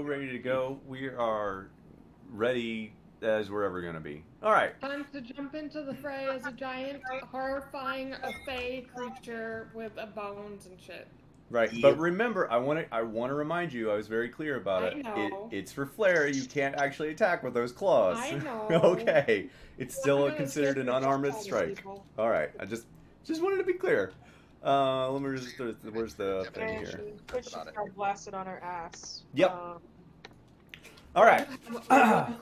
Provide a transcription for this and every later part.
ready to go. We are ready as we're ever going to be. All right. Time to jump into the fray as a giant, horrifying, a fey creature with a bones and shit. Right. But Yep. remember, I want to remind you, I was very clear about I it. know. It's for flair. You can't actually attack with those claws. I know. Okay. It's I'm still gonna scare considered an the shit unarmed out of strike. people. All right. I just wanted to be clear. Let me just where's the thing And here? Twitch just got blasted on her ass. Yep. All right. One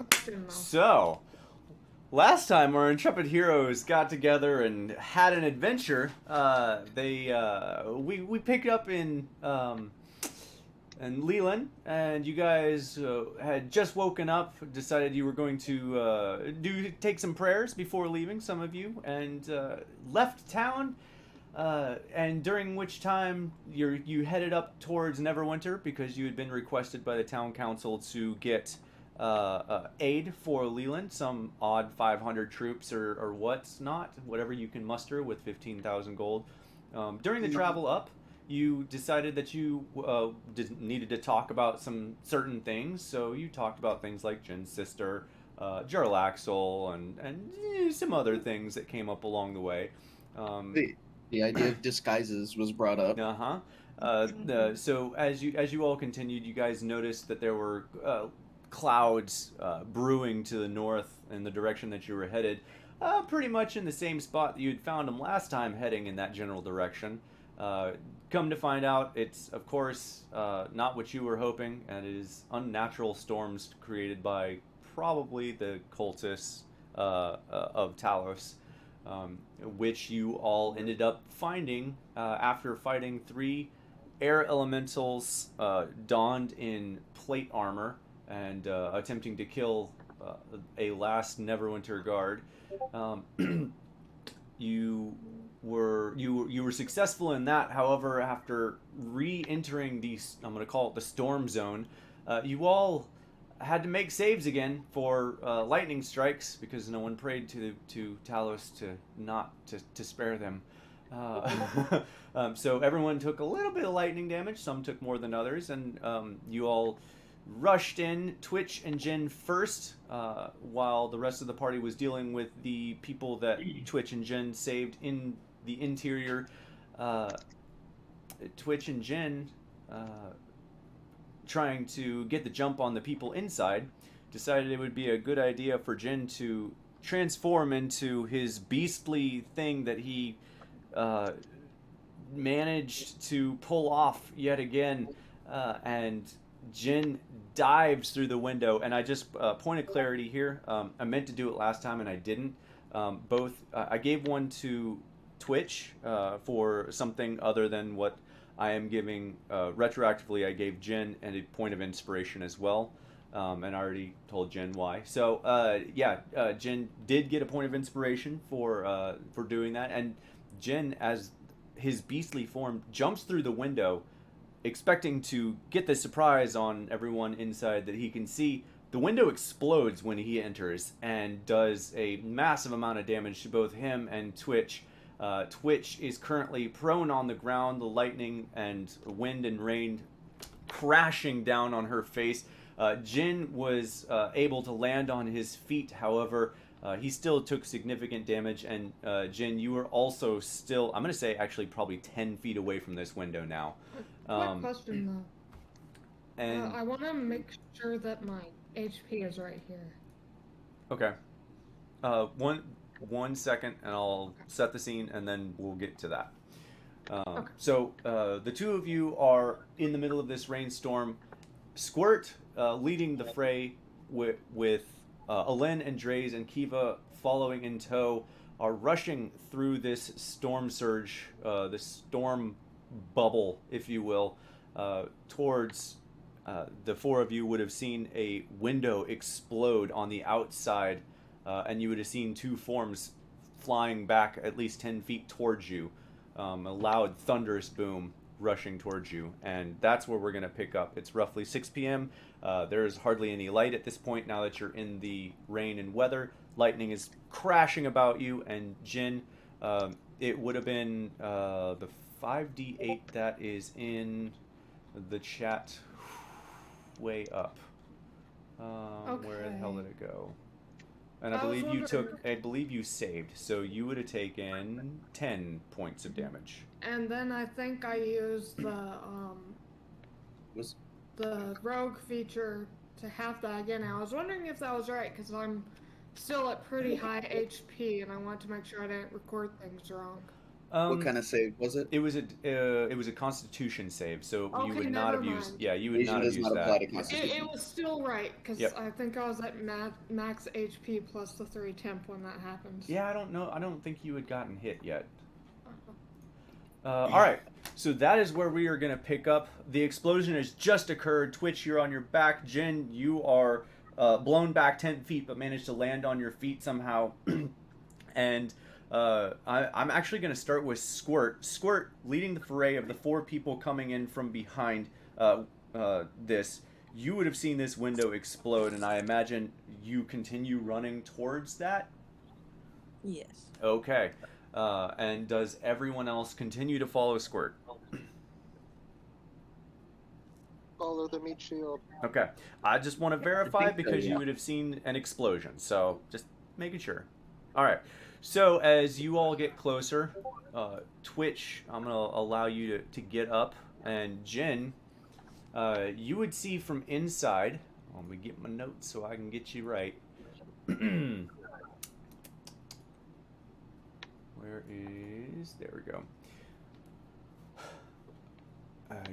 question, though. So, last time our intrepid heroes got together and had an adventure, we picked up in Leland, and you guys had just woken up, decided you were going to take some prayers before leaving, some of you, and left town. And during which time you headed up towards Neverwinter because you had been requested by the town council to get aid for Leland, some odd 500 troops or what's not, whatever you can muster with 15,000 gold. During the travel up, you decided that you needed to talk about some certain things, so you talked about things like Jin's sister, Jarlaxle, and some other things that came up along the way. Um, The idea of disguises was brought up. uh-huh. So as you all continued, you guys noticed that there were clouds brewing to the north in the direction that you were headed, pretty much in the same spot that you had found them last time, heading in that general direction. Uh, Come to find out, it's of course not what you were hoping, and it is unnatural storms created by probably the cultists of Talos, which you all ended up finding after fighting three air elementals donned in plate armor and attempting to kill a last Neverwinter guard. Um, you were successful in that. However, after re-entering the, I'm going to call it the storm zone, you all had to make saves again for lightning strikes because no one prayed to Talos to not to spare them. So everyone took a little bit of lightning damage. Some took more than others, and you all rushed in. Twitch and Jin first, while the rest of the party was dealing with the people that Twitch and Jin saved in the interior. Uh, Twitch and Jin, trying to get the jump on the people inside, decided it would be a good idea for Jin to transform into his beastly thing that he uh, managed to pull off yet again. And Jin dives through the window. And I just point of clarity here. I meant to do it last time and I didn't. Both I gave one to Twitch for something other than what I am giving retroactively. I gave Jin and a point of inspiration as well. And I already told Jen why. So yeah, Jen did get a point of inspiration for doing that, and Jen, as his beastly form, jumps through the window, expecting to get the surprise on everyone inside that he can see. The window explodes when he enters and does a massive amount of damage to both him and Twitch. Twitch is currently prone on the ground, the lightning and wind and rain crashing down on her face. Jin was able to land on his feet, however, he still took significant damage, and Jin, you were also still, I'm going to say actually probably 10 feet away from this window now. Quick question though. And, I want to make sure that my HP is right here. okay. One second, and I'll set the scene, and then we'll get to that. Okay. So the two of you are in the middle of this rainstorm. Squirt leading the fray with Alen and Draze and Kiva following in tow are rushing through this storm surge, this storm bubble, if you will, towards the four of you would have seen a window explode on the outside, and you would have seen two forms flying back at least 10 feet towards you, a loud, thunderous boom rushing towards you. And that's where we're going to pick up. It's roughly 6 p.m. There's hardly any light at this point now that you're in the rain and weather. Lightning is crashing about you, and Jin, it would have been the 5d8 that is in the chat. halfway up. Where the hell did it go? And I I was believe you wondering- I believe you saved, so you would have taken 10 points of damage. And then I think I used Was the rogue feature to half that again. I was wondering if that was right because I'm still at pretty high HP, and I want to make sure I didn't record things wrong. what kind of save was it? It was a Constitution save, so you Okay, would not have never used. mind. Yeah, you would Evasion not have does used not apply to that. Constitution. It was still right because Yep. I think I was at max HP plus the 3 temp when that happened. Yeah, I don't know. I don't think you had gotten hit yet. All right, so that is where we are going to pick up. The explosion has just occurred. Twitch, you're on your back. Jin, you are blown back 10 feet, but managed to land on your feet somehow. And I'm actually going to start with Squirt. Squirt, leading the foray of the 4 people coming in from behind this. You would have seen this window explode, and I imagine you continue running towards that? Yes. Okay. And does everyone else continue to follow Squirt? Follow the meat shield. Okay. I just want to verify think so, because you yeah. would have seen an explosion. So just making sure. All right. So as you all get closer, Twitch, I'm going to allow you to get up. And Jin, you would see from inside. Let me get my notes so I can get you right. Where is... There we go.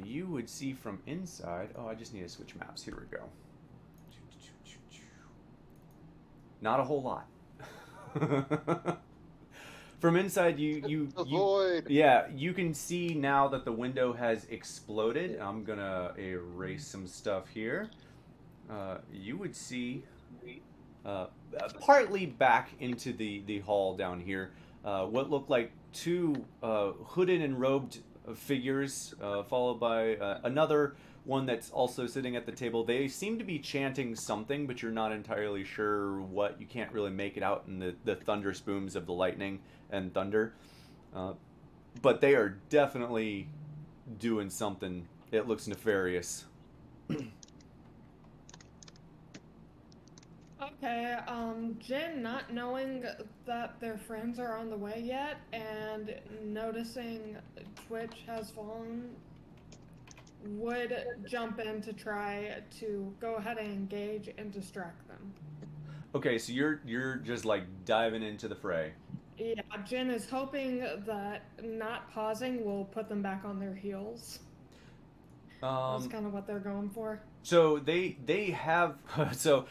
You would see from inside... Oh, I just need to switch maps. Here we go. Not a whole lot. From inside, you Avoid. yeah, you can see now that the window has exploded. I'm gonna erase some stuff here. You would see partly back into the hall down here what looked like 2 hooded and robed figures, followed by another one that's also sitting at the table. They seem to be chanting something, but you're not entirely sure what. You can't really make it out in the thunder spooms of the lightning and thunder. But they are definitely doing something. It looks nefarious. Okay, Jin, not knowing that their friends are on the way yet, and noticing Twitch has fallen, would jump in to try to go ahead and engage and distract them. Okay, so you're just like diving into the fray. Yeah, Jin is hoping that not pausing will put them back on their heels. That's kind of what they're going for. So they have so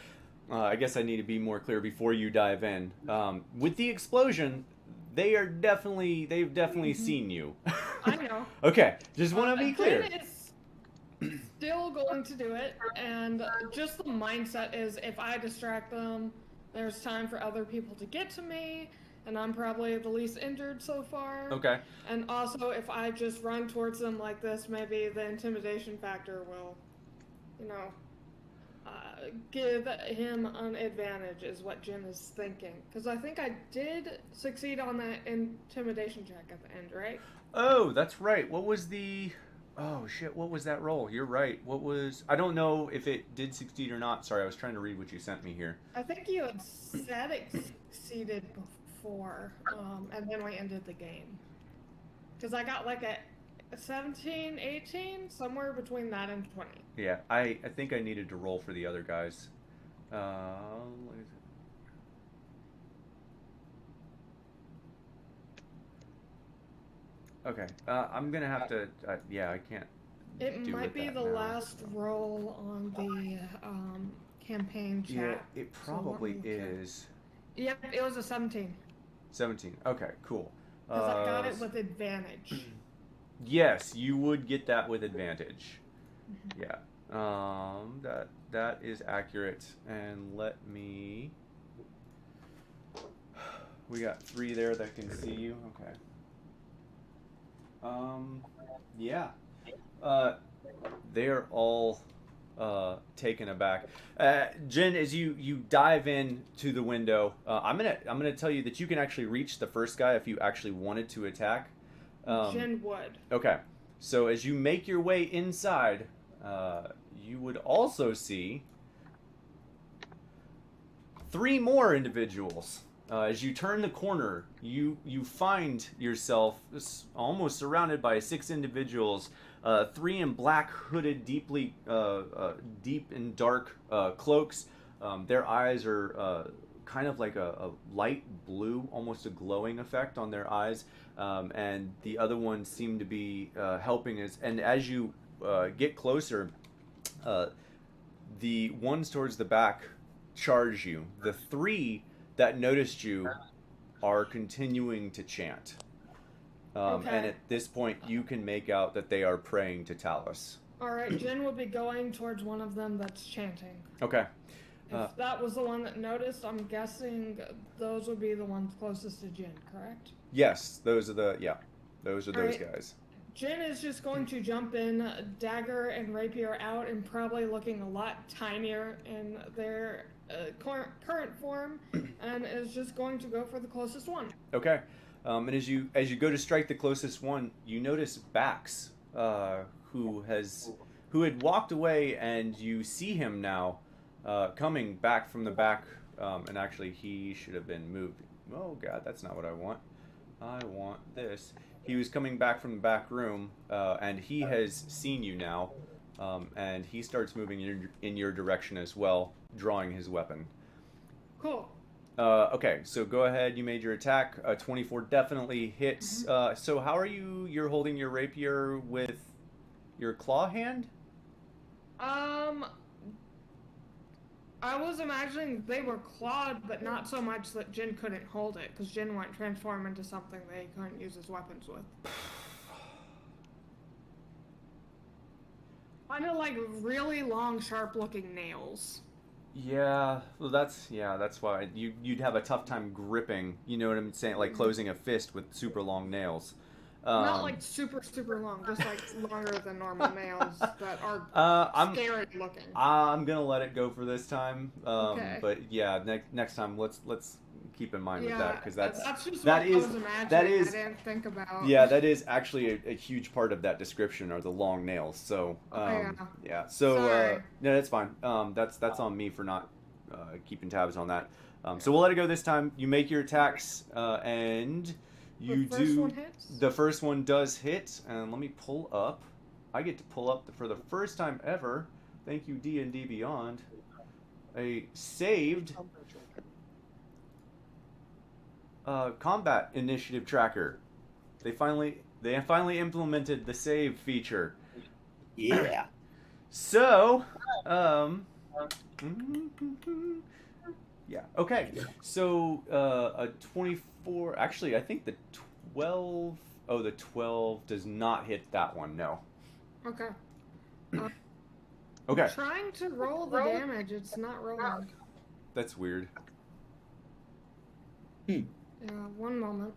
I guess I need to be more clear before you dive in. With the explosion, they've definitely seen you. I know. Okay, just want to be clear. Jin is still going to do it, and just the mindset is if I distract them, there's time for other people to get to me, and I'm probably the least injured so far. Okay. And also, if I just run towards them like this, maybe the intimidation factor will, give him an advantage, is what Jin is thinking. Because I think I did succeed on that intimidation check at the end, right? Oh, that's right. What was the... Oh, shit. What was that roll? You're right. What was... I don't know if it did succeed or not. Sorry, I was trying to read what you sent me here. I think you had said it succeeded before, and then we ended the game. Because I got like a 17, 18, somewhere between that and 20. Yeah, I think I needed to roll for the other guys. What is it? Okay, I'm gonna have to. Yeah, I can't. It do might with be that the now, last so. roll on the campaign chat. Yeah, it so let probably me look is. Yep, it was a 17. 17. Okay, cool. Because I got it with advantage. Yes, you would get that with advantage. Mm-hmm. Yeah. That is accurate. And let me. We got 3 there that can see you. Okay. Yeah. They're all taken aback. Jen, as you dive in to the window, I'm gonna tell you that you can actually reach the first guy if you actually wanted to attack. Jin would. Okay. So as you make your way inside, you would also see 3 more individuals. As you turn the corner, you find yourself almost surrounded by 6 individuals, 3 in black hooded, deep and dark cloaks. Their eyes are kind of like a light blue, almost a glowing effect on their eyes, and the other ones seem to be helping us. And as you get closer, the ones towards the back charge you. The 3 that noticed you are continuing to chant. And at this point, you can make out that they are praying to Talus. Alright, Jin will be going towards one of them that's chanting. Okay. If that was the one that noticed, I'm guessing those would be the ones closest to Jin, correct? Yes, those are those Alright. guys. Jin is just going to jump in, dagger and rapier out, and probably looking a lot tinier in their current form, and is just going to go for the closest one. Okay. And as you go to strike the closest one, you notice Bax, who had walked away, and you see him now coming back from the back. And actually, he should have been moved. Oh God, that's not what I want. I want this. He was coming back from the back room, and he has seen you now, and he starts moving in your direction as well, drawing his weapon. Cool. Okay, so go ahead. You made your attack. 24 definitely hits. So how are you? You're holding your rapier with your claw hand? I was imagining they were clawed, but not so much that Jin couldn't hold it, because Jin went transform into something that he couldn't use his weapons with. Kind of like really long, sharp-looking nails. Yeah, well, that's why you'd have a tough time gripping. You know what I'm saying? Like closing a fist with super long nails. Not like super, super long, just like longer than normal nails that are scary looking. I'm gonna let it go for this time. Okay. But yeah, next time let's keep in mind with that, because that's just that what is I was imagining. that is I didn't think about. Yeah, that is actually a huge part of that description, are the long nails. So yeah. So Sorry. no, that's fine. That's on me for not keeping tabs on that. So we'll let it go this time. You make your attacks, and you The first one hits? The first one does hit, and let me pull up. I get to pull up for the first time ever. Thank you, D&D Beyond. A saved combat initiative tracker. They finally implemented the save feature. Yeah. So, yeah. Okay. So, a 24. Actually, I think the 12. Oh, the 12 does not hit that one. No. Okay. Okay. I'm trying to roll the damage. It's not rolling. That's weird. Yeah, one moment.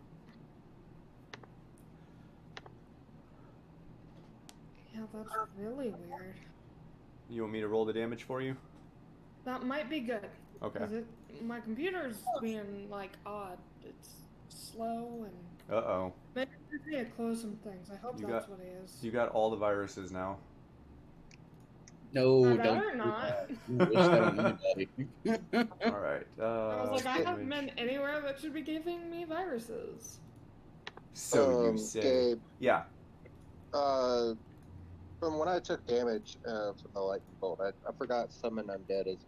Yeah, that's really weird. You want me to roll the damage for you? That might be good. Okay. 'Cause my computer's being, like, odd. It's slow and... Uh-oh. Maybe I need to close some things. I hope that's what it is. You got all the viruses now. No, I don't. better do not. that. You wish that on anybody. All right. I was like, I haven't damage. been anywhere that should be giving me viruses. So you say. Gabe, Yeah. from when I took damage from the lightning bolt, I forgot summon undead as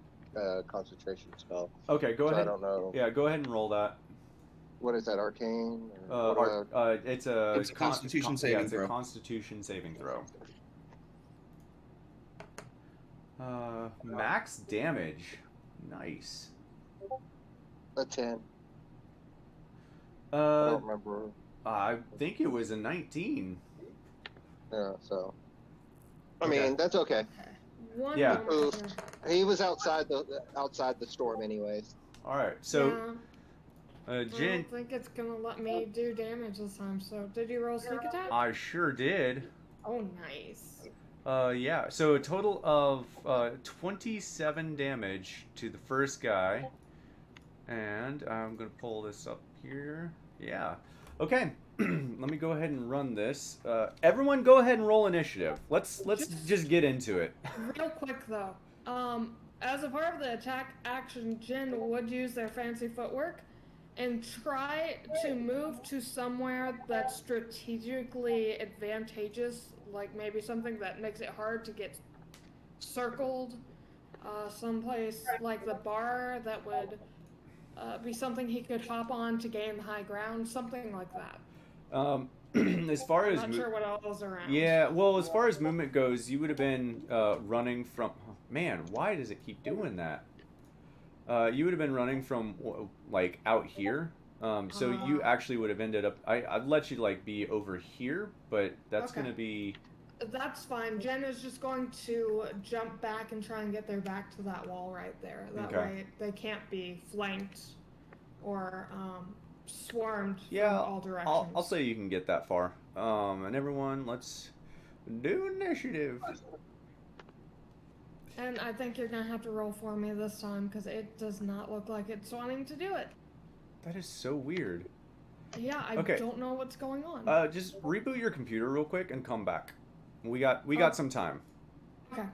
concentration spell. Okay, go So ahead. I don't know. Yeah, go ahead and roll that. What is that, arcane? Or what, It's a Constitution saving yeah, it's throw. a Constitution saving throw. Max damage. Nice. a 10. I Uh, don't remember. I think it was a 19. Yeah, so. I Okay. mean, that's okay. One Yeah. moment. He was outside the storm, anyways. All right. So, Yeah, I Jin, don't think it's gonna let me do damage this time. So, did you roll sneak attack? I sure did. Oh, nice. Yeah. So a total of 27 damage to the first guy, and I'm gonna pull this up here. Yeah. Okay. let me go ahead and run this. Everyone, go ahead and roll initiative. Let's just get into it. Real quick though, as a part of the attack action, Jin would use their fancy footwork and try to move to somewhere that's strategically advantageous, like maybe something that makes it hard to get circled, someplace like the bar that would be something he could hop on to gain the high ground, something like that. As far as Not sure what else is around. yeah, well, as far as movement goes, you would have been running from. Man, why does it keep doing that? You would have been running from like out here. So you actually would have ended up. I'd let you like be over here, but that's Okay. gonna be. That's fine. Jen is just going to jump back and try and get their back to that wall right there. That Okay. way they can't be flanked or swarmed Yeah, from all directions. I'll say you can get that far. And everyone, let's do initiative. And I think you're gonna have to roll for me this time because it does not look like it's wanting to do it. That is so weird. Yeah, I Okay. don't know what's going on. Just reboot your computer real quick and come back. We got Oh. some time. Okay.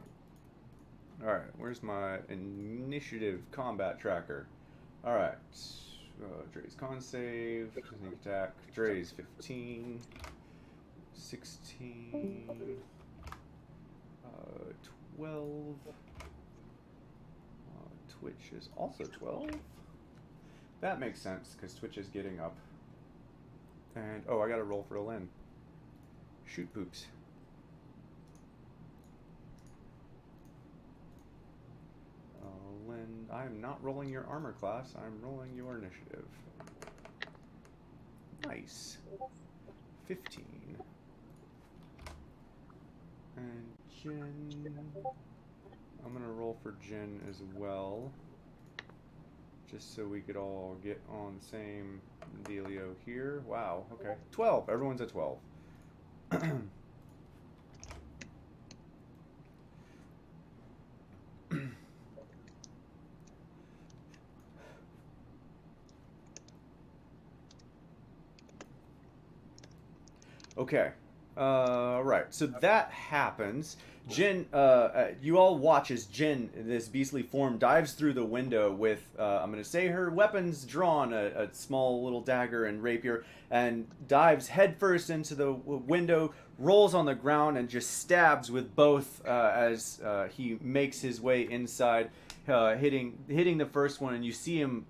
All right, where's my initiative combat tracker? All right, Dre's con save, sneak attack. Dre's 15, 16, 12. Twitch is also 12. That makes sense because Twitch is getting up. And oh, I got to roll for a Lynn. Shoot poops. Lynn, I am not rolling your armor class. I'm rolling your initiative. Nice. 15. And Jen. I'm gonna roll for Jen as well. Just so we could all get on the same dealio here. Wow, okay. 12. Everyone's at 12. Okay. Right. So that happens. Jin, you all watch as Jin, this beastly form, dives through the window with, I'm going to say her weapons drawn, a small little dagger and rapier, and dives headfirst into the window, rolls on the ground, and just stabs with both as he makes his way inside, hitting the first one, and you see him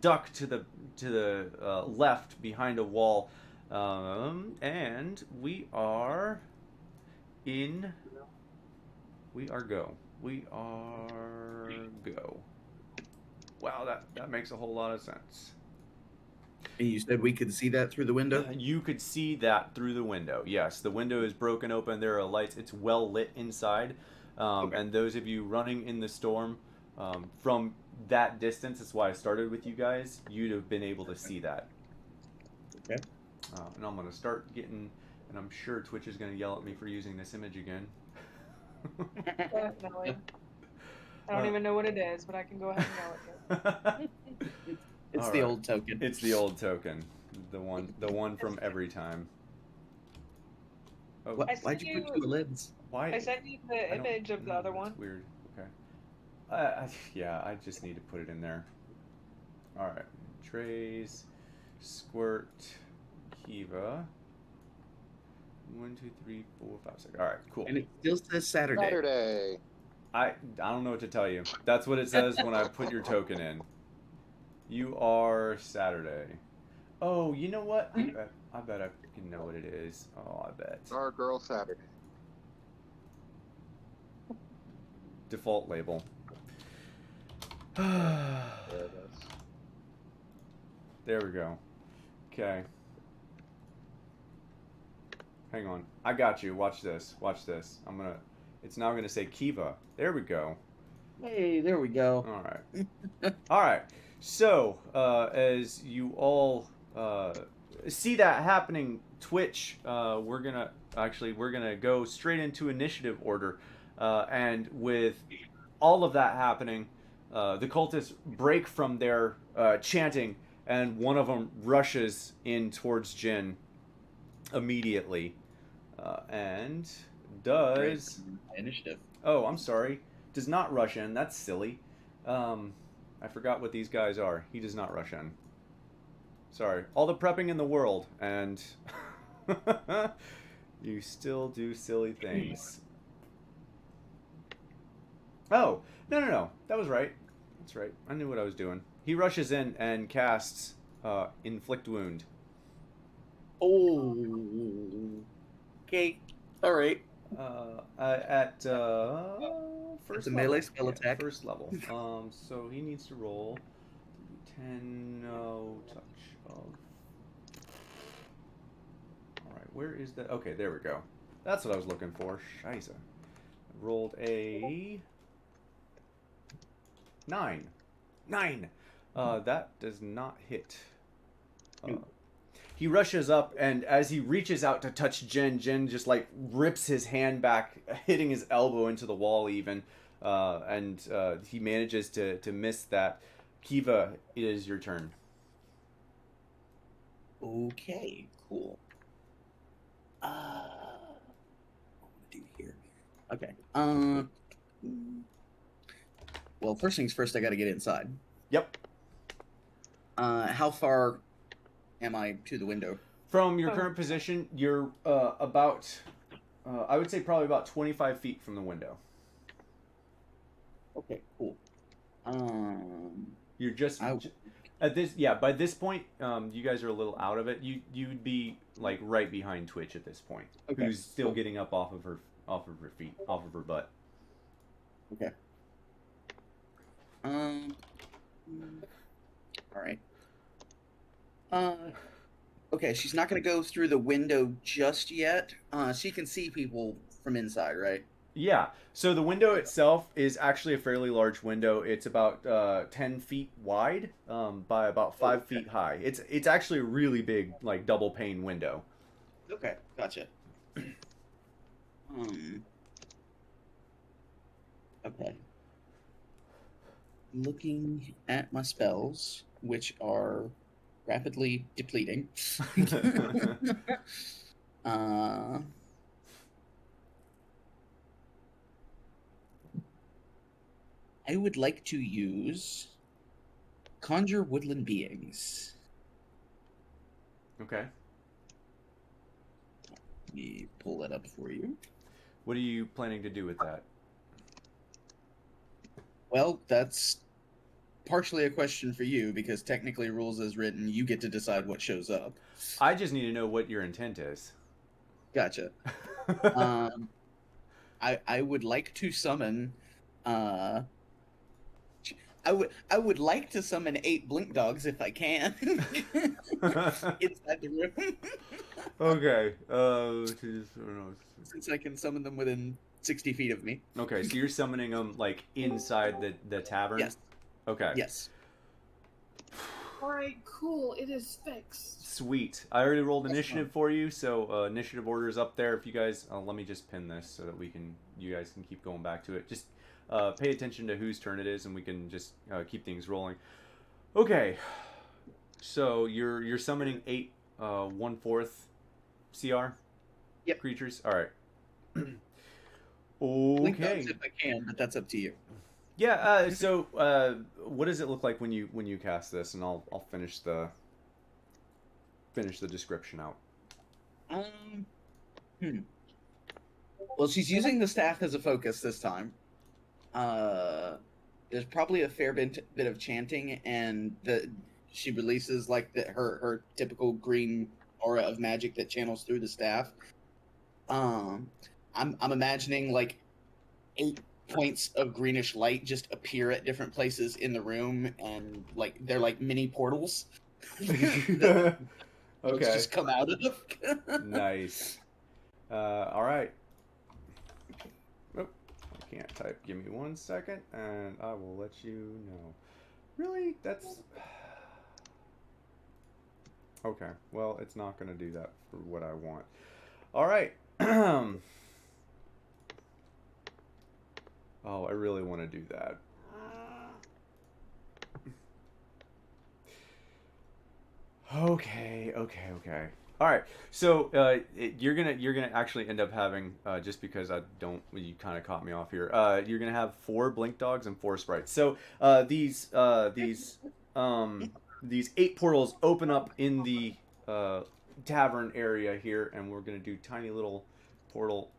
duck to the left behind a wall. And we are go. Wow, that makes a whole lot of sense. And you said we could see that through the window? You could see that through the window. Yes, the window is broken open. There are lights. It's well lit inside. Okay. And those of you running in the storm from that distance, that's why I started with you guys, you'd have been able to see that. Okay. And I'm going to start getting, and I'm sure Twitch is going to yell at me for using this image again. Definitely. I don't even know what it is, but I can go ahead and yell at you. It's All the right. old token. It's the old token, the one from every time. Oh, I Why'd sent you put you- two lids? why? I sent you I the don't- image of the other that's one. Weird. Okay. Yeah, I just need to put it in there. All right. Trays, Squirt, Kiva. 1, 2, 3, 4, 5, 6. All right, cool. And it still says Saturday. Saturday. I don't know what to tell you. That's what it says when I put your token in. You are Saturday. Oh, you know what? I bet I can know what it is. Oh, I bet. Our girl Saturday. Default label. There it is. There we go. Okay. Hang on. I got you. Watch this. Watch this. It's now gonna say Kiva. There we go. Hey, there we go. All right. All right. So, as you all see that happening, Twitch, we're gonna go straight into initiative order, and with all of that happening, the cultists break from their chanting, and one of them rushes in towards Jin, immediately, and does. Initiative. Oh, I'm sorry. Does not rush in. That's silly. I forgot what these guys are. He does not rush in. Sorry. All the prepping in the world, and you still do silly things. Oh, no. That was right. That's right. I knew what I was doing. He rushes in and casts Inflict Wound. Oh. Okay. All right. At first It's a level. melee spell Yeah, attack. first level. So he needs to roll 10 no touch of. All right, where is that? Okay, there we go. That's what I was looking for. Scheiße. I rolled a 9. 9. That does not hit. He rushes up, and as he reaches out to touch Jin, Jin just like rips his hand back, hitting his elbow into the wall even, and he manages to miss that. Kiva, it is your turn. Okay, cool. What do I do here? Okay. Well, first things first, I got to get inside. Yep. How far am I to the window? From your current position, you're about, I would say probably about 25 feet from the window. Okay, cool. You're just I- at this, by this point, you guys are a little out of it. You'd be like right behind Twitch at this point, Okay, who's still cool. getting up off of her feet, off of her butt. Okay. All right. Okay, she's not gonna go through the window just yet. She can see people from inside, right? Yeah. So the window itself is actually a fairly large window. It's about 10 feet wide by about 5 Okay. feet high. It's actually a really big, like double pane window. Okay, gotcha. Okay. Looking at my spells, which are rapidly depleting. I would like to use Conjure Woodland Beings. Okay. Let me pull that up for you. What are you planning to do with that? Well, that's partially a question for you because technically, rules as written, you get to decide what shows up. I just need to know what your intent is. Gotcha. I would like to summon. I would like to summon 8 blink dogs if I can inside the room. Okay. Since I can summon them within 60 feet of me. Okay, so you're summoning them like inside the tavern? Yes. Okay. Yes. Alright, cool. It is fixed. Sweet. I already rolled initiative for you, so initiative order is up there. If you guys, let me just pin this so that you guys can keep going back to it. Just pay attention to whose turn it is, and we can just keep things rolling. Okay. So you're summoning 8 1/4 CR Yep. creatures. All right. Blink Okay. dogs if I can, but that's up to you. Yeah. So what does it look like when you cast this? And I'll finish the description out. Well, she's using the staff as a focus this time. There's probably a fair bit of chanting, and she releases like her typical green aura of magic that channels through the staff. I'm imagining like 8 points of greenish light just appear at different places in the room, and like they're like mini portals. that folks Okay. just come out of. Nice. All right. Oh, I can't type. Give me 1 second, and I will let you know. Really? That's okay. Well, it's not going to do that for what I want. All right. Oh, I really want to do that. Okay. All right, so you're gonna actually end up having just because you kind of caught me off here. You're gonna have 4 blink dogs and 4 sprites. So these 8 portals open up in the tavern area here, and we're gonna do tiny little portal.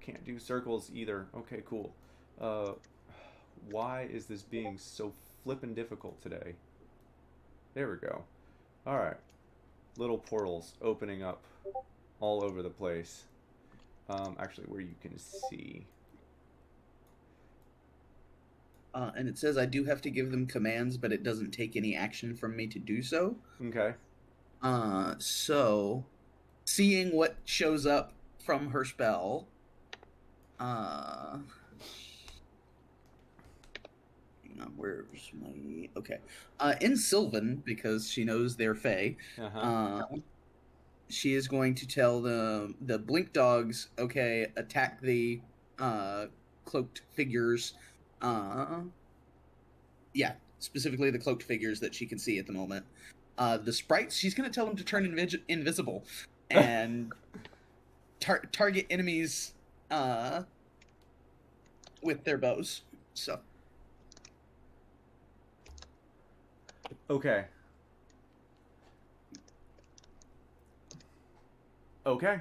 Can't do circles either. Okay, cool. Why is this being so flippin' difficult today? There we go. All right. Little portals opening up all over the place. Actually, where you can see. And it says I do have to give them commands, but it doesn't take any action from me to do so. Okay. So, seeing what shows up from her spell, hang on, where's my... Okay. In Sylvan, because she knows they're Fae, she is going to tell the blink dogs, okay, attack the cloaked figures. Yeah, specifically the cloaked figures that she can see at the moment. The sprites, she's going to tell them to turn invisible and target enemies with their bows. So. Okay. Okay.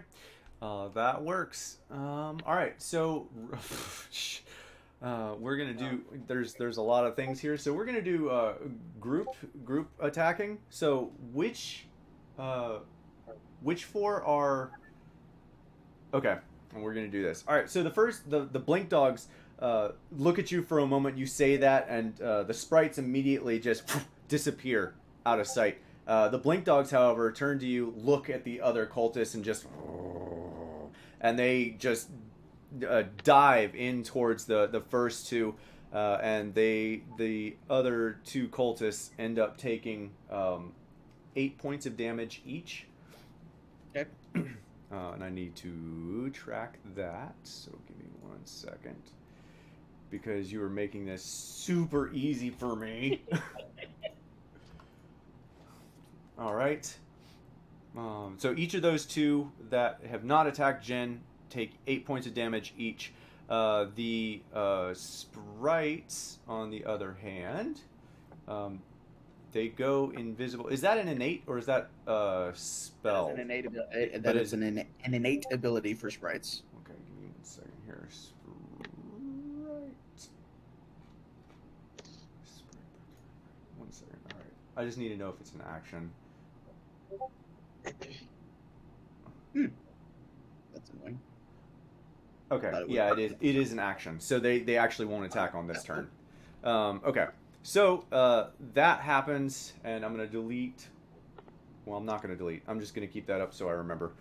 That works. All right. So we're gonna do. There's a lot of things here. So we're gonna do group attacking. So which 4 are? Okay. And we're gonna do this. All right. So the blink dogs look at you for a moment. You say that, and the sprites immediately just disappear out of sight. The blink dogs, however, turn to you, look at the other cultists, and they just dive in towards the first 2, and the other 2 cultists end up taking 8 points of damage each. Okay. And I need to track that, so give me 1 second, because you are making this super easy for me. All right. So each of those 2 that have not attacked Jen take 8 points of damage each. The sprites, on the other hand, they go invisible. Is that an innate or is that a spell? That is an innate ability for sprites. Okay, give me 1 second here. Sprite. 1 second. All right. I just need to know if it's an action. That's annoying. Okay, yeah, it is an action. So they actually won't attack on this turn. Okay, so that happens, and I'm going to delete... Well, I'm not going to delete. I'm just going to keep that up so I remember.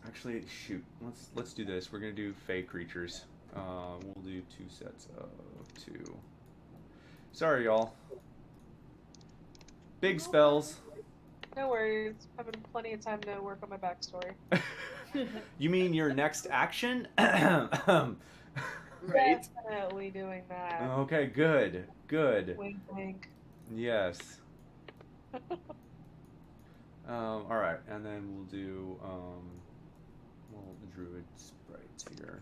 Actually, shoot. Let's do this. We're going to do Fey creatures. We'll do 2 sets of 2. Sorry, y'all. Big spells. No worries. Having plenty of time to work on my backstory. You mean your next action? Right. Definitely doing that. Okay, good. Wink, wink. Yes. All right, and then we'll do druid sprites here.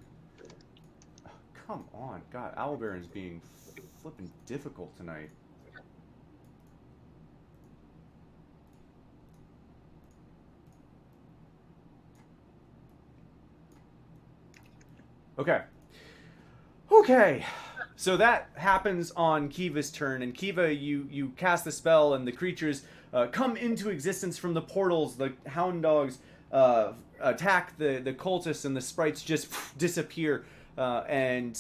Oh, come on, God, Owlbearon's being flippin' difficult tonight. Okay. So that happens on Kiva's turn, and Kiva, you cast the spell, and the creatures come into existence from the portals. The hound dogs attack the cultists, and the sprites just disappear. And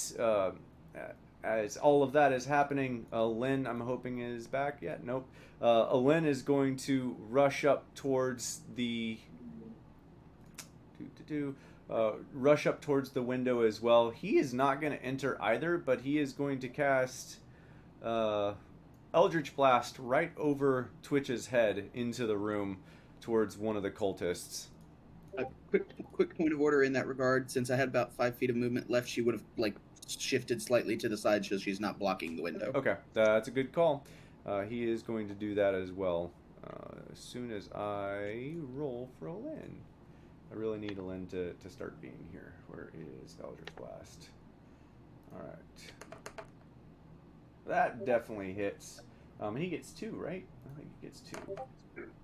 as all of that is happening, Lynn, I'm hoping, is back yet. Nope. Lynn is going to rush up towards the... rush up towards the window as well. He is not going to enter either, but he is going to cast Eldritch Blast right over Twitch's head into the room towards one of the cultists. A quick point of order in that regard. Since I had about 5 feet of movement left, she would have shifted slightly to the side so she's not blocking the window. Okay, that's a good call. He is going to do that as well. as soon as I roll for Lynn. I really need Lynn to start being here. Where is Eldritch Blast? Alright. That definitely hits. He gets 2, right? I think he gets 2.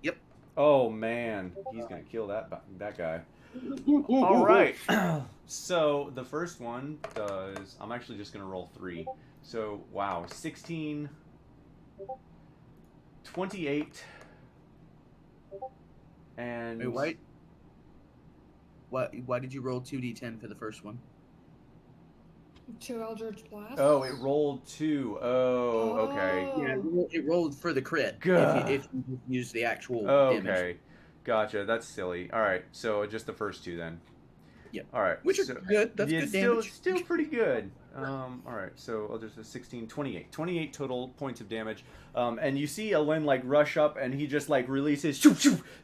Yep. Oh man, he's gonna kill that guy. All right. So the first one does. I'm actually just gonna roll 3. So wow, 16, 28, and Wait, why did you roll 2d10 for the first one? 2 Eldritch Blast. oh, it rolled 2. Oh, okay. Yeah, it rolled for the crit. Gah. If you use the actual Okay, damage. gotcha. That's silly. All right, so just the first 2 then. Yep. All right. Which is so, good. That's yeah, good still, damage. Still pretty good. All right, so I'll just 16, 28. 28 total points of damage. And you see Alen like rush up, and he just like releases shoo,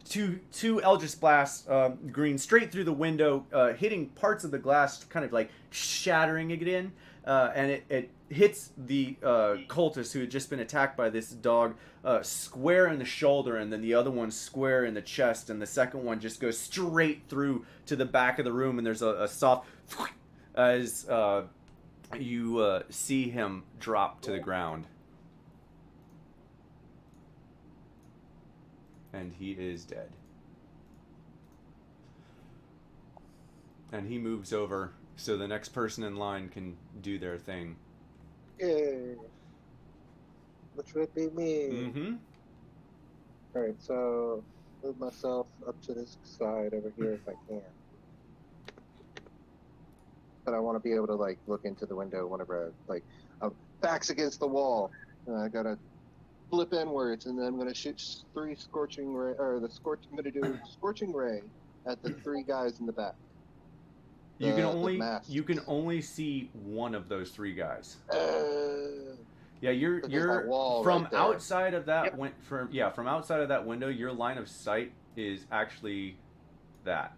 shoo, two Eldritch Blasts, green straight through the window, hitting parts of the glass, kind of like shattering it in. And it hits the cultist who had just been attacked by this dog square in the shoulder, and then the other one square in the chest, and the second one just goes straight through to the back of the room, and there's a soft as you see him drop to the ground. And he is dead. And he moves over so the next person in line can do their thing. Yay. Which would be me. Mm-hmm. Alright, so move myself up to this side over here if I can. But I want to be able to like look into the window whenever back's against the wall. And I gotta flip inwards, and then I'm gonna shoot 3 scorching ray, or I'm gonna do scorching ray at the 3 guys in the back. You can The only see one of those 3 guys. Yeah, But there's that wall from right there. outside of that Yep. from outside of that window, your line of sight is actually that.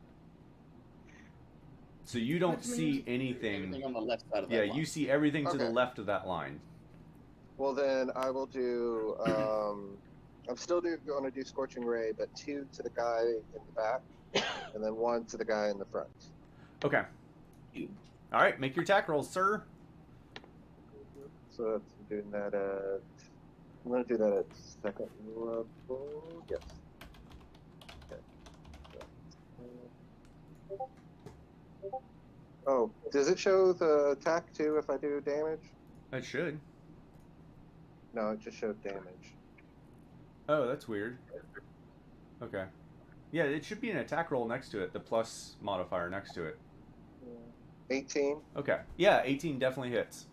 So you don't Which see means- anything. Everything on the left side of that Yeah, line. you see everything to the Okay. left of that line. Well, then I will do. I'm still going to do scorching ray, but 2 to the guy in the back, and then 1 to the guy in the front. Okay. All right, make your attack rolls, sir. So that's doing that at. I'm going to do that at 2nd level. Yes. Okay. Oh, does it show the attack too if I do damage? It should. No, it just showed damage. Oh, that's weird. Okay. Yeah, it should be an attack roll next to it, the plus modifier next to it. 18. Okay. Yeah, 18 definitely hits.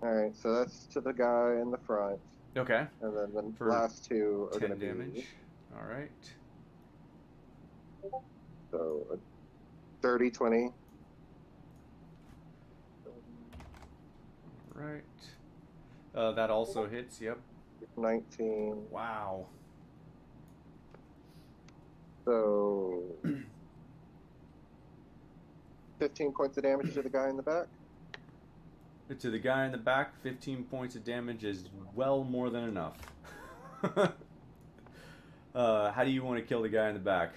Alright, so that's to the guy in the front. Okay. And then the For last 2 are 10 going to damage. be. All right. So 30, 20. All right. That also hits. Yep. 19. Wow. So 15 points of damage to the guy in the back. To the guy in the back, 15 points of damage is well more than enough. How do you want to kill the guy in the back?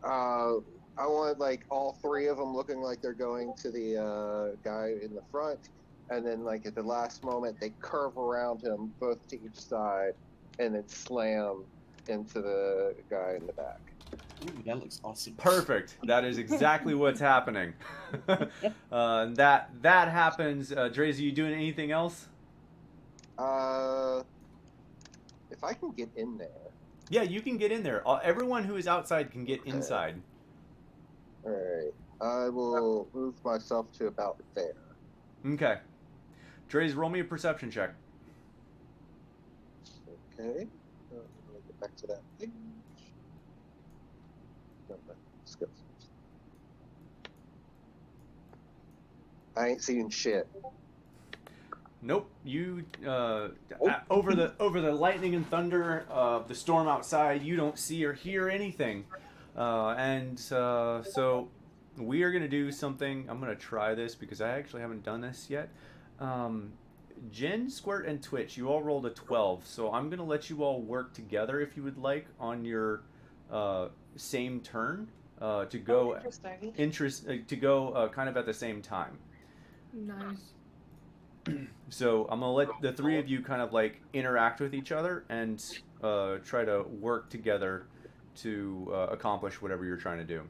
I want like all 3 of them looking like they're going to the guy in the front, and then like at the last moment they curve around him, both to each side, and then slam into the guy in the back. Ooh, that looks awesome. Perfect. That is exactly what's happening. That happens. Dre's, are you doing anything else? If I can get in there. Yeah, you can get in there. Everyone who is outside can get inside. Alright. I will move myself to about there. Okay. Dre's, roll me a perception check. Okay. Let me get back to that page. No, no, skip. I ain't seeing shit. Nope. You over the lightning and thunder of the storm outside, you don't see or hear anything. So we are gonna do something. I'm gonna try this because I actually haven't done this yet. Jin, Squirt, and Twitch, you all rolled a 12, so I'm gonna let you all work together if you would like on your same turn to go Interesting. to go kind of at the same time. Nice. So I'm gonna let the three of you kind of like interact with each other and try to work together to accomplish whatever you're trying to do.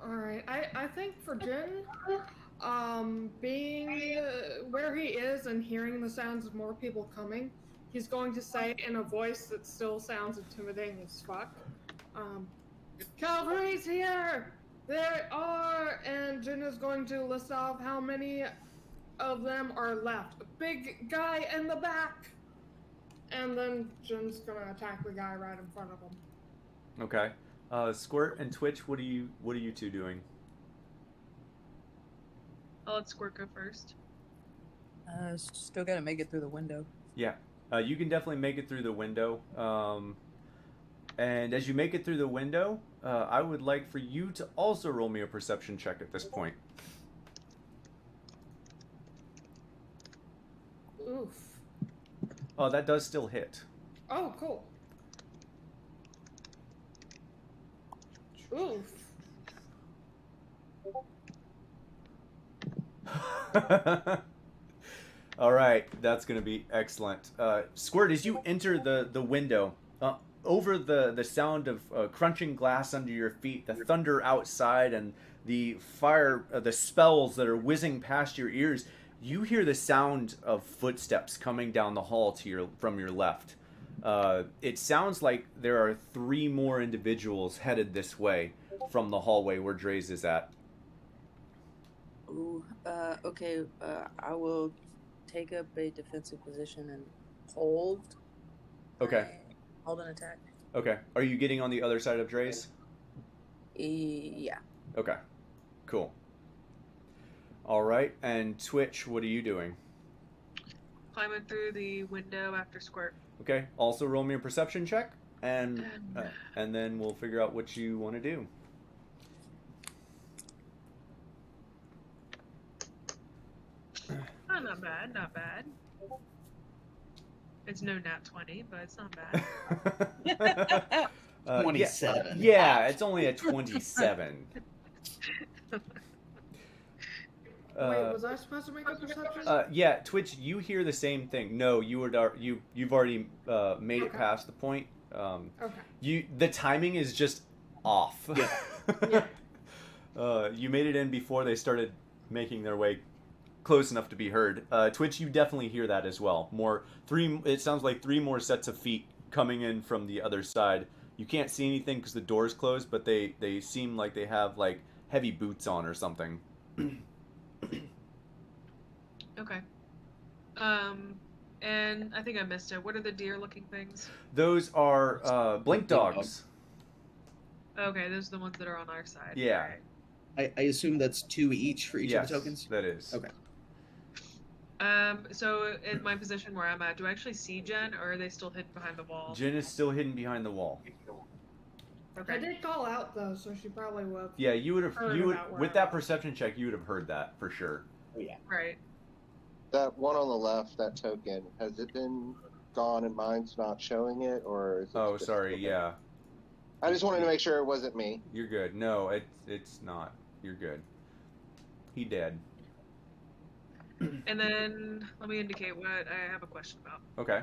Alright, I think for Jin, being where he is and hearing the sounds of more people coming, he's going to say in a voice that still sounds intimidating as fuck, Cavalry's here! They are! And Jin is going to list off how many of them are left. A big guy in the back! And then Jin's gonna attack the guy right in front of him. Okay. Squirt and Twitch, what are you two doing? I'll let Squirt go first. Still gotta make it through the window. Yeah. You can definitely make it through the window. And as you make it through the window, I would like for you to also roll me a perception check at this point. Oof. Oh, that does still hit. Oh, cool. Oof. All right, that's going to be excellent. Squirt, as you enter the window, over the sound of crunching glass under your feet, the thunder outside, and the fire, the spells that are whizzing past your ears, you hear the sound of footsteps coming down the hall from your left. It sounds like there are 3 more individuals headed this way from the hallway where Dre's is at. Ooh, okay, I will take up a defensive position and hold. Okay. Hold an attack. Okay. Are you getting on the other side of Dre's? Yeah. Okay. Cool. All right. And Twitch, what are you doing? Climbing through the window after Squirt. Okay. Also roll me a perception check, and then we'll figure out what you want to do. Oh, not bad, not bad. It's no nat 20, but it's not bad. 27. Yeah, it's only a 27. Wait, was I supposed to make a perception? Yeah, Twitch, you hear the same thing. No, you've already made it Okay. past the point. Okay. The timing is just off. Yeah. You made it in before they started making their way close enough to be heard. Twitch, you definitely hear that as well. It sounds like 3 more sets of feet coming in from the other side. You can't see anything because the door's closed, but they seem like they have like heavy boots on or something. Okay. And I think I missed it. What are the deer-looking things? Those are blink dogs. Okay, those are the ones that are on our side. Yeah. Alright. I assume that's 2 each for each of the tokens? That is. Okay. So in my position where I'm at, do I actually see Jen, or are they still hidden behind the wall? Jin is still hidden behind the wall. I Okay. did call out though, so she probably would have. Yeah, you would have. Heard about where With I that was. perception check, you would have heard that for sure. Oh, yeah. Right. That one on the left, that token, has it been gone and mine's not showing it, or is it Oh, just- sorry. Yeah, I just wanted to make sure it wasn't me. you're good. No, it's not. You're good. He dead. And then let me indicate what I have a question about. Okay.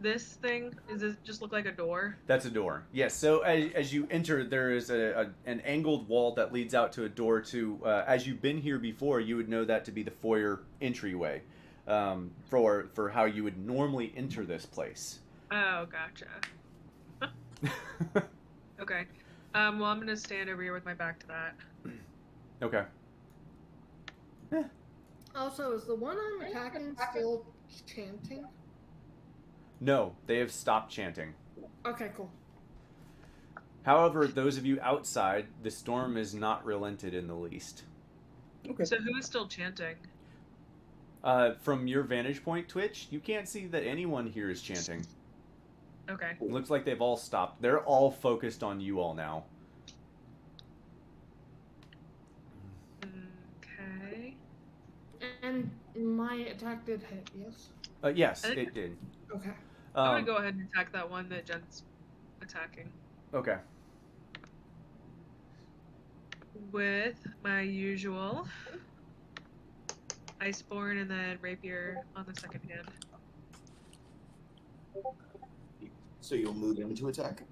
This thing, does it just look like a door? That's a door. Yes. So as you enter, there is an angled wall that leads out to a door. As you've been here before, you would know that to be the foyer entryway for how you would normally enter this place. Oh, gotcha. Okay. Well, I'm gonna stand over here with my back to that. Okay. Also, is the one I'm attacking still chanting? No, they have stopped chanting. Okay, cool. However, those of you outside, the storm is not relented in the least. Okay. So who is still chanting? From your vantage point, Twitch, you can't see that anyone here is chanting. Okay. It looks like they've all stopped. They're all focused on you all now. Okay. And My attack did hit, yes? Yes, I think- it did. Okay. I'm gonna go ahead and attack that one that Jen's attacking. Okay. With my usual Iceborne and then Rapier on the second hand. So you'll move into attack?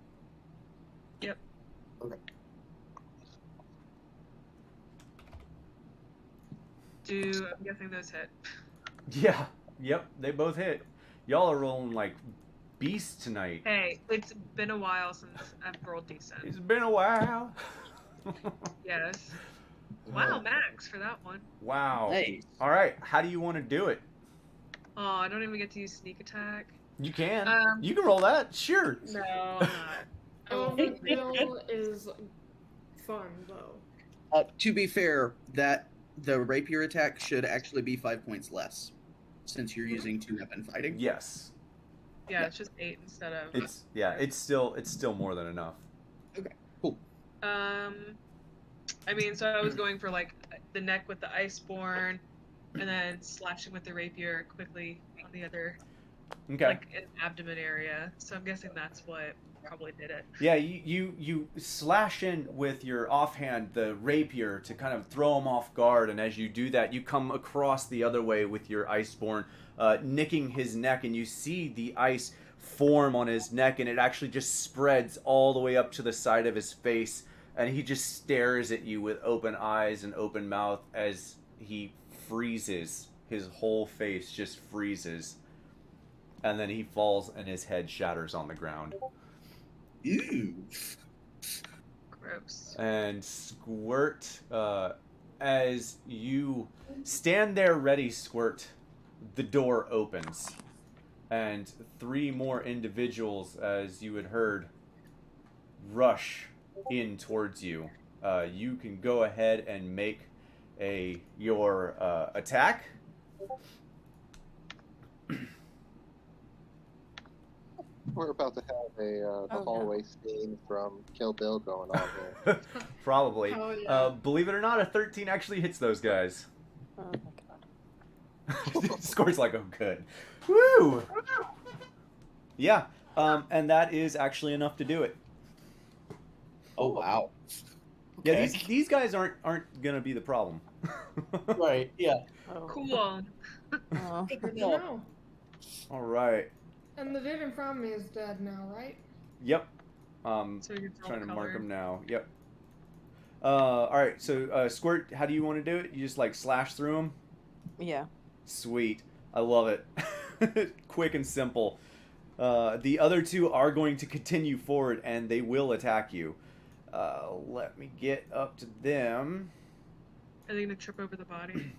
Yep. Okay. I'm guessing those hit. Yeah. Yep. They both hit. Y'all are rolling like beasts tonight. Hey, it's been a while since I've rolled decent. It's been a while. Yes. Wow, max for that one. Wow. Nice. All right. How do you want to do it? Oh, I don't even get to use sneak attack. You can. Um, You can roll that. Sure. No, I'm not. I won't. Overkill is fun, though. To be fair, that the rapier attack should actually be 5 points less, since you're using 2-weapon fighting. Yes. Yeah, it's just 8 instead of. It's still more than enough. I mean, so I was going for like the neck with the Iceborne, and then slashing with the rapier quickly on the other, Okay. like an abdomen area. So I'm guessing that's what probably did it. Yeah, you slash in with your offhand the rapier to kind of throw him off guard, and as you do that, you come across the other way with your Iceborne, nicking his neck, and you see the ice form on his neck, and it actually just spreads all the way up to the side of his face, and he just stares at you with open eyes and open mouth as he freezes. His whole face just freezes, and then he falls, and his head shatters on the ground. Ew. Gross. And Squirt, as you stand there ready, Squirt, the door opens. And 3 more individuals, as you had heard, rush in towards you. You can go ahead and make your attack. We're about to have the Oh, no. hallway scene from Kill Bill going on here. Probably. Oh, yeah. Believe it or not, a 13 actually hits those guys. Oh my god. Score's like, oh, good. Woo! Yeah, and that is actually enough to do it. Oh, wow. Yeah, Okay. these guys aren't gonna be the problem. Right, yeah. Oh. Cool. Oh. Good to No. know. All right. And the dude in front of me is dead now, right? Yep. So we can Trying to mark color. them now. Yep. All right. So, Squirt, how do you want to do it? You just like slash through them. Yeah. Sweet. I love it. Quick and simple. The other 2 are going to continue forward, and they will attack you. Let me get up to them. Are they gonna trip over the body?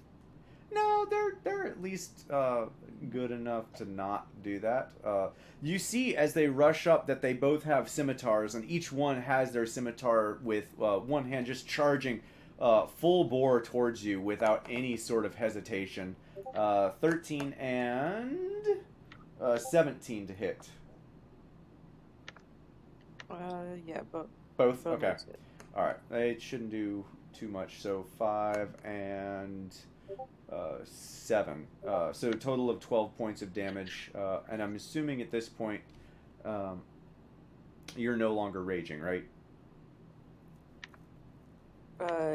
No, they're at least good enough to not do that. You see as they rush up that they both have scimitars, and each one has their scimitar with one hand just charging full bore towards you without any sort of hesitation. 13 and 17 to hit. Yeah, but Both? both Okay. looks good. All right. It shouldn't do too much. So 5 and 7. So total of 12 points of damage. And I'm assuming at this point you're no longer raging, right?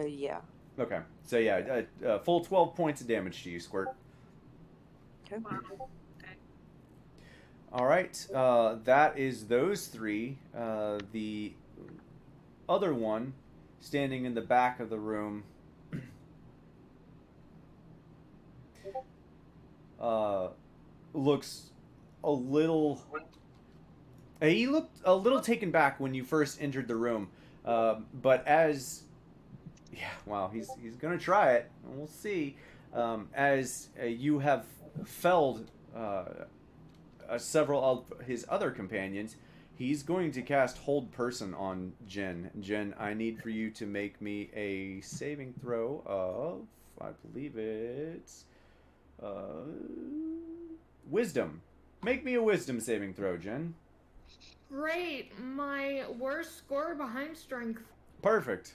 Yeah. Okay. So yeah, full 12 points of damage to you, Squirt. Okay. Wow. Okay. All right. That is those 3. The other one standing in the back of the room looks a little... He looked a little taken back when you first entered the room, but as... Yeah, wow, he's gonna try it, and we'll see. As you have felled several of his other companions, he's going to cast Hold Person on Jen. Jen, I need for you to make me a saving throw of, I believe it's... Wisdom. Make me a Wisdom saving throw, Jen. Great. My worst score behind strength. Perfect.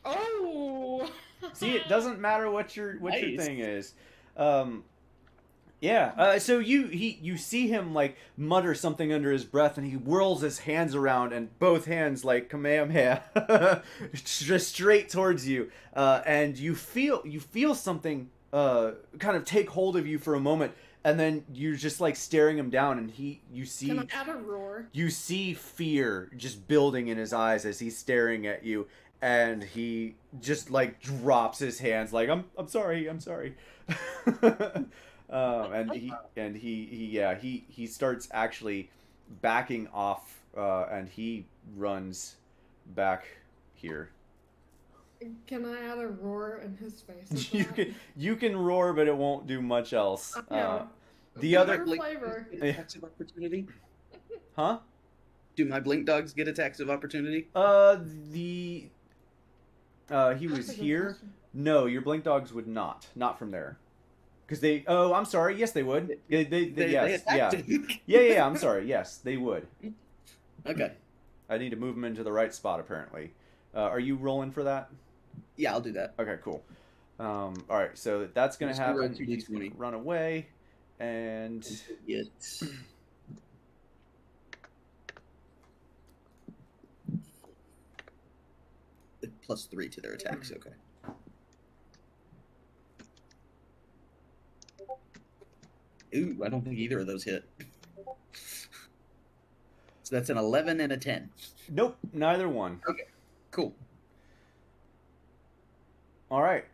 Oh! See, it doesn't matter what your Nice. thing is. Yeah. So you see him like mutter something under his breath, and he whirls his hands around, and both hands like Kamehameha, just straight towards you. And you feel something kind of take hold of you for a moment, and then you're just like staring him down, and you see Can I add a roar? you see fear just building in his eyes as he's staring at you, and he just like drops his hands like I'm sorry, I'm sorry. He starts actually backing off, and he runs back here. Can I add a roar in his face? as You well? can roar, but it won't do much else. Yeah. The For other, flavor. Get attacks of opportunity. huh? Do my blink dogs get attacks of opportunity? He was That's a good here. question. No, your blink dogs would not from there. Because they, oh, I'm sorry. Yes, they would. They yes, yeah. attacked him. Yeah. I'm sorry. Yes, they would. Okay. I need to move them into the right spot, apparently. Are you rolling for that? Yeah, I'll do that. Okay, cool. All right, so that's going to Just roll happen. He's going 2d20. to run away, and Get +3 to their attacks. Okay. Ooh, I don't think either of those hit. So that's an 11 and a 10. nope, neither one. Cool. All right.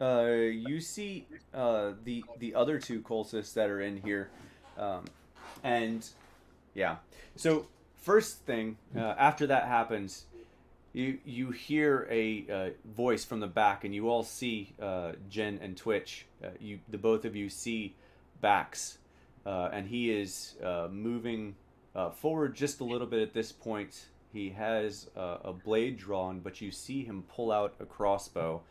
You see the other two cultists that are in here, and yeah. So first thing after that happens, you hear a voice from the back, and you all see Jen and Twitch. The both of you see Bax, and he is moving forward just a little bit at this point. He has a blade drawn, but you see him pull out a crossbow,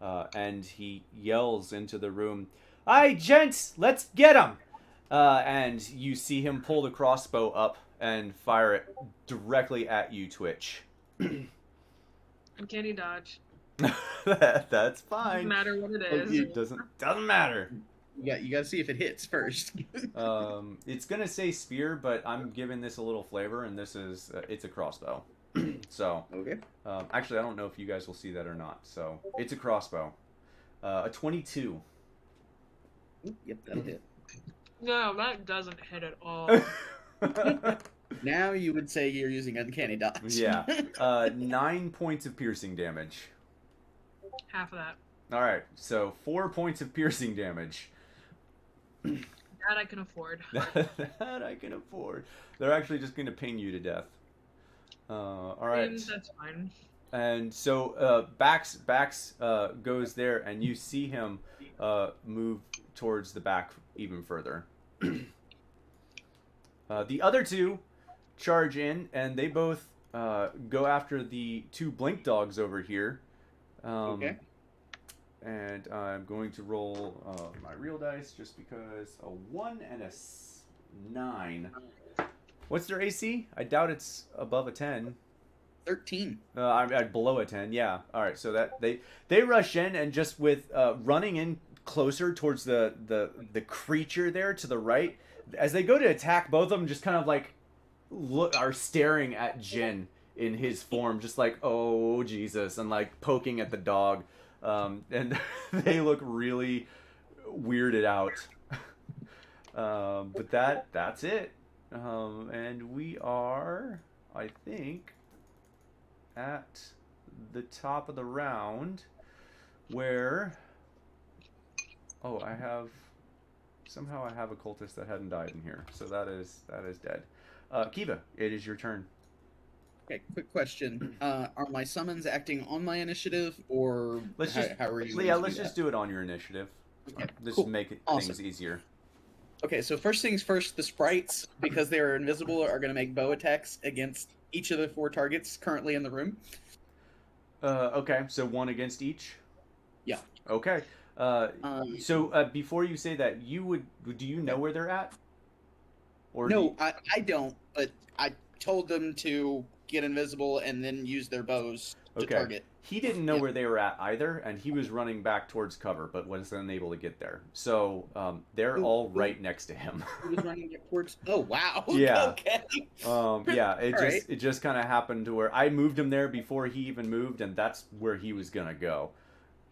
and he yells into the room, "Hi, gents, let's get him!" And you see him pull the crossbow up and fire it directly at you, Twitch. Uncanny dodge. That's Doesn't fine. matter what it Oh, is. you- Doesn't matter. You got to see if it hits first. It's gonna say spear, but I'm giving this a little flavor, and this is it's a crossbow. So Okay. actually, I don't know if you guys will see that or not. So it's a crossbow, a 22. Ooh, yep, that'll hit. No, that doesn't hit at all. Now you would say you're using uncanny dodge. Yeah, 9 points of piercing damage. Half of that. All right, so 4 points of piercing damage. That I can afford. That I can afford. They're actually just going to ping you to death. All right. That's fine. And so Bax goes there, and you see him move towards the back even further. The other two charge in, and they both go after the two blink dogs over here. Okay. And I'm going to roll my real dice just because a 1 and a 9. What's their AC? I doubt it's above a 10. 13. I'm below a 10. Yeah. All right. So that they rush in, and just with running in closer towards the creature there to the right, as they go to attack, both of them just kind of like are staring at Jin in his form, just like, oh Jesus, and like poking at the dog. And they look really weirded out. But that's it. And we are, I think, at the top of the round where somehow I have a cultist that hadn't died in here. So that is dead. Kiva, it is your turn. Okay, quick question. Are my summons acting on my initiative, or Let's how, just how are you? yeah, let's just do it on your initiative. Okay, Just cool. make it Awesome. things easier. Okay, so first things first, the sprites, because they are invisible, are going to make bow attacks against each of the 4 targets currently in the room. Okay, so 1 against each. Yeah. Okay. So before you say that, do you know where they're at? Or do No, you- I don't, but I told them to get invisible and then use their bows to Okay. target. He didn't know Yep. where they were at either, and he was running back towards cover, but was unable to get there. So they're Ooh, all ooh. right next to him. He was running towards. Oh wow. Yeah. Okay. Yeah, it All just right. it just kind of happened to where I moved him there before he even moved, and that's where he was gonna go.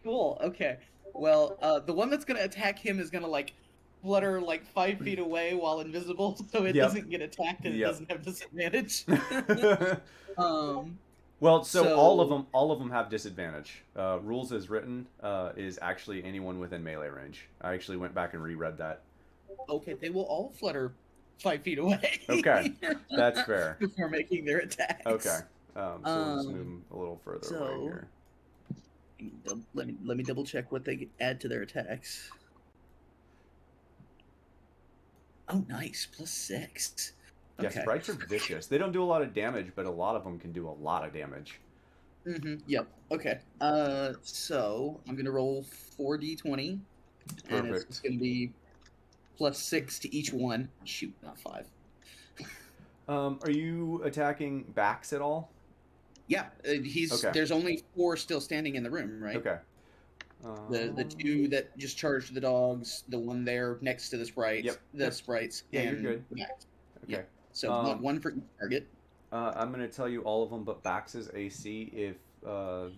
Cool. Okay. Well, the one that's gonna attack him is gonna like flutter like 5 feet away while invisible, so it Yep. doesn't get attacked and Yep. it doesn't have disadvantage. Well, so So- all of them have disadvantage. Rules as written is actually anyone within melee range. I actually went back and reread that. Okay, they will all flutter 5 feet away. Okay, that's fair. Before making their attacks. Okay, so we'll just move Um, them a little further so- away here. Let me double check what they add to their attacks. Oh, nice. +6. Yeah, Okay. sprites are vicious. They don't do a lot of damage, but a lot of them can do a lot of damage. Yep. Okay. So I'm gonna roll 4d20, and it's Perfect. gonna be +6 to each one. Shoot, not 5. Are you attacking backs at all? Yeah, he's. Okay. There's only 4 still standing in the room, right? Okay. The 2 that just charged the dogs, the one there next to the sprites, Yep, the yep. sprites, Yeah, you're and good. Max. Okay. Yeah. So one for each target. I'm gonna tell you all of them, but Bax's AC. If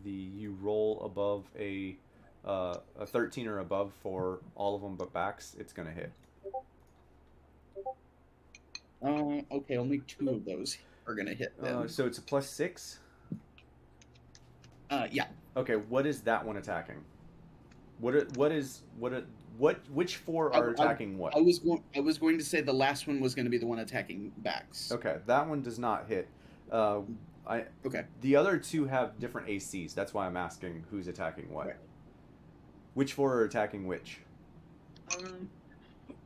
you roll above a 13 or above for all of them but Bax, it's gonna hit. Okay, only 2 of those are gonna hit them. So it's a +6. Yeah. Okay, what is that one attacking? Which 4 are attacking what? I was going to say the last one was going to be the one attacking backs. Okay, that one does not hit. Okay. The other 2 have different ACs. That's why I'm asking who's attacking what. Right. Which 4 are attacking which?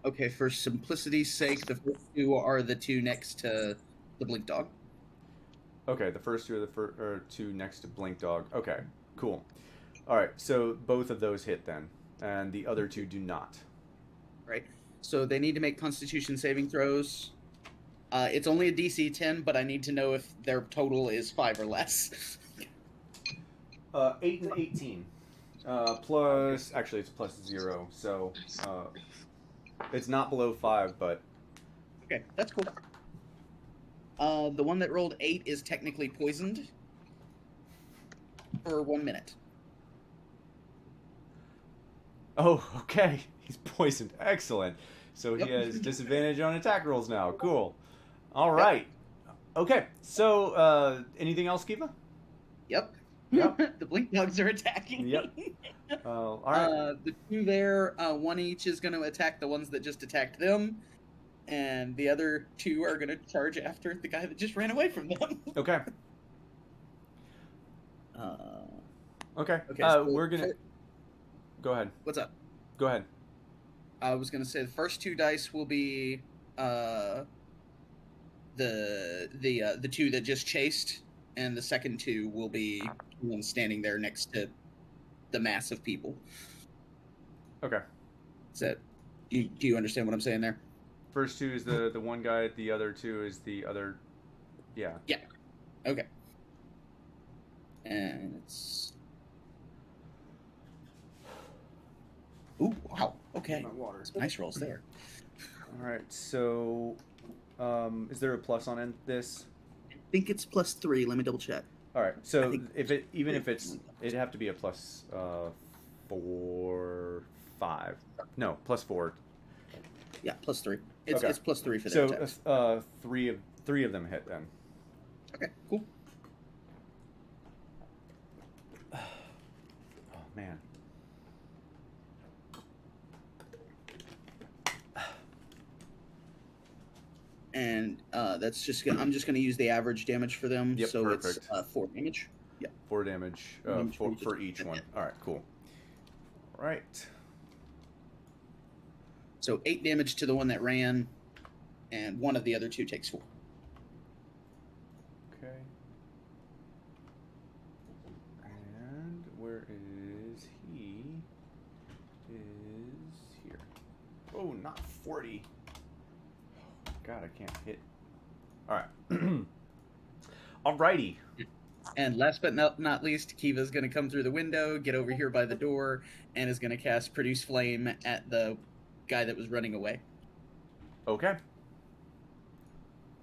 Okay, for simplicity's sake, the first 2 are the 2 next to the blink dog. Okay, the first 2 are the 2 next to Blink Dog. Okay, cool. All right, so both of those hit then, and the other 2 do not. Right. So they need to make Constitution saving throws. It's only a DC 10, but I need to know if their total is 5 or less. 8 and 18. Plus, actually, it's +0, so it's not below 5, but Okay, that's cool. The one that rolled 8 is technically poisoned for 1 minute. oh, okay, he's poisoned. Excellent. So he Yep. has disadvantage on attack rolls now. Cool. All right. Okay. So, anything else, Kiva? Yep. Yep. The blink dogs are attacking. Yep. All right. The 2 there, 1 each is going to attack the ones that just attacked them, and the other 2 are going to charge after the guy that just ran away from them. Okay. Okay. Okay, so we're gonna. Go ahead. What's up? Go ahead. I was going to say the first 2 dice will be the 2 that just chased, and the second 2 will be the one standing there next to the mass of people. Okay. Is that do you understand what I'm saying there? First 2 is the one guy. The other 2 is the other. Yeah. Okay. And it's. Ooh, wow. Okay. My water. Some nice rolls there. All right. So, is there a plus on this? I think it's +3. Let me double check. All right. I So think- it'd have to be a plus 4, 5. No, +4. Yeah, +3. It's Okay. it's +3 for their So attacks. three of them hit then. Okay, cool. Oh man. And that's just I'm just gonna use the average damage for them. Yep, so perfect. it's 4 damage. 4 damage, Damage for each one. All right, cool. All right. So 8 damage to the one that ran, and one of the other 2 takes 4. Okay. And where is he? Is here. Oh, not 40. God, I can't hit. All right. Alrighty. And last but not least, Kiva's going to come through the window, get over here by the door, and is going to cast Produce Flame at the guy that was running away. Okay.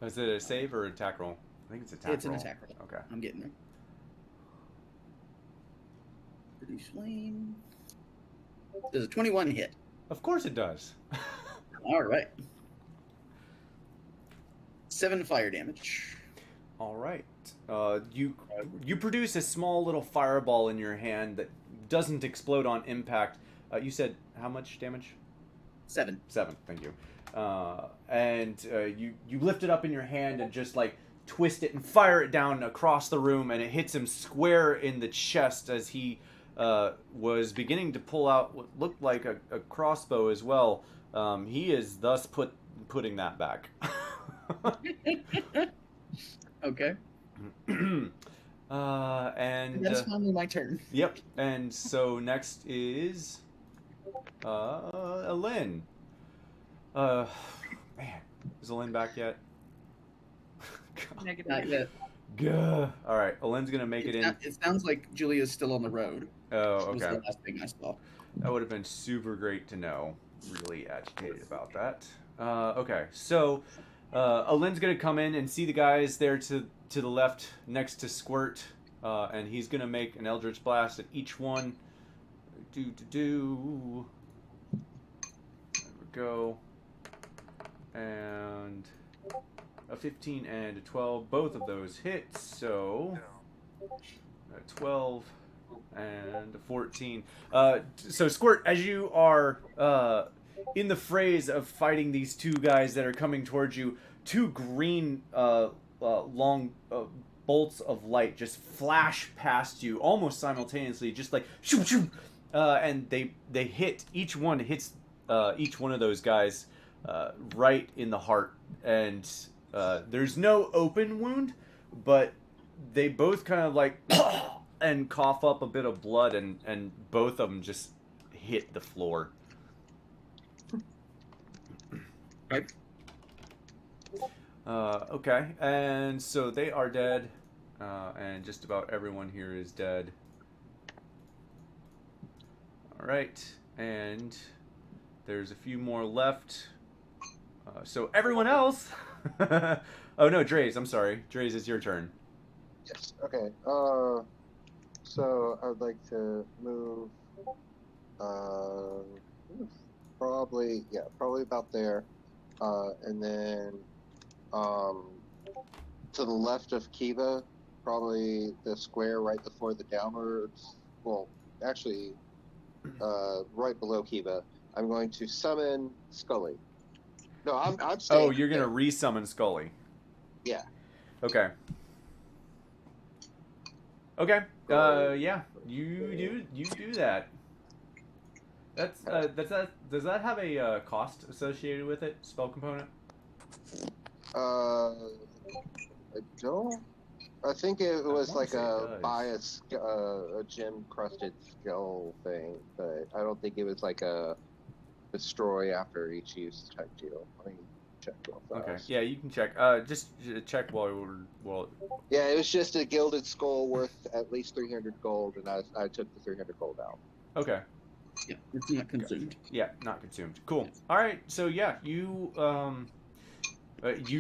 Is it a save or attack roll? I think it's attack It's roll. an attack roll. Okay. I'm getting there. Produce Flame. Does a 21 hit? Of course it does. All right. 7 fire damage. All right. You produce a small little fireball in your hand that doesn't explode on impact. You said how much damage? 7. 7. Thank you. And you lift it up in your hand and just like twist it and fire it down across the room, and it hits him square in the chest as he was beginning to pull out what looked like a crossbow as well. He is thus putting that back. Okay. And That's finally my turn. yep. And so next is Alin. Man, is Alin back yet? Negative. Not yet. Gah. All right, Alin's gonna make it in. It sounds like Julia's still on the road. Oh, Was okay. the last thing I saw. That would have been super great to know. Really agitated about that. Okay, so Alin's gonna come in and see the guys there to the left next to Squirt, and he's gonna make an Eldritch Blast at each one. There we go. And a 15 and a 12. Both of those hit, so a 12 and a 14. So Squirt, as you are in the phrase of fighting these two guys that are coming towards you, two green long bolts of light just flash past you almost simultaneously, just like shoo shoo, and they hit. Each one hits each one of those guys right in the heart, and there's no open wound, but they both kind of like and cough up a bit of blood, and both of them just hit the floor. Right. Okay, and so they are dead, and just about everyone here is dead. All right, and there's a few more left. So everyone else. Oh no, Dre's. I'm sorry, Dre's. It's your turn. Yes. Okay. So I would like to move. Probably about there, and then to the left of Kiva, probably the square right before the downwards. Well, actually, right below Kiva. I'm going to summon Scully. No, I'm staying. Oh, you're gonna resummon Scully. Yeah. Okay. Okay. Yeah. You do that. That's does that have a cost associated with it? Spell component? I don't. I think it was wanna like say it does. a gem crusted skull thing, but I don't think it was like a destroy after each use type deal. Let me check real fast. Okay. Yeah, you can check. Just check while. Yeah, it was just a gilded skull worth at least 300 gold, and I took the 300 gold out. Okay. Yeah, it's not consumed. Yeah, not consumed. Cool. All right. So yeah, you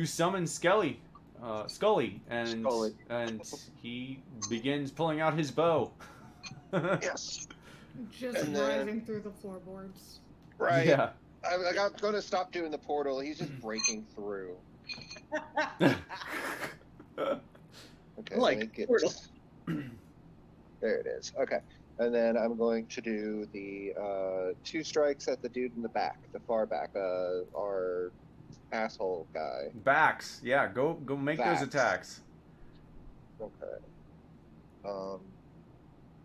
summon Scully, and he begins pulling out his bow. Yes. Just And then- rising through the floorboards. Right. Yeah. I'm going to stop doing the portal. He's just breaking through. Okay. Like let me get- portal. There it is. Okay. And then I'm going to do the 2 strikes at the dude in the back, the far back, our asshole guy. Backs. Yeah. Go make Backs. those attacks. Okay.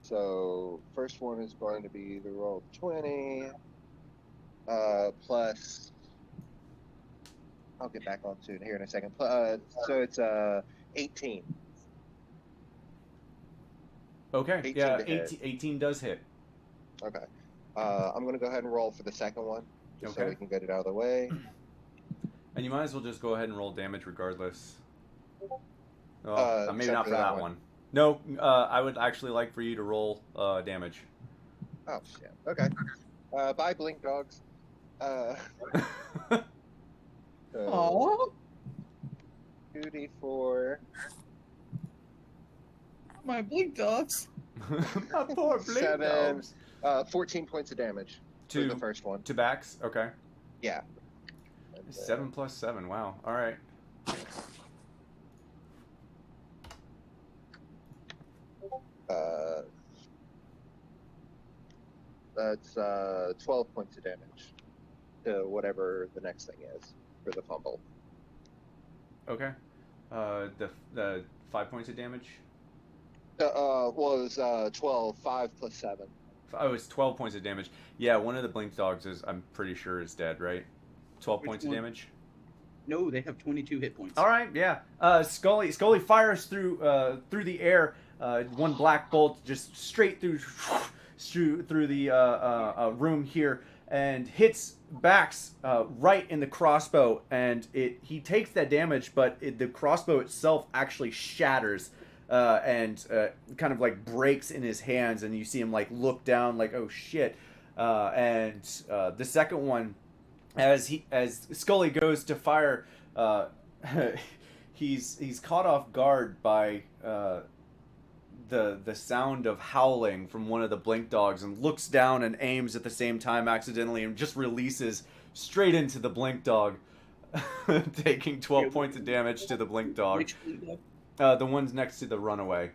So first one is going to be the roll of 20, plus. I'll get back onto it here in a second. So it's 18. Okay. 18 Yeah. to hit. 18 does hit. Okay. I'm going to go ahead and roll for the second one, just so Okay. we can get it out of the way. And you might as well just go ahead and roll damage regardless. Except Maybe not for for that that one. one. No, I would actually like for you to roll damage. Oh shit. Okay. Bye, blink dogs. So, 2d4. My blink dogs. My poor blink 7, dogs. 14 points of damage for To the first one. to backs. Okay. Yeah. And, 7 plus 7. Wow. All right. Uh, that's 12 points of damage to whatever the next thing is for the fumble. Okay. The 5 points of damage. Well, it was 12, 5 plus 7. Oh, it's 12 points of damage. Yeah, one of the blink dogs is, I'm pretty sure, is dead, right? 12 Which points one? of damage. No, they have 22 hit points. All right, yeah. Scully fires through the air. One black bolt just straight through the room here and hits Bax right in the crossbow, and he takes that damage, but the crossbow itself actually shatters. And kind of like breaks in his hands, and you see him like look down, like, oh shit. And the second one, as Scully goes to fire, he's caught off guard by the sound of howling from one of the blink dogs, and looks down and aims at the same time accidentally, and just releases straight into the blink dog, taking 12 points of damage to the blink dog. Which blink dog? The ones next to the runaway.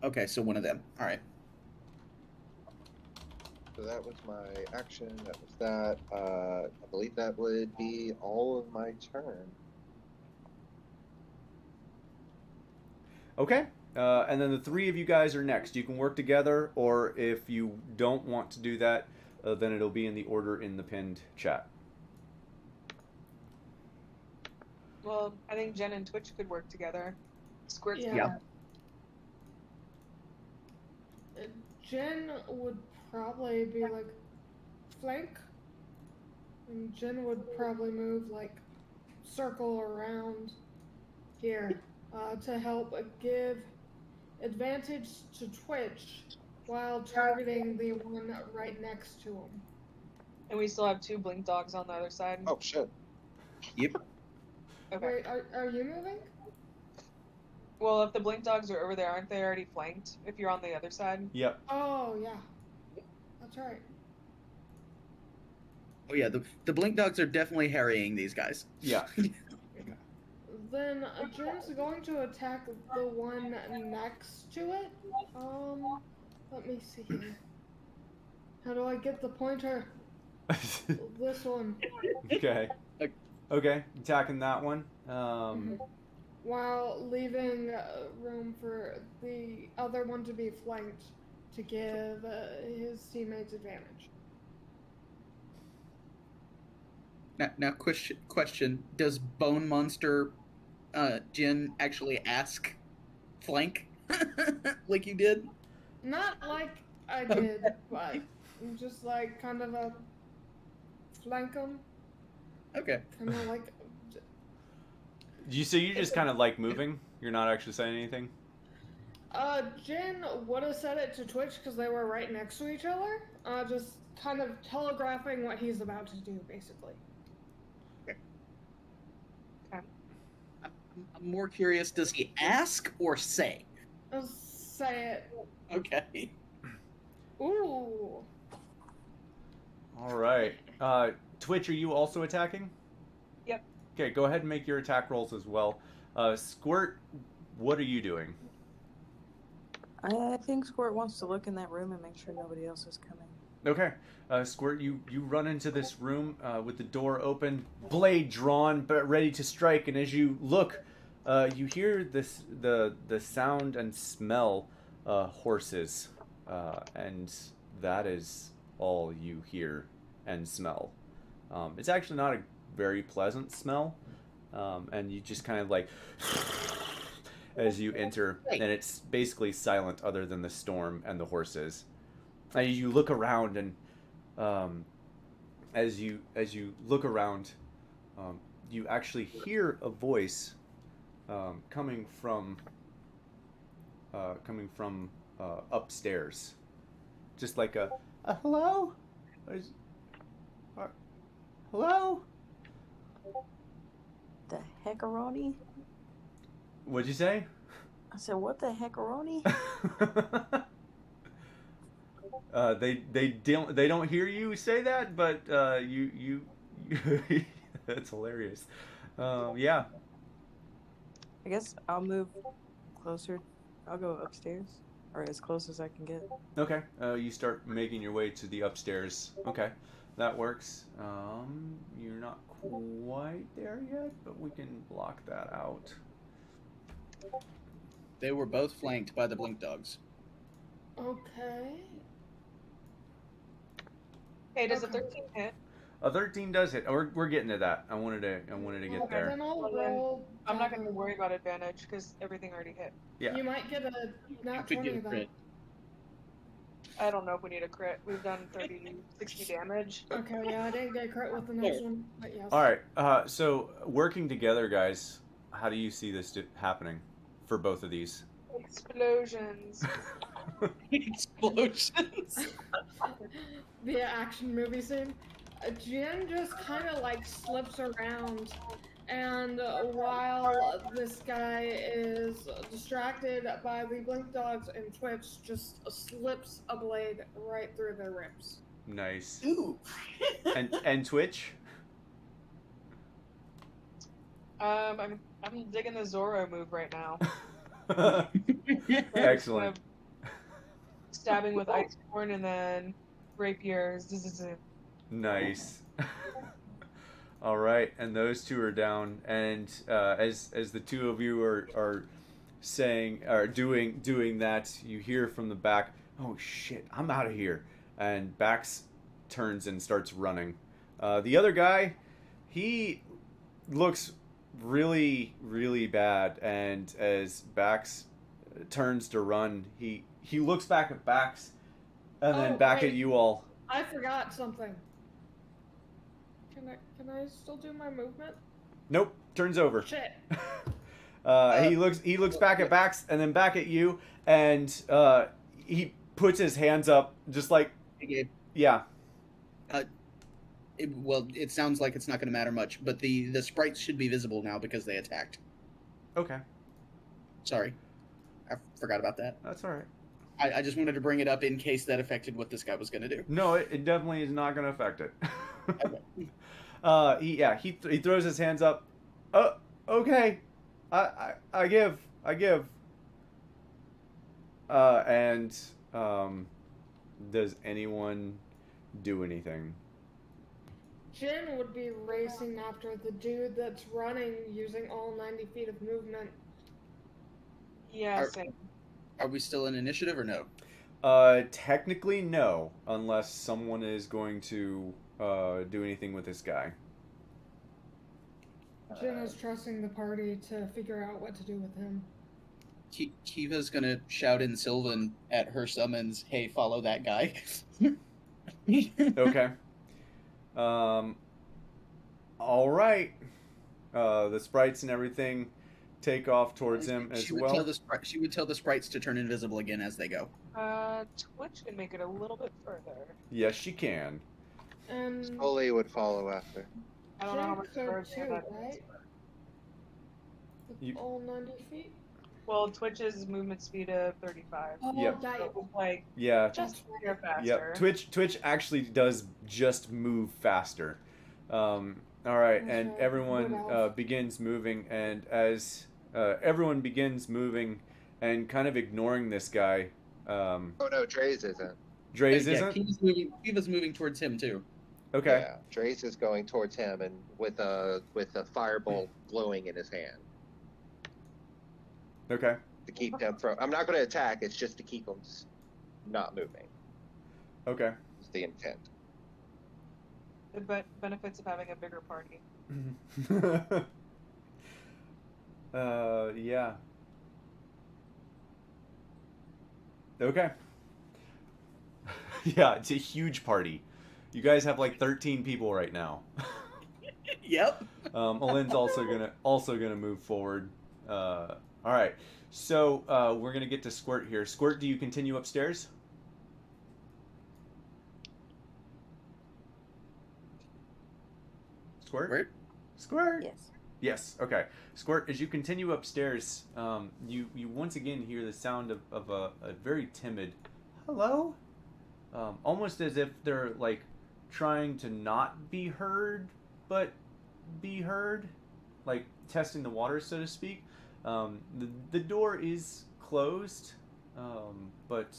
Okay, so one of them. All right. So that was my action. That was that. I believe that would be all of my turn. Okay. And then the three of you guys are next. You can work together, or if you don't want to do that, then it'll be in the order in the pinned chat. Well, I think Jen and Twitch could work together. Squirt's Yeah. Jen would probably be like flank, and Jen would probably move like circle around here to help give advantage to Twitch while targeting the one right next to him. And we still have 2 blink dogs on the other side. Oh shit. Yep. Okay. Wait, are you moving? Well, if the blink dogs are over there, aren't they already flanked? If you're on the other side. Yep. Oh yeah, that's right. Oh yeah, the blink dogs are definitely harrying these guys. Yeah. Then Jen's going to attack the one next to it. Let me see here. How do I get the pointer? This one. Okay. Okay. Attacking that one. While leaving room for the other one to be flanked to give his teammates advantage. Now question: does Bone Monster Jin actually ask flank like you did? Not like I did, but just like kind of a flank 'em. Okay. Kind of like. So you just kind of like moving? You're not actually saying anything? Jin would have said it to Twitch because they were right next to each other. Just kind of telegraphing what he's about to do, basically. I'm more curious, does he ask or say? Say it. Okay. Ooh. All right. Twitch, are you also attacking? Yep. Okay, go ahead and make your attack rolls as well. Squirt, what are you doing? I think Squirt wants to look in that room and make sure nobody else is coming. Okay. Squirt, you run into this room with the door open, blade drawn, but ready to strike. And as you look, you hear the sound and smell horses, and that is all you hear and smell. It's actually not a very pleasant smell, and you just kind of like as you enter, and it's basically silent other than the storm and the horses. And you look around, and as you look around, you actually hear a voice coming from coming from upstairs. Just like a hello? Hello? The heckaroni? What'd you say? I said, what the heckaroni? They don't hear you say that, but you that's hilarious. Yeah. I guess I'll move closer. I'll go upstairs, or as close as I can get. Okay. You start making your way to the upstairs. Okay, that works. You're not quite there yet, but we can block that out. They were both flanked by the blink dogs. Okay. Hey, does a Okay. 13 hit? A 13 does hit. We're getting to that. I wanted to get Okay, there. then I'll Well, then roll. I'm not going to worry about advantage because everything already hit. Yeah. You might get a You nat could 20 get a then. crit. I don't know if we need a crit. We've done 30, 60 damage. Okay, yeah, I didn't get crit with the next one, but yes. All right. So working together, guys. How do you see this happening for both of these? Explosions. Explosions. The action movie scene. Jin just kind of like slips around, and while this guy is distracted by the blink dogs and Twitch, just slips a blade right through their ribs. Nice. Ooh. And Twitch. I'm digging the Zoro move right now. Excellent. Stabbing with Iceborne and then rapier. Nice. All right, and those two are down, and as the two of you are saying or doing that, you hear from the back, "Oh shit, I'm out of here!" And Bax turns and starts running. The other guy, he looks really bad, and as Bax turns to run, he looks back at Bax, and then Oh, back wait. at you all. I forgot something. Can I still do my movement? Nope, turns over. Shit. He looks back at Bax and then back at you, and he puts his hands up, just like, yeah. It sounds like it's not going to matter much, but the sprites should be visible now because they attacked. Okay, Sorry, I forgot about that. that's all right. I just wanted to bring it up in case that affected what this guy was going to do. No, it definitely is not going to affect it. Okay. He throws his hands up. Okay, I give. And does anyone do anything? Jin would be racing after the dude that's running using all 90 feet of movement. Yeah, Are- same. Are we still in initiative or no? Technically no, unless someone is going to do anything with this guy. Jin is trusting the party to figure out what to do with him. Kiva's going to shout in Sylvan at her summons, "Hey, follow that guy." Okay. All right. The sprites and everything take off towards him as She would tell the sprites to turn invisible again as they go. Twitch can make it a little bit further. Yes, she can. And Scully would follow after. I don't know how Jin much could further too, that right? is. With You- all 90 feet? Well, Twitch's movement speed of 35. Oh, Yep. that, So it was like Yeah. just a hair faster. Yep. Twitch actually does just move faster. All right, and Okay, everyone what else? begins moving, and as everyone begins moving and kind of ignoring this guy, Oh no, Dre's isn't. Dre's Yeah, isn't. Kiva's moving towards him too. Okay. Yeah, Dre's is going towards him and with a firebolt glowing in his hand Okay. to keep them from. I'm not going to attack. It's just to keep them not moving. Okay. Is the intent. The benefits of having a bigger party. Yeah. Okay. Yeah, it's a huge party. You guys have like 13 people right now. Yep. Alin's also gonna move forward All right. So we're gonna get to Squirt here. Squirt, do you continue upstairs? Squirt. Where? Squirt. Yes. Yes. Okay. Squirt, as you continue upstairs, you once again hear the sound of a very timid hello, almost as if they're like trying to not be heard, but be heard, like testing the water, so to speak. The door is closed, but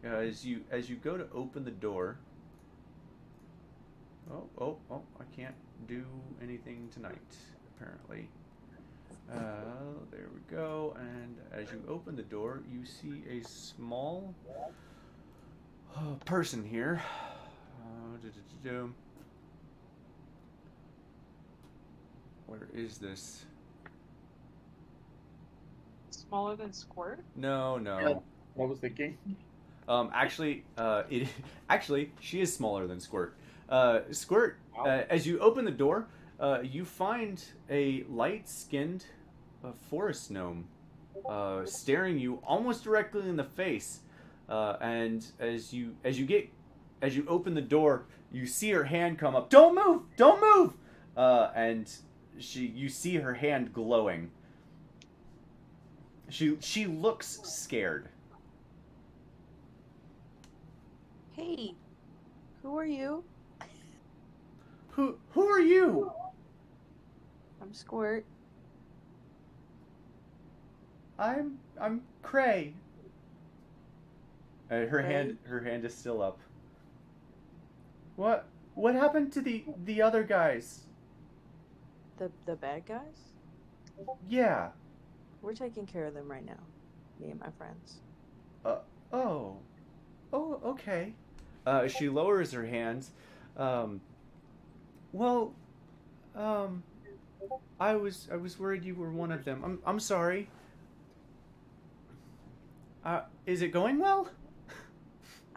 as you go to open the door, oh, I can't do anything tonight, apparently. There we go. And as you open the door, you see a small person here. Where is this? Smaller than Squirt? No. Yeah. What was thinking? Actually, she is smaller than Squirt. Squirt, as you open the door, you find a light-skinned forest gnome staring you almost directly in the face. And as you open the door, you see her hand come up. Don't move! Don't move! And you see her hand glowing. She looks scared. Hey, who are you? Who are you? I'm Squirt. I'm Cray. Her Cray? hand is still up. What happened to the other guys? The bad guys? Yeah. We're taking care of them right now. Me and my friends. Oh, okay. She lowers her hands. Well, I was worried you were one of them. I'm sorry. Is it going well?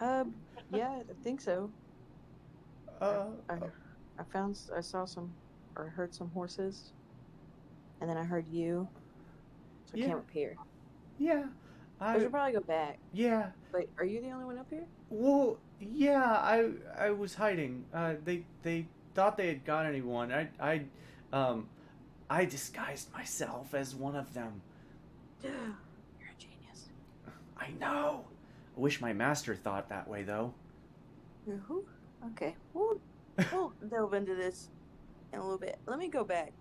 Yeah, I think so. I saw some, or heard some horses, and then I heard you, so I Yeah. came up here. Yeah. I should probably go back. Yeah. But are you the only one up here? Well, yeah, I was hiding. They thought they had got anyone. I disguised myself as one of them. You're a genius. I know. I wish my master thought that way, though. You're who? Okay, we'll delve into this in a little bit. Let me go back.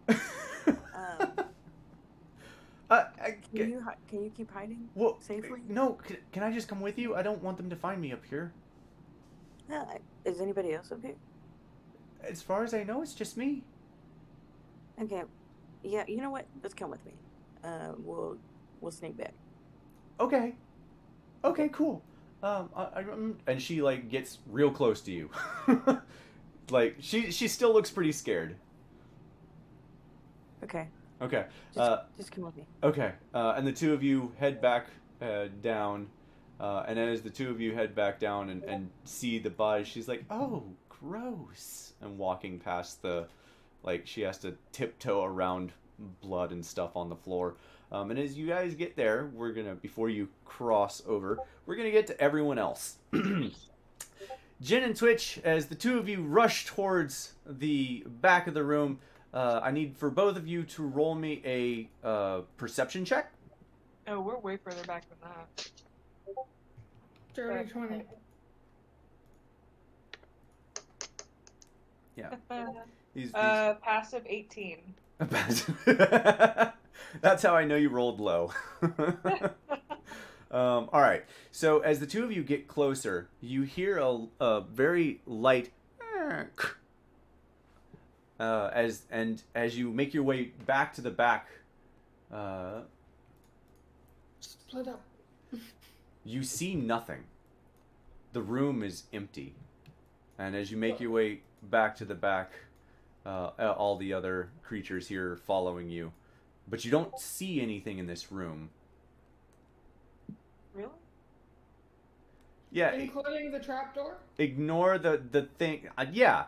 Can you keep hiding well, safely? No, can I just come with you? I don't want them to find me up here. Is anybody else up here? As far as I know, it's just me. Okay. Yeah, you know what? Let's come with me. We'll sneak back. Okay. Okay, cool. And she like gets real close to you. Like she still looks pretty scared. Okay. Okay. Just come with me. Okay. And the two of you head back down. And as the two of you head back down and see the body, she's like, "Oh, gross!" And walking past she has to tiptoe around blood and stuff on the floor. And as you guys get there, before you cross over, we're gonna get to everyone else. Jin and Twitch, as the two of you rush towards the back of the room, I need for both of you to roll me a perception check. Oh, we're way further back than that. Dirty 20. Yeah. These... Passive 18. That's how I know you rolled low. All right. So as the two of you get closer, you hear a very light as you make your way back to the back. Split up. You see nothing. The room is empty. And as you make your way back to the back, all the other creatures here are following you. But you don't see anything in this room. Really? Yeah. Including the trapdoor? Ignore the thing. Yeah.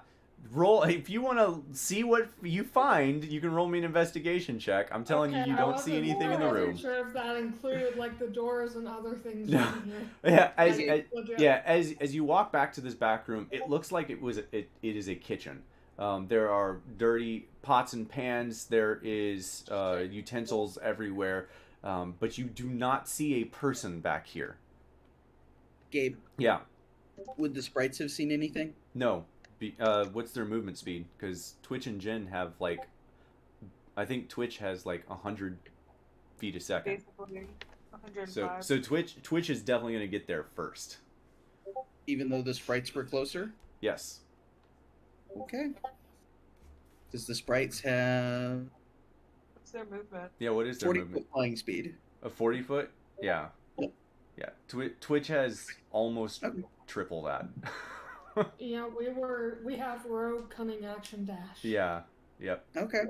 roll if you want to see what you find. You can roll me an investigation check. I'm telling you, Okay, you I don't see wasn't anything in the sure. I room. wasn't sure if that included like the doors and other things No. in here. Yeah, Like, legit. as you walk back to this back room, it looks like it is a kitchen. There are dirty pots and pans. There is utensils everywhere, but you do not see a person back here. Gabe, Yeah, would the sprites have seen anything? no. What's their movement speed? Because Twitch and Jin have like, I think Twitch has like 100 feet a second. Basically, 105. So Twitch is definitely going to get there first. Even though the sprites were closer? Yes. Okay. Does the sprites have What's their movement? Yeah. What is their 40 movement? foot flying speed? A 40 foot? Yeah. Yep. Yeah. Twitch has almost Okay. triple that. Yeah, we have rogue cunning action dash. Yeah. Yep. Okay.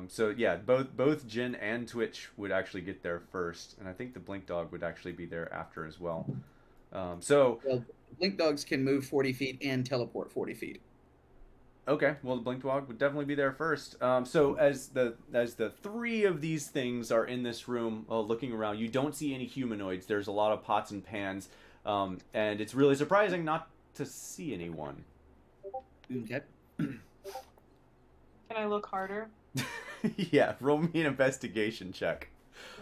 So yeah, both Jin and Twitch would actually get there first, and I think the Blink Dog would actually be there after as well. So Well, blink dogs can move 40 feet and teleport 40 feet. okay, well the Blink Dog would definitely be there first. So as the three of these things are in this room looking around, you don't see any humanoids. There's a lot of pots and pans, and it's really surprising not to see anyone. Okay. Can I look harder? Yeah, roll me an investigation check.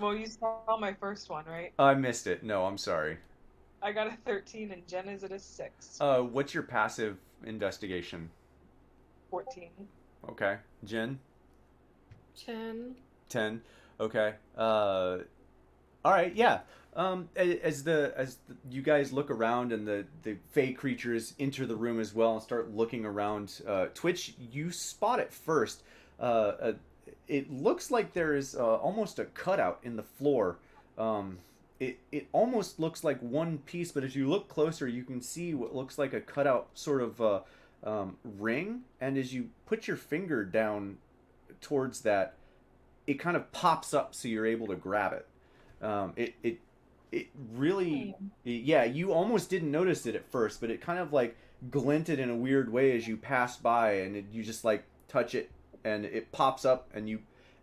Well, you saw my first one, right? I missed it. No, I'm sorry. I got a 13 and Jen is at a 6. What's your passive investigation? 14. Okay, Jin. 10. 10. Okay. All right. Yeah. As you guys look around and the fey creatures enter the room as well and start looking around, Twitch, you spot it first. It looks like there is almost a cutout in the floor. It almost looks like one piece, but as you look closer, you can see what looks like a cutout sort of ring. And as you put your finger down towards that, it kind of pops up so you're able to grab it. It really, yeah, you almost didn't notice it at first, but it kind of like glinted in a weird way as you passed by, and you just like touch it, and it pops up, and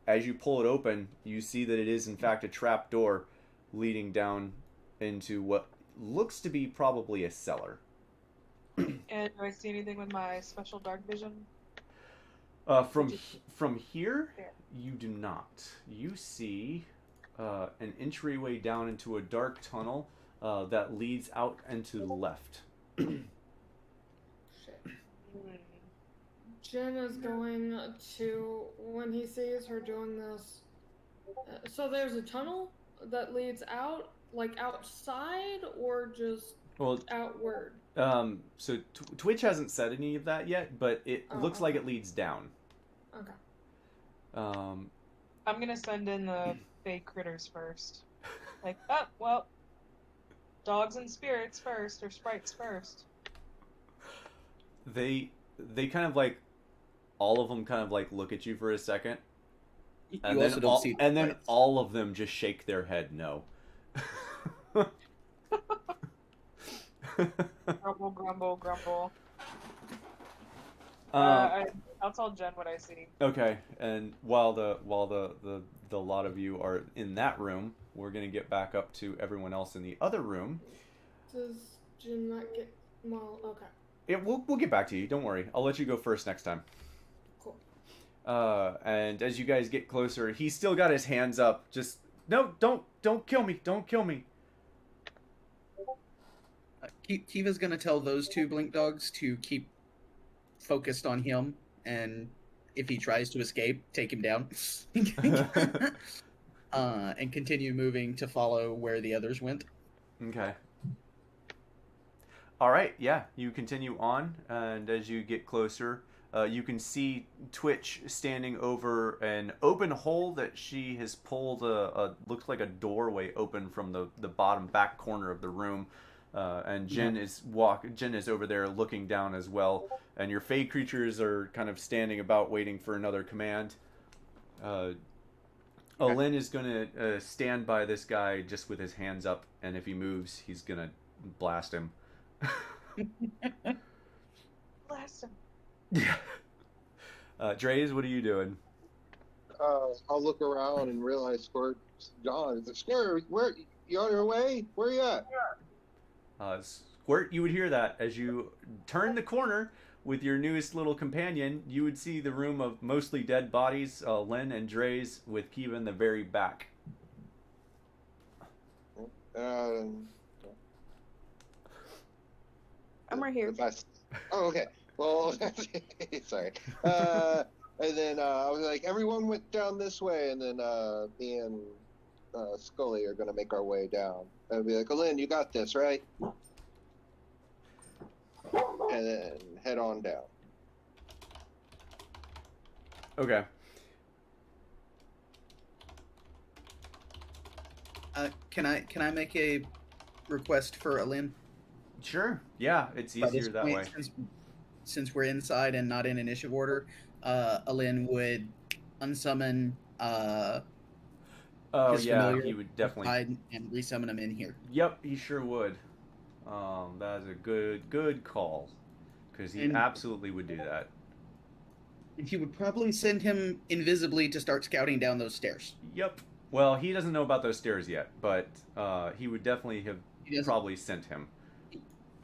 as you pull it open, you see that it is in fact a trap door leading down into what looks to be probably a cellar. And do I see anything with my special dark vision? From here, you do not. You see an entryway down into a dark tunnel that leads out and to the left. Shit. Jen is going to, when he sees her doing this, so there's a tunnel that leads out, like outside, or just Well, outward? so Twitch hasn't said any of that yet, but it Oh, looks okay. like it leads down. Okay. I'm gonna send in the fake critters first. Like, oh, well, dogs and spirits first, or sprites first. They kind of like, all of them kind of like look at you for a second, You and also then don't all, see the and then sprites. all of them just shake their head no. Grumble, grumble, grumble. Um, I'll tell Jen what I see. Okay, and while the lot of you are in that room, we're gonna get back up to everyone else in the other room. Does Jen not get, well, okay. Yeah, we'll get back to you. Don't worry. I'll let you go first next time. Cool. And as you guys get closer, he's still got his hands up. Just no, don't kill me. Don't kill me. Kiva's gonna tell those two blink dogs to keep focused on him, and if he tries to escape, take him down. And continue moving to follow where the others went. Okay. All right. Yeah, you continue on, and as you get closer, you can see Twitch standing over an open hole that she has pulled. Looks like a doorway open from the bottom back corner of the room. And Jen is over there looking down as well, and your fey creatures are kind of standing about waiting for another command. Olin is gonna stand by this guy just with his hands up, and if he moves, he's gonna blast him. Blast him. Yeah. Dreys, what are you doing? I'll look around and realize Squirt's gone. Squirt, where you on your way? Where you at? Squirt, you would hear that as you turn the corner with your newest little companion. You would see the room of mostly dead bodies, Len and Dreys, with Kiva in the very back. I'm right here. Oh, okay. Well, sorry. And then I was like, everyone went down this way, and then me and Scully are gonna make our way down. I'd be like, Lynn, you got this, right? And then head on down. Okay. Can I make a request for Alin? Sure. Yeah, it's By this easier that point, way. Since we're inside and not in initiative order, Alin would unsummon Oh his yeah, familiar, he would definitely. hide, and resummon him in here. Yep, he sure would. That is a good call, because he And- absolutely would do that. And he would probably send him invisibly to start scouting down those stairs. Yep. Well, he doesn't know about those stairs yet, but he would definitely have He doesn't- probably sent him.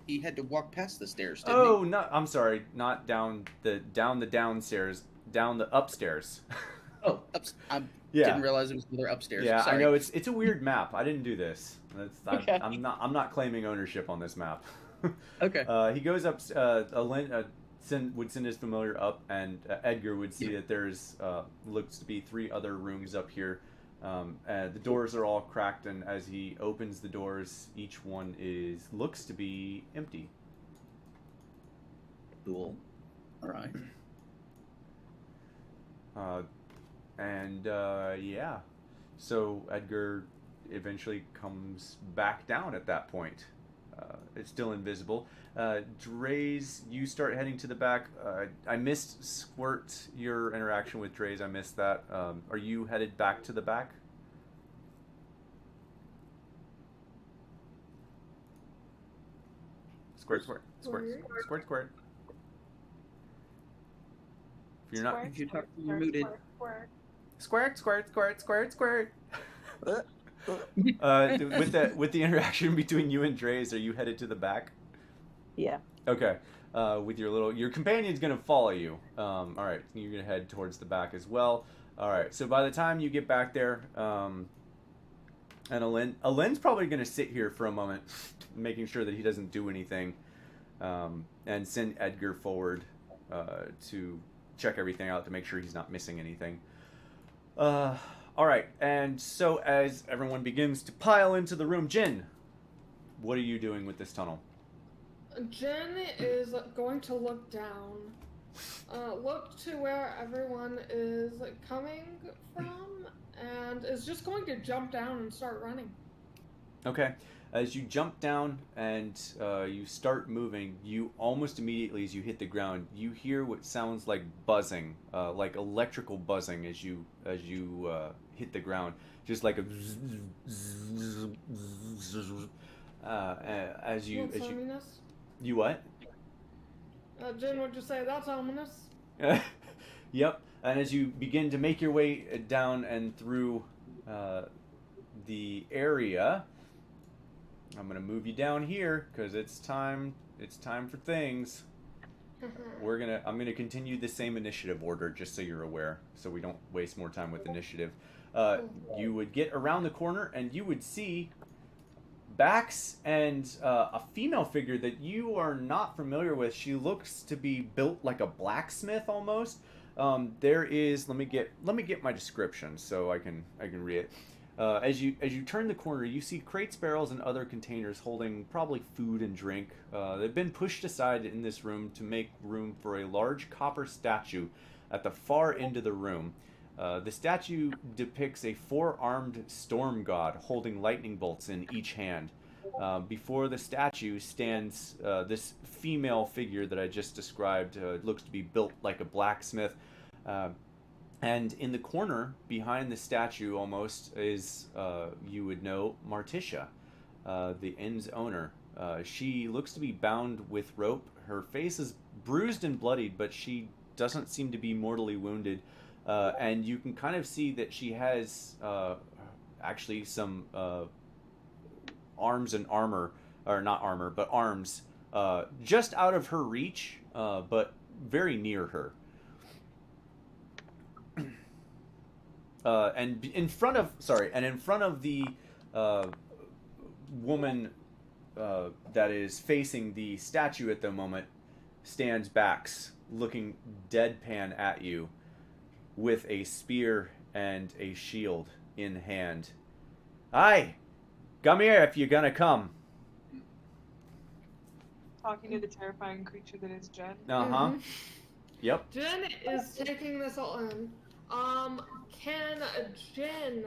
He had to walk past the stairs, didn't Oh, no, I'm sorry, not down the downstairs, down the upstairs. he? Oh, I Yeah. didn't realize it was another upstairs. Yeah, Sorry. I know it's a weird map. I didn't do this. Okay. I'm not claiming ownership on this map. Okay. He goes up. Would send his familiar up, and Edgar would see that there's looks to be 3 other rooms up here. And the doors are all cracked, and as he opens the doors, each one looks to be empty. Cool. All right. Yeah, so Edgar eventually comes back down at that point. It's still invisible. Dreys, you start heading to the back. I missed Squirt, your interaction with Dreys. I missed that. Are you headed back to the back? Squirt. If you're not... If you talk, you're muted. Squirt. With the interaction between you and Dreys, are you headed to the back? Yeah. Okay. With your companion's gonna follow you. All right, you're gonna head towards the back as well. All right. So by the time you get back there, and Alin's probably gonna sit here for a moment, making sure that he doesn't do anything, and send Edgar forward to check everything out to make sure he's not missing anything. All right. And so as everyone begins to pile into the room, Jin, what are you doing with this tunnel? Jen is going to look down, look to where everyone is coming from, and is just going to jump down and start running. Okay. As you jump down and you start moving, you almost immediately, as you hit the ground, you hear what sounds like buzzing, like electrical buzzing as you hit the ground, just like a as you ominous? You what? Jen would just say that's ominous. Yep. And as you begin to make your way down and through the area, I'm gonna move you down here because it's time for things. I'm gonna continue the same initiative order just so you're aware, so we don't waste more time with initiative. You would get around the corner and you would see Bax and a female figure that you are not familiar with. She looks to be built like a blacksmith almost. There is let me get my description so I can read it. As you turn the corner, you see crates, barrels, and other containers holding probably food and drink. They've been pushed aside in this room to make room for a large copper statue at the far end of the room. The statue depicts a 4-armed storm god holding lightning bolts in each hand. Before the statue stands this female figure that I just described. Looks to be built like a blacksmith. And in the corner, behind the statue almost, is, you would know, Martisha, the inn's owner. She looks to be bound with rope. Her face is bruised and bloodied, but she doesn't seem to be mortally wounded. And you can kind of see that she has actually some arms and armor, or not armor, but arms, just out of her reach, but very near her. And in front of the woman that is facing the statue at the moment stands Bax, looking deadpan at you, with a spear and a shield in hand. Aye, come here if you're gonna come. Talking to the terrifying creature that is Jen. Uh-huh. Yep. Jen is taking this all in. Can Jen,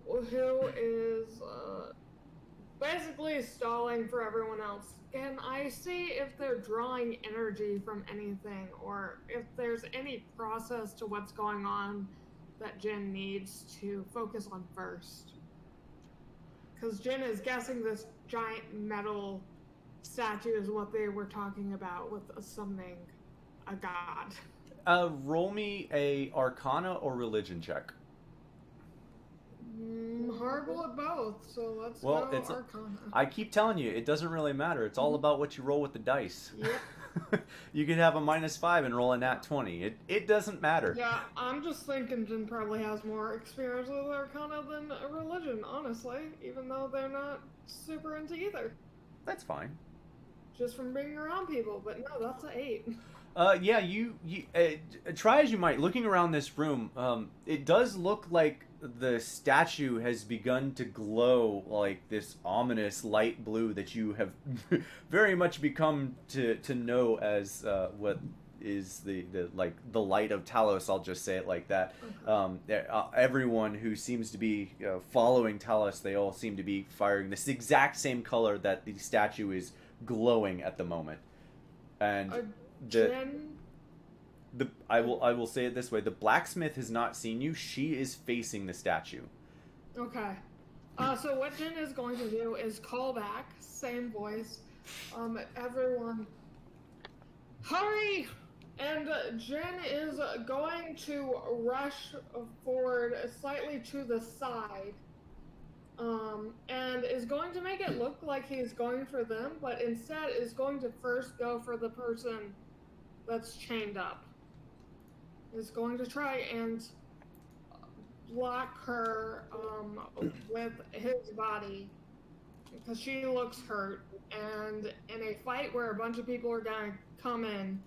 who is basically stalling for everyone else, can I see if they're drawing energy from anything, or if there's any process to what's going on that Jen needs to focus on first? Because Jen is guessing this giant metal statue is what they were talking about with summoning a god. Roll me a Arcana or Religion check. Horrible at both, so let's Well, go it's Arcana. I keep telling you, it doesn't really matter. It's all about what you roll with the dice. Yep. You could have a -5 and roll a nat 20. It doesn't matter. Yeah, I'm just thinking Jen probably has more experience with Arcana than a religion, honestly, even though they're not super into either. That's fine. Just from being around people, but no, that's an 8. Yeah, you try as you might, looking around this room, it does look like the statue has begun to glow like this ominous light blue that you have very much become to know as what is the light of Talos. I'll just say it like that. Everyone who seems to be following Talos, they all seem to be firing this exact same color that the statue is glowing at the moment. And I will say it this way: the blacksmith has not seen you. She is facing the statue. Okay. So what Jen is going to do is call back, same voice. Everyone, hurry! And Jen is going to rush forward slightly to the side. And is going to make it look like he's going for them, but instead is going to first go for the person that's chained up. Is going to try and block her with his body because she looks hurt, and in a fight where a bunch of people are going to come in,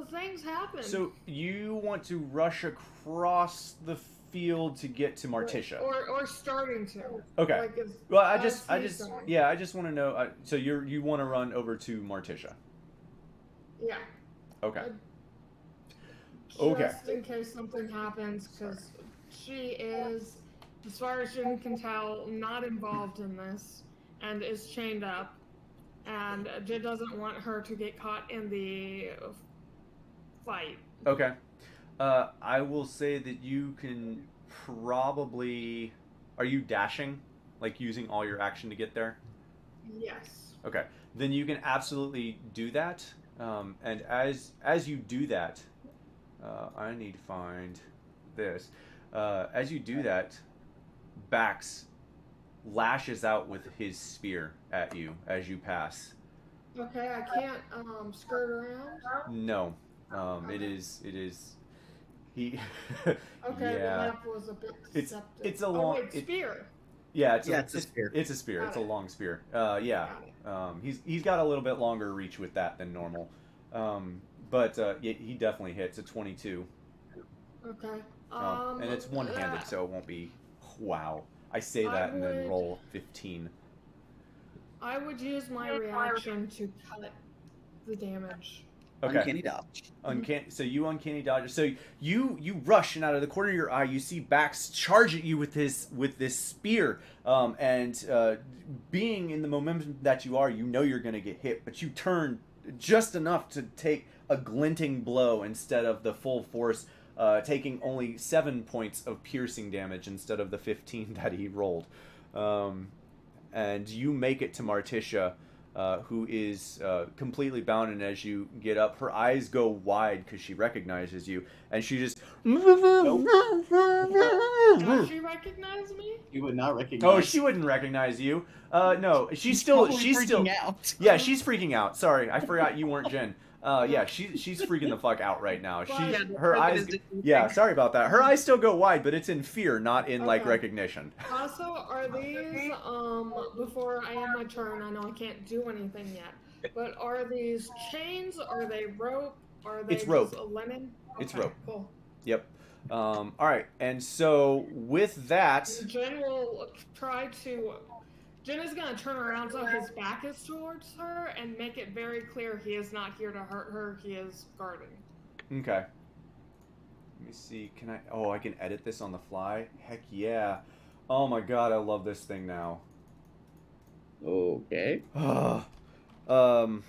things happen. So you want to rush across the field to get to Martisha, or starting to. Okay. Like Well, I just want to know. So you want to run over to Martisha? Yeah. Okay. Just in case something happens, because she is, as far as Jen can tell, not involved in this, and is chained up, and Jen doesn't want her to get caught in the fight. Okay. I will say that you can probably... Are you dashing? Like using all your action to get there? Yes. Okay. Then you can absolutely do that. And as you do that... I need to find this. As you do that, Bax lashes out with his spear at you as you pass. Okay, I can't skirt around? No. It is he Okay, yeah. that was a bit deceptive. It's a long spear. Yeah, it's a spear. It's a spear. It's a long spear. Yeah. Got it. He's got a little bit longer reach with that than normal. But he definitely hits a 22. Okay. And it's one-handed, so it won't be... Wow. I say that and then roll 15. I would use my reaction to cut the damage. Okay. Uncanny dodge. So you uncanny dodge. So you rush, and out of the corner of your eye, you see Bax charge at you with this spear. Being in the momentum that you are, you know you're going to get hit, but you turn just enough to take a glinting blow instead of the full force, taking only 7 points of piercing damage instead of the 15 that he rolled. And you make it to Martisha, who is completely bound, and as you get up, her eyes go wide because she recognizes you, and she just. Does she recognize me? You would not recognize. Oh, she wouldn't recognize you. No, she's still. out. Yeah, she's freaking out. Sorry, I forgot you weren't Jen. Yeah, she's freaking the fuck out right now. Her eyes. Yeah, sorry about that. Her eyes still go wide, but it's in fear, not in like Okay. recognition. Also, are these before I end my turn? I know I can't do anything yet, but are these chains? Are they rope? Are they It's rope. just a linen? It's Okay, rope. Cool. Yep. All right, and so with that, Jen will try to. Jen is gonna turn around so his back is towards her and make it very clear he is not here to hurt her. He is guarding. okay. Let me see. Can I? Oh, I can edit this on the fly. Heck yeah! Oh my god, I love this thing now. Okay. Oh, Now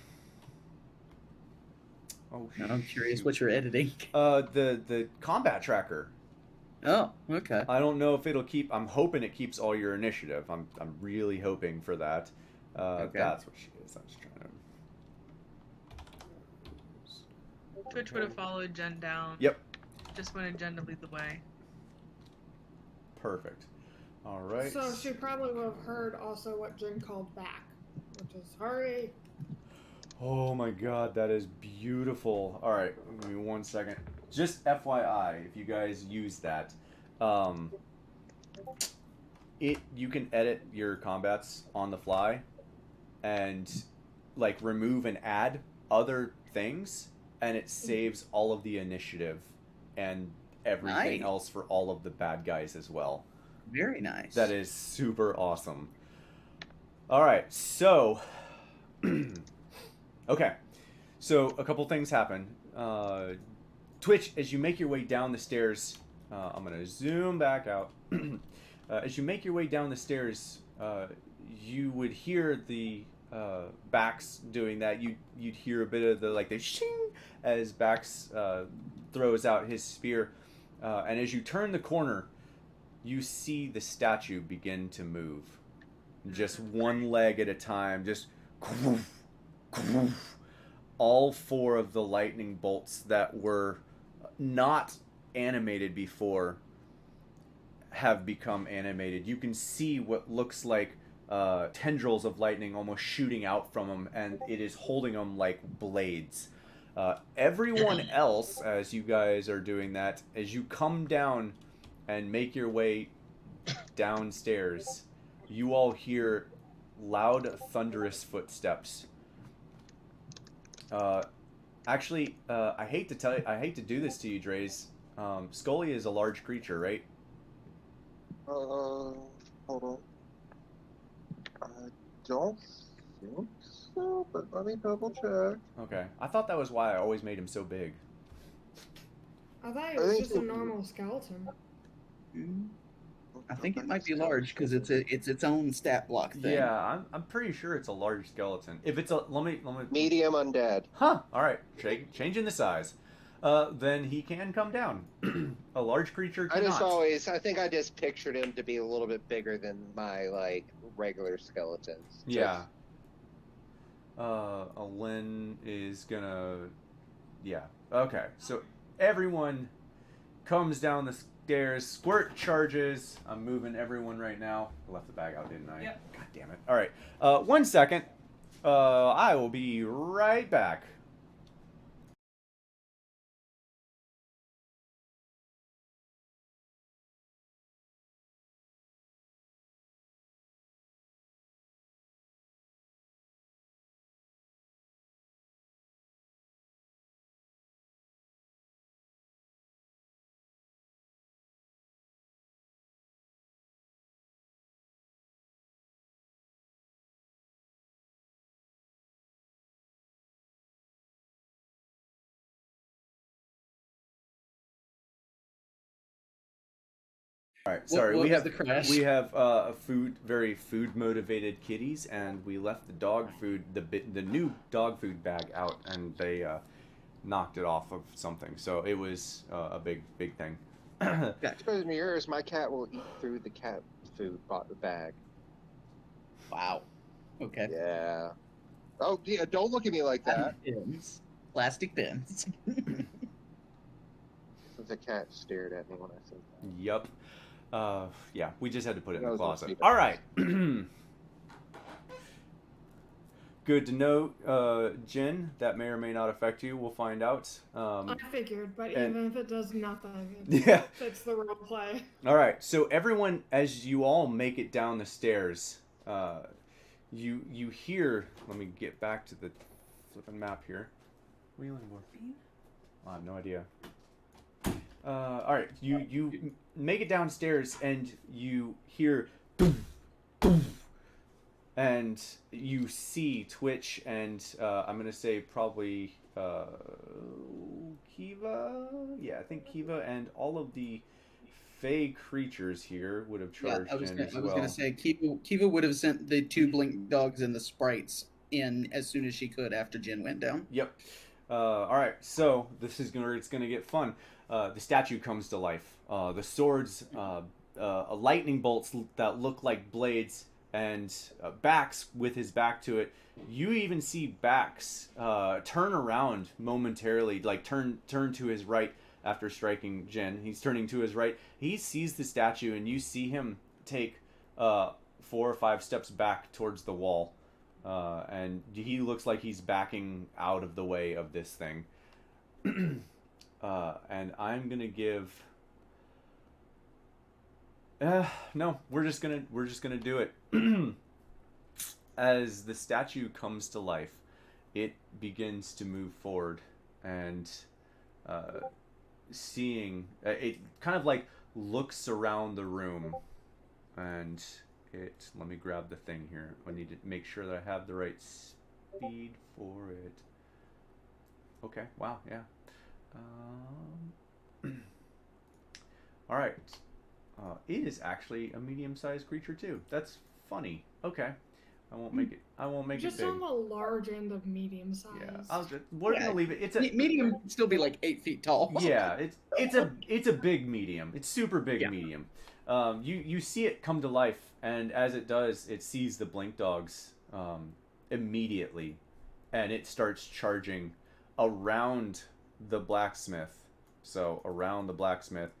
I'm curious shoot. what you're editing. The combat tracker. Oh, okay. I don't know if it'll keep. I'm hoping it keeps all your initiative. I'm really hoping for that. Okay. That's what she is. I'm just trying to. Twitch would have followed Jen down. Yep. Just wanted Jen to lead the way. Perfect. All right. So she probably would have heard also what Jen called back, which is hurry. Oh my god, that is beautiful. All right, give me 1 second. Just FYI, if you guys use that, you can edit your combats on the fly, and like remove and add other things, and it saves all of the initiative and everything Nice. else for all of the bad guys as well. Very nice. That is super awesome. All right, so okay, so a couple things happen. Twitch, as you make your way down the stairs, I'm gonna zoom back out. As you make your way down the stairs, you would hear the Bax doing that. You'd hear a bit of the shing as Bax throws out his spear, and as you turn the corner, you see the statue begin to move, just one leg at a time, just. All 4 of the lightning bolts that were not animated before have become animated. You can see what looks like tendrils of lightning almost shooting out from them, and it is holding them like blades. Everyone else, as you guys are doing that, as you come down and make your way downstairs, you all hear loud, thunderous footsteps. Actually, I hate to do this to you, Dre's. Scully is a large creature, right? Hold on. I don't think so, but let me double check. Okay. I thought that was why I always made him so big. I thought it was just a normal skeleton. I think it might be large because it's its own stat block thing. Yeah, I'm pretty sure it's a large skeleton. If it's a let me Medium undead. Huh. All right. Changing the size. Then he can come down. A large creature cannot. I think I just pictured him to be a little bit bigger than my like regular skeletons. Yeah. Lynn is gonna. Yeah. Okay. So everyone comes down the stairs. Squirt charges. I'm moving everyone right now. I left the bag out, didn't I? Yep. God damn it. All right. 1 second. I will be right back. All right, sorry. What we was have the crash? We have very food motivated kitties, and we left the dog food, the new dog food bag out, and they knocked it off of something. So it was a big thing. Suppose me yours, my cat will eat through the cat food bag. Wow. Okay. Yeah. Oh, yeah, don't look at me like that. Pins. Plastic pins. The cat stared at me when I said that. Yup. Yeah, we just had to put it in That the was closet. stupid. All right. Good to know, Jin. That may or may not affect you. We'll find out. I figured, but and- even if it does nothing, it Yeah. fits the role play. All right. So everyone, as you all make it down the stairs, you hear. Let me get back to the flipping map here. Wheeling morphine? I have no idea. All right. You make it downstairs and you hear boom, boom, and you see Twitch and I'm gonna say probably Kiva. Yeah, I think Kiva and all of the Fey creatures here would have charged I was in gonna, as I was well. gonna say Kiva would have sent the 2 blink dogs and the sprites in as soon as she could after Jin went down. Yep. All right. So it's gonna get fun. The statue comes to life. The swords, lightning bolts that look like blades, and Bax with his back to it. You even see Bax turn around momentarily, like turn to his right after striking Jin. He's turning to his right. He sees the statue, and you see him take 4 or 5 steps back towards the wall. And he looks like he's backing out of the way of this thing. And I'm gonna give. No, we're just gonna do it. As the statue comes to life, it begins to move forward, and seeing it kind of like looks around the room, and it. Let me grab the thing here. I need to make sure that I have the right speed for it. Okay. Wow. Yeah. All right. It is actually a medium-sized creature too. That's funny. Okay. I won't make it Just big. on the large end of medium size. Yeah. We're gonna leave it. It's a medium can still be like 8 feet tall. Yeah. It's a big medium. It's super big medium. You see it come to life, and as it does, it sees the blink dogs immediately, and it starts charging around the blacksmith. So around the blacksmith,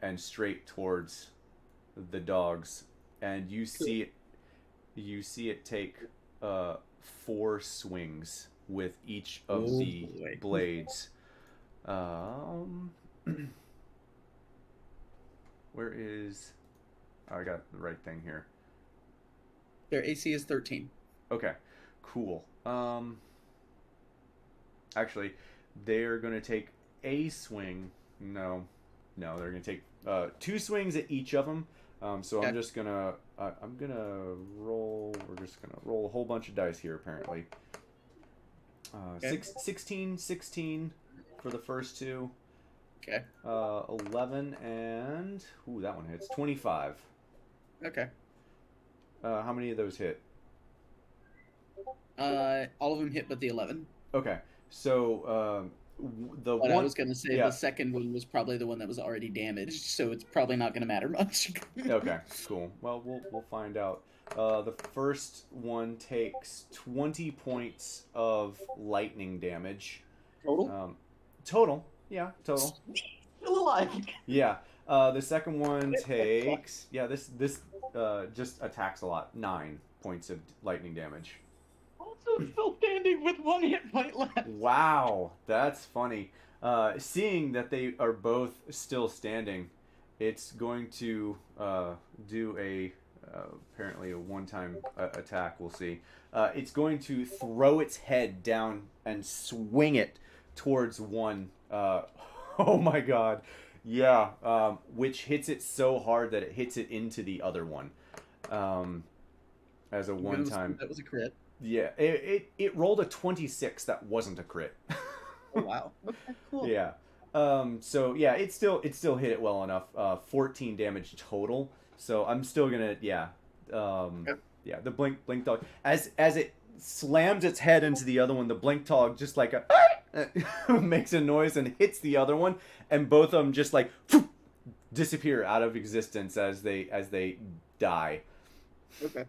and straight towards the dogs, and you see it take 4 swings with each of the blades. Where is? Oh, I got the right thing here. Their AC is 13. Okay, cool. Actually, they're gonna take a swing. No, they're gonna take 2 swings at each of them. So Okay. I'm just gonna roll. We're just gonna roll a whole bunch of dice here. Apparently, Okay. 16 for the first 2. Okay. 11 and that one hits 25. Okay. How many of those hit? All of them hit but the 11. Okay, so the But one I was going to say yeah. the second one was probably the one that was already damaged, so it's probably not going to matter much. Okay, cool. Well, we'll find out. The first one takes 20 points of lightning damage. Total? Total. Yeah, total. Still alive. Yeah. The second one takes this just attacks a lot. 9 points of lightning damage. Also still standing with 1 hit point left. Wow, that's funny. Seeing that they are both still standing, it's going to do a apparently a one-time attack. We'll see. It's going to throw its head down and swing it towards one. Oh my god, yeah. Which hits it so hard that it hits it into the other one. As a one-time. That was a crit. Yeah, it rolled a 26. That wasn't a crit. Oh wow. Okay, cool. Yeah. So yeah, it still hit it well enough. 14 damage total. So I'm still gonna yeah. Yeah, the blink dog as it slams its head into the other one, the blink dog just like makes a noise and hits the other one, and both of them just like disappear out of existence as they die. Okay.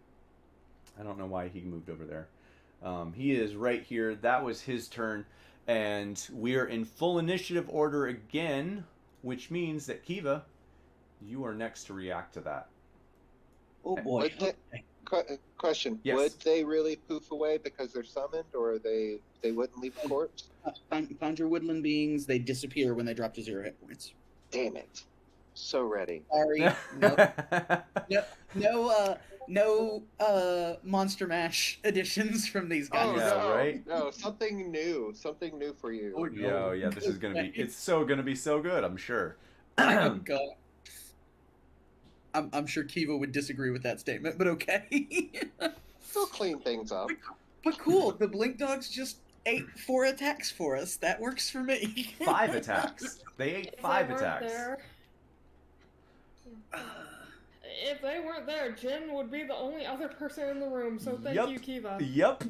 I don't know why he moved over there. He is right here. That was his turn. And we're in full initiative order again, which means that Kiva, you are next to react to that. Oh boy. Question. Yes. Would they really poof away because they're summoned, or they wouldn't leave a corpse? Found your woodland beings. They disappear when they drop to 0 hit points. Damn it. So ready. Sorry. No Monster Mash editions from these guys. Oh, Yeah, no. right? No, something new. Something new for you. Oh, no. Yeah, this is going to be, it's so going to be so good, I'm sure. Oh, God. I'm sure Kiva would disagree with that statement, but okay. They'll clean things up. But cool, the Blink Dogs just ate 4 attacks for us. That works for me. 5 attacks. They ate If 5 they weren't attacks. there- If they weren't there, Jin would be the only other person in the room, so thank Yup. you, Kiva. Yep.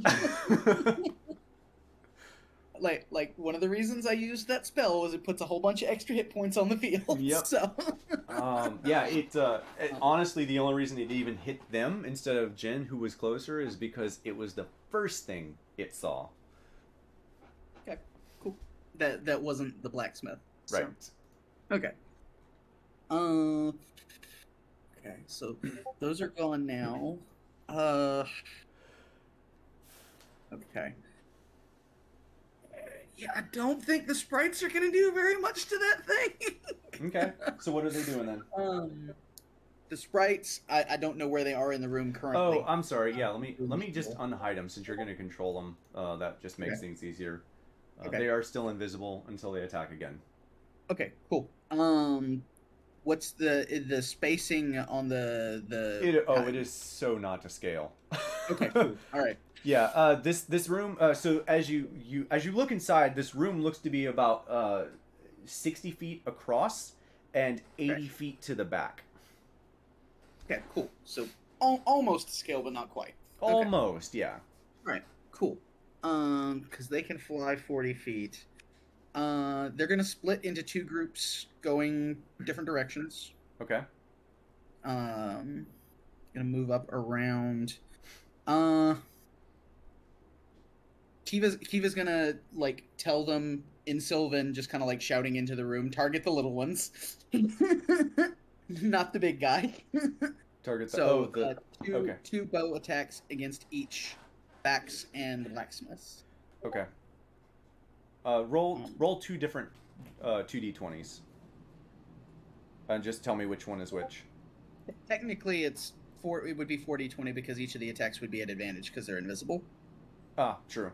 Like one of the reasons I used that spell was it puts a whole bunch of extra hit points on the field. Yep. So Yeah, it honestly, the only reason it even hit them instead of Jin, who was closer, is because it was the first thing it saw. okay, cool. That wasn't the blacksmith. So. Right. Okay. Okay, so those are gone now. Okay. Yeah, I don't think the sprites are gonna do very much to that thing. Okay. So what are they doing then? The sprites, I don't know where they are in the room currently. Oh, I'm sorry. Yeah, let me just unhide them since you're going to control them. That just makes Okay. things easier. Okay. They are still invisible until they attack again. Okay, cool. What's the spacing on the It is so not to scale. Okay, cool. All right. Yeah, this room. So as you look inside, this room looks to be about 60 feet across and 80 Okay. feet to the back. Okay, cool. So almost to scale, but not quite. Okay. Almost, yeah. All right, cool. Because they can fly 40 feet. They're gonna split into 2 groups going different directions. Okay. Gonna move up around. Kiva's gonna like tell them in Sylvan, just kind of like shouting into the room, target the little ones, not the big guy. Target the. So oh, okay. two bow attacks against each Bax and Blacksmiths. Okay. Roll 2 different 2d20s. And just tell me which one is which. Technically, it would be 40-20 because each of the attacks would be at advantage because they're invisible. Ah, true.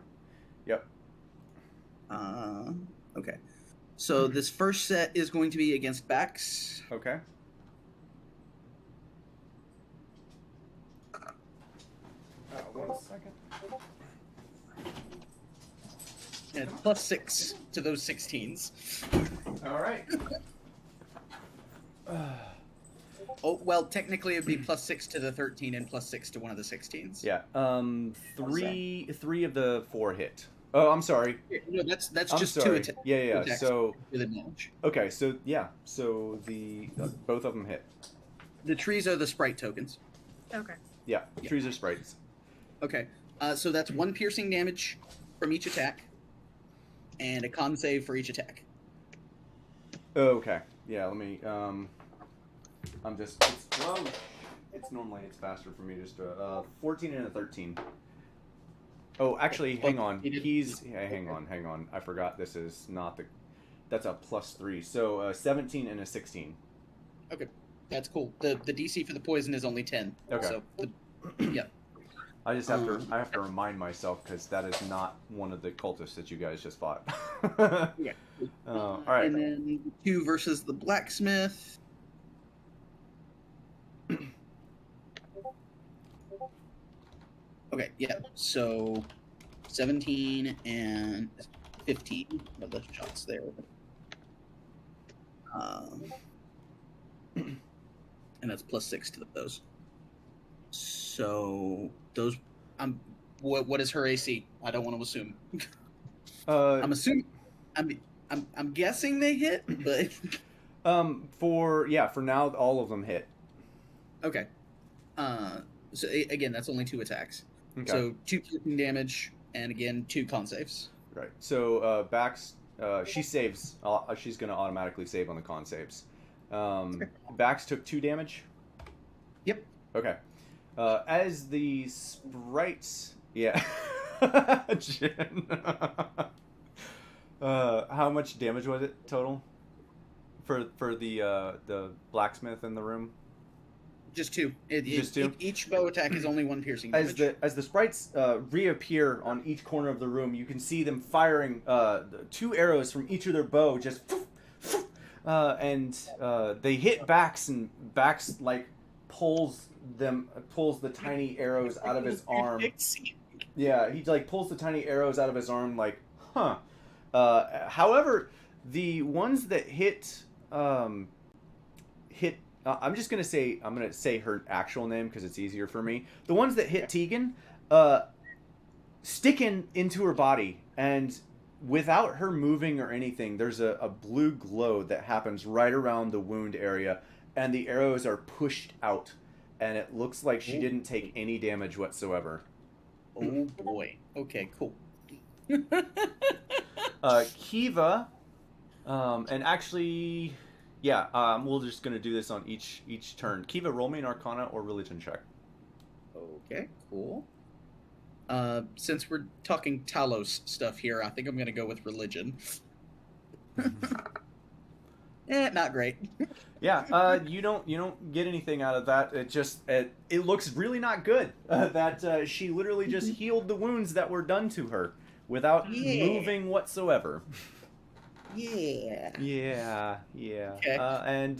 Yep. Okay. So this first set is going to be against Bax. Okay. One second. And +6 to those 16s. All right. Oh, well, technically it'd be +6 to the 13 and +6 to one of the 16s. Yeah. Three of the 4 hit. Oh, I'm sorry. No, that's I'm just sorry. 2 attacks. Yeah. attacks. So With advantage. okay. So yeah. So the both of them hit. The trees are the sprite tokens. Okay. Yeah. Yeah. Trees are sprites. Okay. So that's 1 piercing damage from each attack, and a con save for each attack. Okay. Yeah. Let me. I'm just. It's normally it's faster for me just to 14 and a 13. Oh, actually, hang on. Hang on. I forgot this is not the. That's a +3. So 17 and a 16. Okay, that's cool. The DC for the poison is only 10. Okay. So yeah. I just have to remind myself because that is not one of the cultists that you guys just fought. Yeah. All right. And then 2 versus the blacksmith. Okay, yeah. So 17 and 15 of the shots there. And that's +6 to those. So those, what is her AC? I don't want to assume. I'm assuming. I'm guessing they hit, but for now, all of them hit. okay. So again, that's only 2 attacks. Okay. So 2 piercing damage, and again 2 con saves. Right. So Bax, she saves. She's gonna automatically save on the con saves. Bax took 2 damage. Yep. Okay. As the sprites, yeah. Jin. How much damage was it total for the blacksmith in the room? Just 2. Just 2? Each bow attack is only 1 piercing damage. As the sprites reappear on each corner of the room, you can see them firing 2 arrows from each of their bow, just and they hit Bax, and Bax like pulls the tiny arrows out of his arm. Yeah, he like pulls the tiny arrows out of his arm, like, huh. However, the ones that hit. I'm gonna say her actual name because it's easier for me. The ones that hit Tegan, stick into her body, and without her moving or anything, there's a blue glow that happens right around the wound area, and the arrows are pushed out, and it looks like she didn't take any damage whatsoever. Oh boy. Okay, cool. Kiva, and actually, yeah, we're just gonna do this on each turn. Kiva, roll me an Arcana or Religion check. Okay, cool. Since we're talking Talos stuff here, I think I'm gonna go with religion. Not great. Yeah, you don't get anything out of that. It looks really not good. That she literally just healed the wounds that were done to her without moving whatsoever. Yeah. Yeah. Okay. And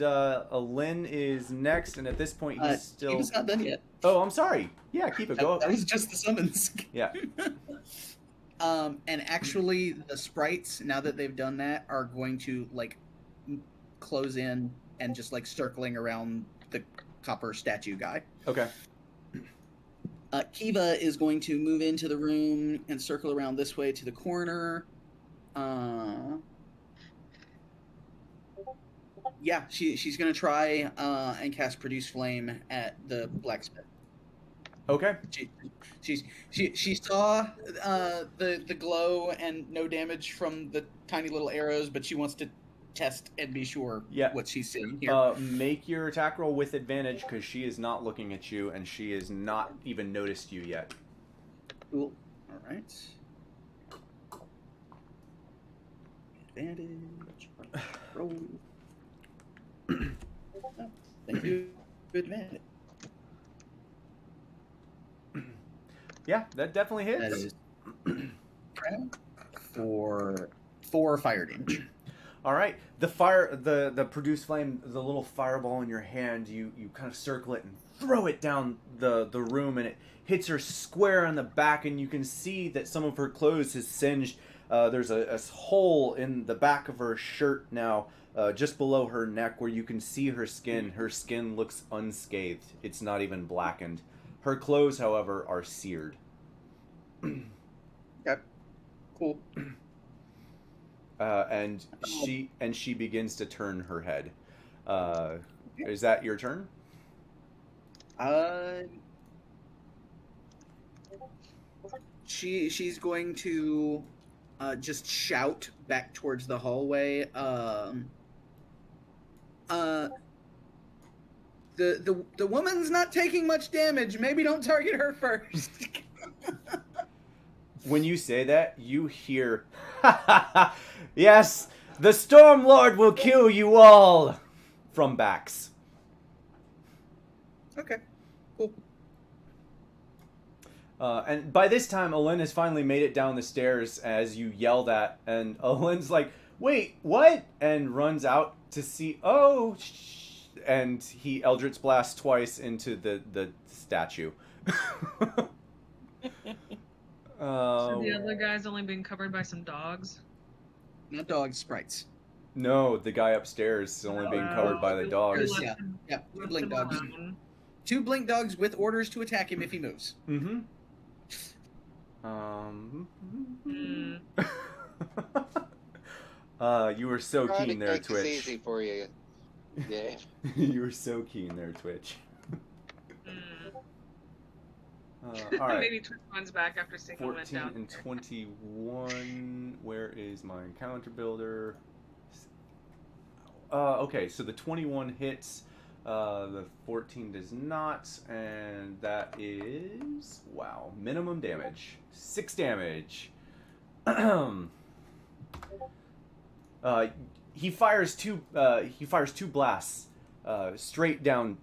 Lynn is next, and at this point he's still. He's not done yet. Oh, I'm sorry. Yeah, keep it going. That was just the summons. Yeah. And actually, the sprites, now that they've done that, are going to like close in and just like circling around the copper statue guy. Okay. Kiva is going to move into the room and circle around this way to the corner. Yeah, she's going to try and cast Produce Flame at the blacksmith. Okay. She saw the glow and no damage from the tiny little arrows, but she wants to test and be sure what she's seeing here. Make your attack roll with advantage because she is not looking at you and she has not even noticed you yet. Cool. All right. Advantage. Roll. Oh, thank you. Good advantage. Yeah, that definitely hits. That is for 4 fire damage. All right, the Produce Flame, the little fireball in your hand, you kind of circle it and throw it down the room, and it hits her square on the back, and you can see that some of her clothes is singed. There's a hole in the back of her shirt now, just below her neck, where you can see her skin. Her skin looks unscathed. It's not even blackened. Her clothes, however, are seared. Yep. Cool. And she begins to turn her head. Is that your turn? She's going to just shout back towards the hallway. The woman's not taking much damage. Maybe don't target her first. When you say that, you hear, "Yes, the Stormlord will kill you all," from Bax. Okay, cool. And by this time, Olin has finally made it down the stairs as you yell that, and Olin's like, "Wait, what?" and runs out to see, and he Eldritch blasts twice into the statue. So the other guy's only being covered by some dogs? Not dogs, sprites. No, the guy upstairs is only being covered by the dogs. Yeah, 2 blink dogs. 2 blink dogs with orders to attack him if he moves. Mm-hmm. You were so keen there, Twitch. Twitch. It's easy for you. Yeah. You were so keen there, Twitch. All right. Maybe Twitch runs back after Signal went 14 down. and 21. Where is my encounter builder? Okay, so the 21 hits. The 14 does not, and that is wow, minimum damage, 6 damage. He fires two blasts straight down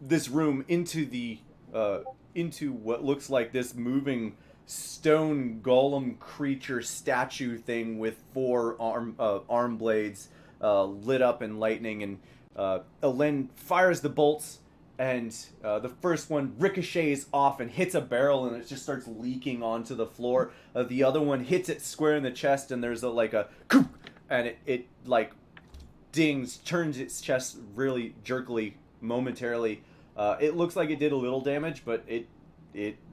this room into the into what looks like this moving stone golem creature statue thing with 4 arm blades lit up in lightning, and Alin fires the bolts, and the first one ricochets off and hits a barrel, and it just starts leaking onto the floor. The other one hits it square in the chest, and there's like a kook, and it like dings, turns its chest really jerkily momentarily. It looks like it did a little damage, but it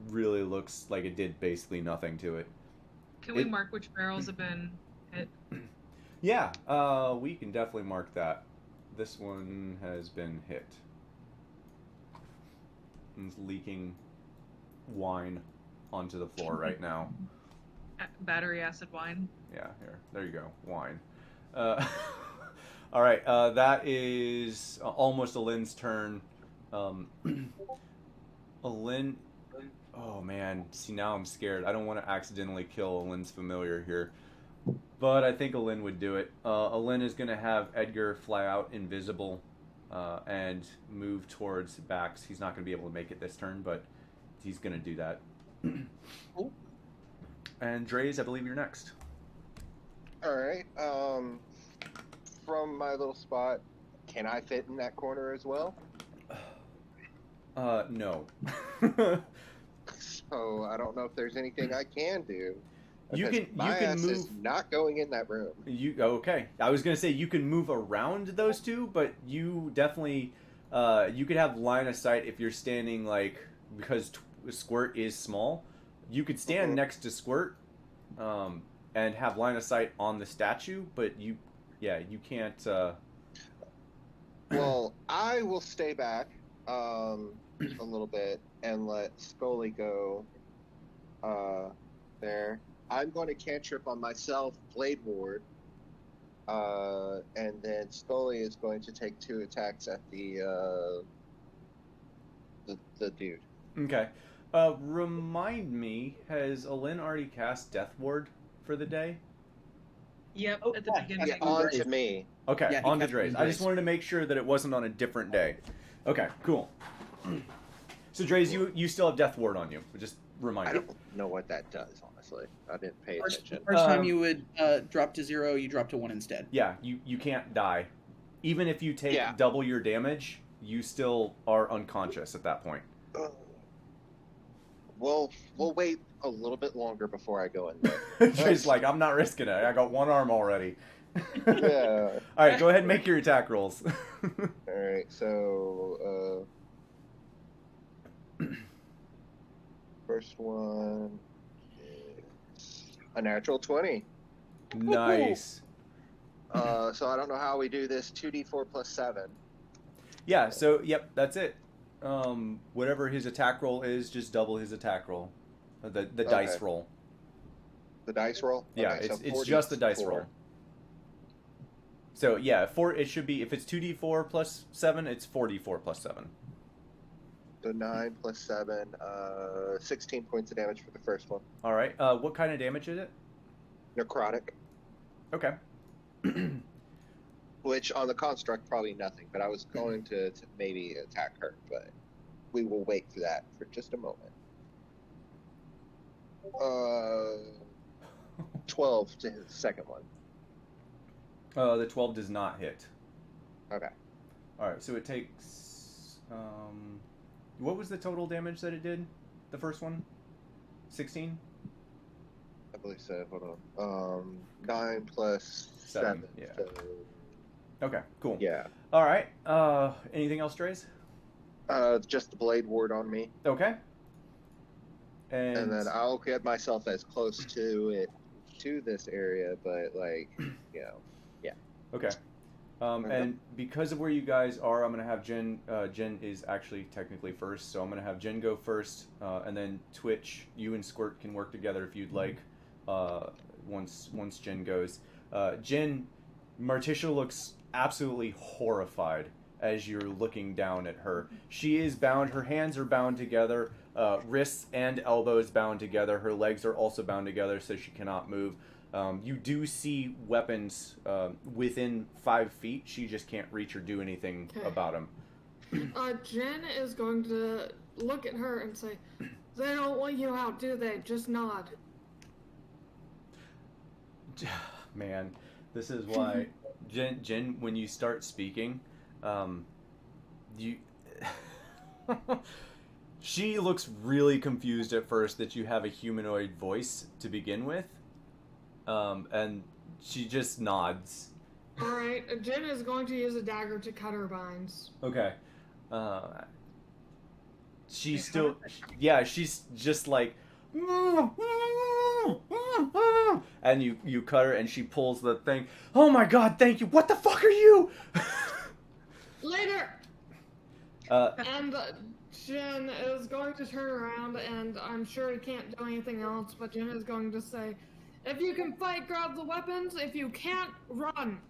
really looks like it did basically nothing to it. Can we mark which barrels have been hit? Yeah, we can definitely mark that. This one has been hit. And it's leaking wine onto the floor right now. Battery acid wine. Yeah, here. There you go. Wine. All right, that is almost Alin's turn. Alin... Oh, man. See, now I'm scared. I don't want to accidentally kill Alin's familiar here. But I think Alin would do it. Alin is going to have Edgar fly out invisible and move towards Bax. He's not going to be able to make it this turn, but he's going to do that. Cool. And Dreys, I believe you're next. All right. From my little spot, can I fit in that corner as well? No. So I don't know if there's anything I can do. You because can my ass is move. not going in that room. Okay? I was gonna say you can move around those two, but you definitely you could have line of sight if you're standing because Squirt is small. You could stand next to Squirt and have line of sight on the statue, but you can't. Well, I will stay back a little bit and let Scully go there. I'm going to cantrip on myself, Blade Ward, and then Scully is going to take 2 attacks at the dude. Okay. Remind me, has Alin already cast Death Ward for the day? Yep, Oh, at the yeah, beginning. Yeah, on to me. Okay, Yeah, he on to cast Dreys. on I just Dreys. wanted to make sure that it wasn't on a different day. Okay, cool. So Dreys, you still have Death Ward on you. Just remind I me. don't know what that does, honestly. I didn't pay First attention. time you would drop to 0, you drop to 1 instead. Yeah, you can't die. Even if you take Yeah. double your damage, you still are unconscious at that point. We'll wait a little bit longer before I go in there. Dreys like, I'm not risking it. I got 1 arm already. Yeah. All right, go ahead and make your attack rolls. All right. So first one is a natural 20. Nice. So I don't know how we do this. 2d4 plus 7. Yeah, so, yep, that's it. Whatever his attack roll is, just double his attack roll. The dice Okay. roll. The dice roll? Yeah, Okay, so it's just the dice 44. roll. So, yeah, it should be, if it's 2d4 plus 7, it's 4d4 plus 7. So 9 plus 7, 16 points of damage for the first one. All right, what kind of damage is it? Necrotic, Okay. which on the construct, probably nothing, but I was going to maybe attack her, but we will wait for that for just a moment. 12 to hit the second one. The 12 does not hit. Okay. All right, so it takes, what was the total damage that it did? The first one? 16? I believe so. Hold on. 9 plus 7, 7. yeah. So, Okay, cool. yeah. All right, anything else, Dreys? Just the blade ward on me. Okay. And then I'll get myself as close to it, to this area, but like, you know, Okay. Okay. And because of where you guys are, I'm gonna have Jen. Jen is actually technically first, so I'm gonna have Jen go first, and then Twitch. You and Squirt can work together if you'd like. Once Jen goes, Jen, Marticia looks absolutely horrified as you're looking down at her. She is bound. Her hands are bound together, wrists and elbows bound together. Her legs are also bound together, so she cannot move. You do see weapons within 5 feet. She just can't reach or do anything Okay. about them. Jen is going to look at her and say, "They don't want you out, do they? Just nod." Man, this is why Jen, when you start speaking, you she looks really confused at first that you have a humanoid voice to begin with, and she just nods. All right, Jen is going to use a dagger to cut her binds. Okay. She's still, yeah, she's just like, and you cut her, and she pulls the thing. Oh my God! Thank you. What the fuck are you? Later. Uh, And Jen is going to turn around, and I'm sure he can't do anything else, but Jen is going to say, "If you can fight, grab the weapons. If you can't, run."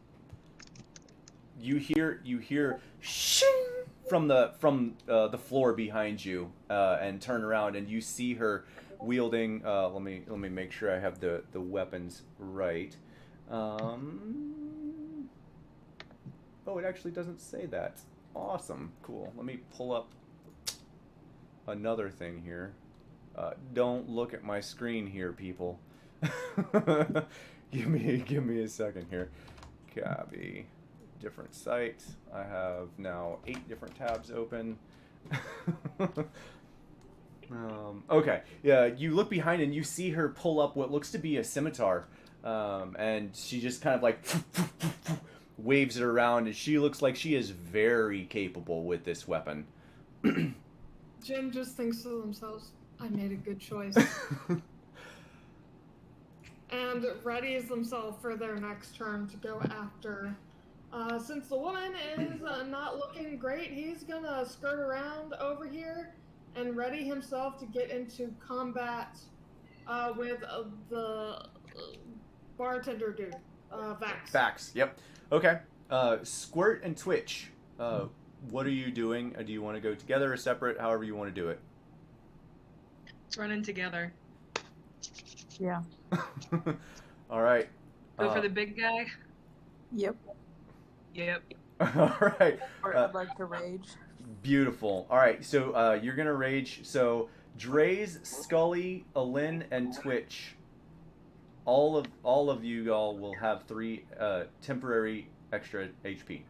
you hear shing from the floor behind you, and turn around, and you see her wielding. Let me make sure I have the weapons right. Oh, it actually doesn't say that. Awesome, cool. Let me pull up another thing here. Don't look at my screen here, people. Give me a second here. Copy. Different site. I have now 8 different tabs open. Okay. Yeah, you look behind and you see her pull up what looks to be a scimitar, and she just kind of like waves it around, and she looks like she is very capable with this weapon. Jen just thinks to themselves, "I made a good choice," and readies themselves for their next turn to go after. Since the woman is not looking great, he's gonna skirt around over here and ready himself to get into combat with the bartender dude, Vax. Facts. Yep. Okay. Squirt and Twitch. What are you doing? Do you want to go together or separate? However you want to do it. Let's run in together. Yeah. All right. Go for the big guy. Yep. Yep. All right. Or I'd like to rage. Beautiful. All right. So you're gonna rage. So Dre's, Scully, Alin, and Twitch. All of you all will have 3 temporary extra HP.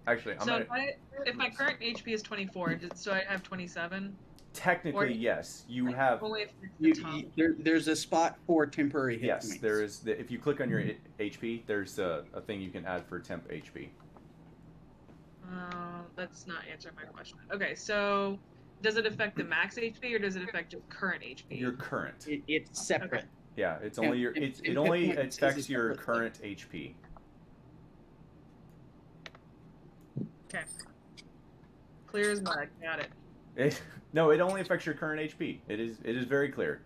Actually, I'm So gonna. if my current HP is 24, so I have 27. Technically, or- yes. You have. Only if it's the top. There's a spot for temporary hit Yes, points. there is. If you click on your HP, there's a thing you can add for temp HP. That's not answering my question. Okay, so does it affect the max HP or does it affect your current HP? Your current. It's separate. Yeah, it's Yeah, only your. and- It and only hit points is affects a your separate current HP. Okay. Clear as mud. Got it. No, it only affects your current HP. It is very clear.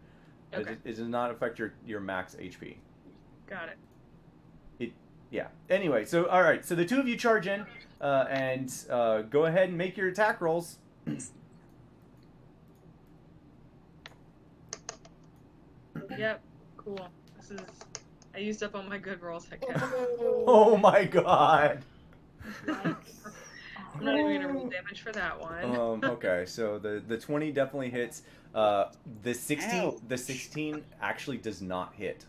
Okay. It does not affect your max HP. Got it. Yeah. Anyway, so all right. So the 2 of you charge in, and go ahead and make your attack rolls. Yep. Cool. I used up all my good rolls I kept. Oh my God. I'm not even gonna roll damage for that one. Okay, so the 20 definitely hits. The 16 actually does not hit.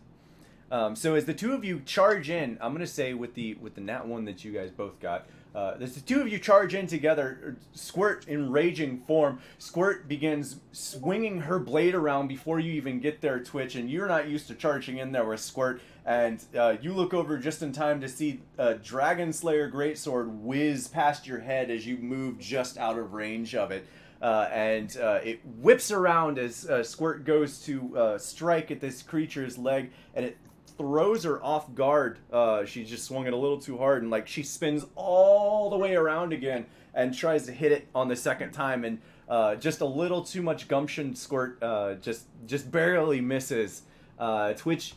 So as the 2 of you charge in, I'm gonna say with the nat 1 that you guys both got, as the 2 of you charge in together, Squirt in raging form, Squirt begins swinging her blade around before you even get there, Twitch, and you're not used to charging in there with Squirt, and you look over just in time to see Dragon Slayer Greatsword whiz past your head as you move just out of range of it. And it whips around as Squirt goes to strike at this creature's leg, and it throws her off guard. She just swung it a little too hard, and like she spins all the way around again and tries to hit it on the second time, and just a little too much gumption. Squirt just barely misses. Twitch,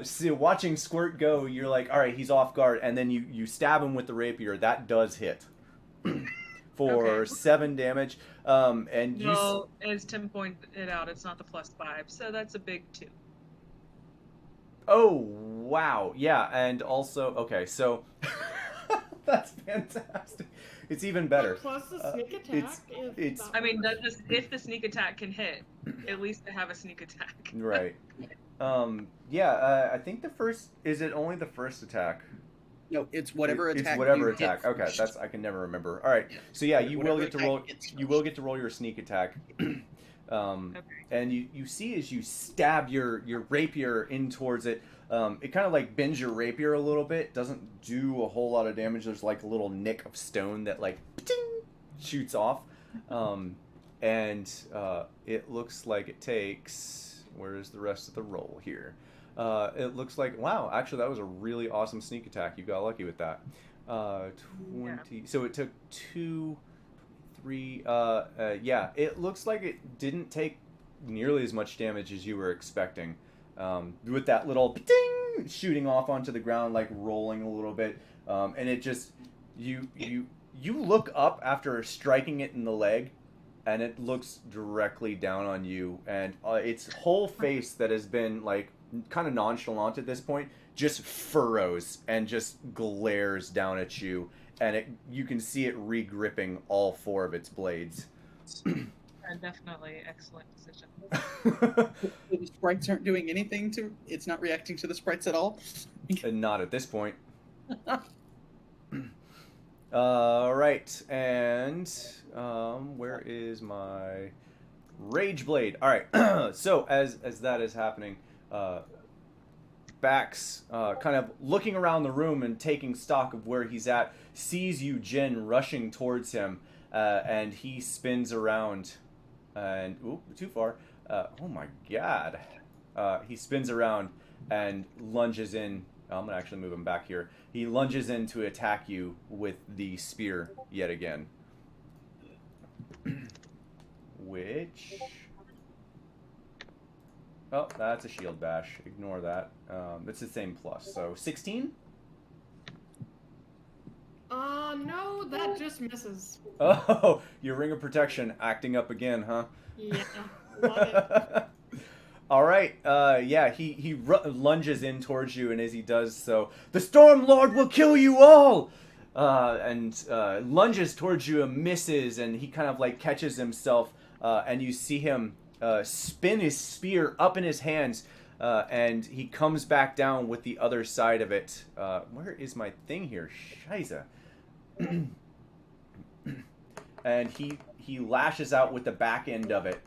see, watching Squirt go, you're like, all right, he's off guard, and then you stab him with the rapier. That does hit for Okay. 7 damage. And you. No, as Tim pointed out, it's not the +5, so that's a big 2. Oh, wow. Yeah, and also, okay, so that's fantastic. It's even better. Plus the sneak attack. it's- I mean, that just if the sneak attack can hit, at least they have a sneak attack. Right. I think the first, is it only the first attack? No, it's whatever attack. It's whatever you attack. hit Okay, first. I can never remember. All right. So yeah, you will Whatever get to attack roll. hits You first. will get to roll your sneak attack. Okay. And you see as you stab your rapier in towards it, it kind of like bends your rapier a little bit. Doesn't do a whole lot of damage. There's like a little nick of stone that like ting, shoots off, and it looks like it takes. Where's the rest of the roll here? It looks like, wow, actually that was a really awesome sneak attack. You got lucky with that. 20. So it took 2, 3. Yeah, it looks like it didn't take nearly as much damage as you were expecting. With that little ding shooting off onto the ground, like rolling a little bit, and it just you look up after striking it in the leg, and it looks directly down on you, and its whole face that has been like kind of nonchalant at this point just furrows and just glares down at you, and you can see it re-gripping all 4 of its blades. Definitely excellent decision. The sprites aren't doing anything to. It's not reacting to the sprites at all. And not at this point. Right, and where is my rage blade? All right, so as that is happening, Bax, kind of looking around the room and taking stock of where he's at, sees you, Jin, rushing towards him, and he spins around, and too far. Oh my God! He spins around and lunges in. I'm gonna actually move him back here. He lunges in to attack you with the spear yet again. Which... Oh, that's a shield bash. Ignore that. It's the same plus. So, 16? No, that just misses. Oh, your ring of protection acting up again, huh? Yeah, love it. All right. Yeah, he lunges in towards you, and as he does so, the Storm Lord will kill you all! And lunges towards you and misses, and he kind of like catches himself, and you see him spin his spear up in his hands, and he comes back down with the other side of it. Where is my thing here? Scheiße. And he lashes out with the back end of it,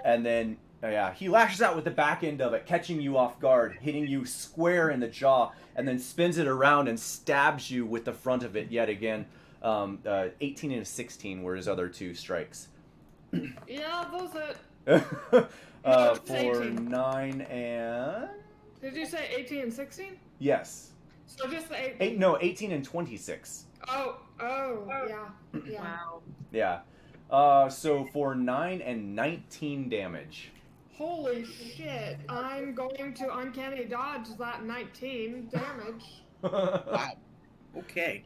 and then he lashes out with the back end of it, catching you off guard, hitting you square in the jaw, and then spins it around and stabs you with the front of it yet again. 18 and a 16 were his other 2 strikes. Yeah, those it. For 18. 9 and... Did you say 18 and 16? Yes. So just the 18. 18 and 26. Oh, yeah. Yeah. Wow. Yeah. So for 9 and 19 damage. Holy shit. I'm going to uncanny dodge that 19 damage. Wow. Okay.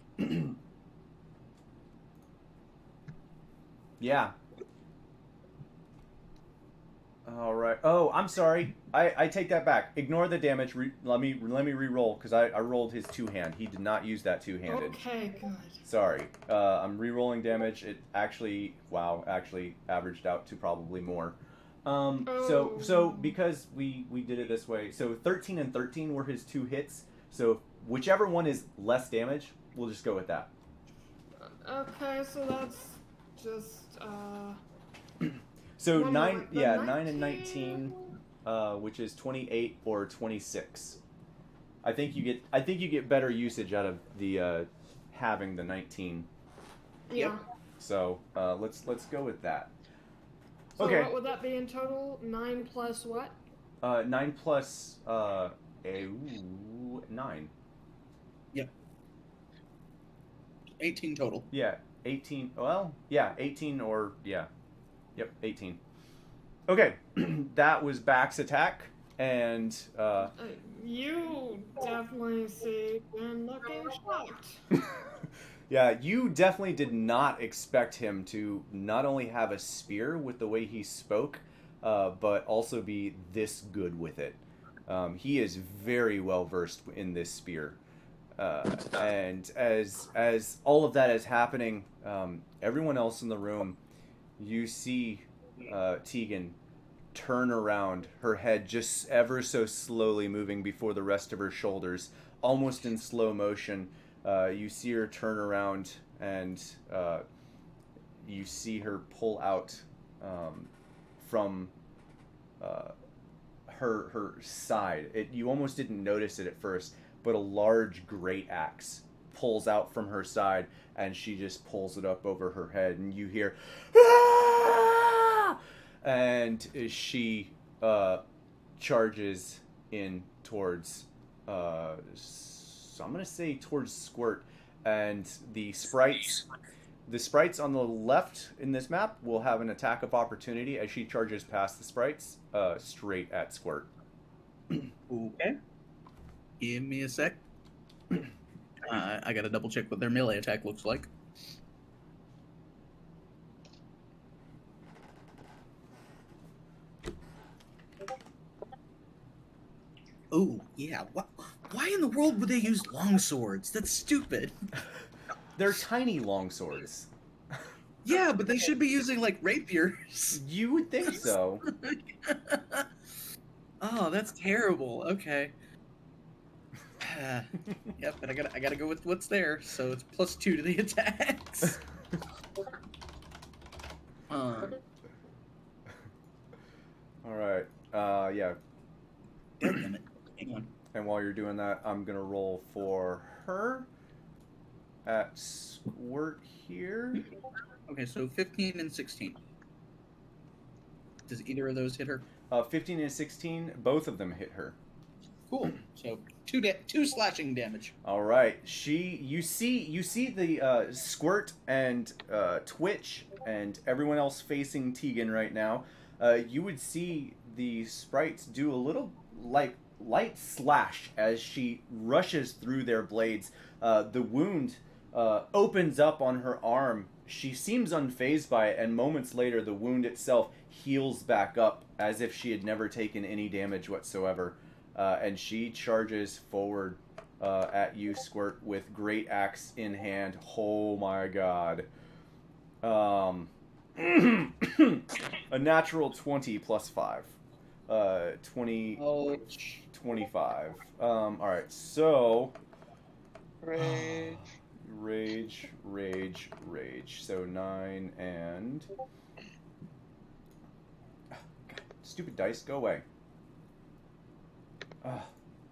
Yeah. All right. Oh, I'm sorry. I take that back. Ignore the damage. Let me re-roll because I rolled his 2-hand. He did not use that 2-handed. Okay, good. Sorry. I'm re-rolling damage. It actually averaged out to probably more. So because we did it this way, so 13 and 13 were his 2 hits. So whichever one is less damage, we'll just go with that. Okay, so that's just, So One 9 moment, the 9 and 19, which is 28 or 26. I think you get better usage out of the having the 19. yeah. So let's go with that. So Okay. what would that be in total? 9 plus what? 9 plus Ooh, 9. 18 total. Yeah, 18. Well, yeah, 18 or yeah. Yep, 18. Okay, that was Back's attack, and You definitely see Jen looking shocked. yeah, you definitely did not expect him to not only have a spear with the way he spoke, but also be this good with it. He is very well versed in this spear. And as all of that is happening, everyone else in the room, you see Tegan turn around, her head just ever so slowly moving before the rest of her shoulders, almost in slow motion. You see her turn around, and you see her pull out from her side. You almost didn't notice it at first, but a large great axe pulls out from her side, and she just pulls it up over her head, and you hear, "Ah!" And she charges in towards, so I'm gonna say towards Squirt, and the sprites on the left in this map will have an attack of opportunity as she charges past the sprites, straight at Squirt. Okay. Give me a sec. I gotta double check what their melee attack looks like. Oh, yeah. Why in the world would they use long swords? That's stupid. They're tiny long swords. Yeah, but they should be using, like, rapiers. You would think so. Oh, that's terrible. Okay. Yep, but I gotta go with what's there, so it's +2 to the attacks. All right. Yeah. Damn it. Hang on. And while you're doing that, I'm gonna roll for her at Squirt here. Okay, so 15 and 16. Does either of those hit her? 15 and 16, both of them hit her. Cool. So two slashing damage. All right. You see the Squirt and Twitch and everyone else facing Tegan right now. You would see the sprites do a little light slash as she rushes through their blades. The wound opens up on her arm. She seems unfazed by it, and moments later, the wound itself heals back up as if she had never taken any damage whatsoever. And she charges forward at you, Squirt, with great axe in hand. Oh my god. A natural 20 plus 5. 20. Oh. 25. Alright, so. Rage. Rage. So 9 and. God, stupid dice, go away.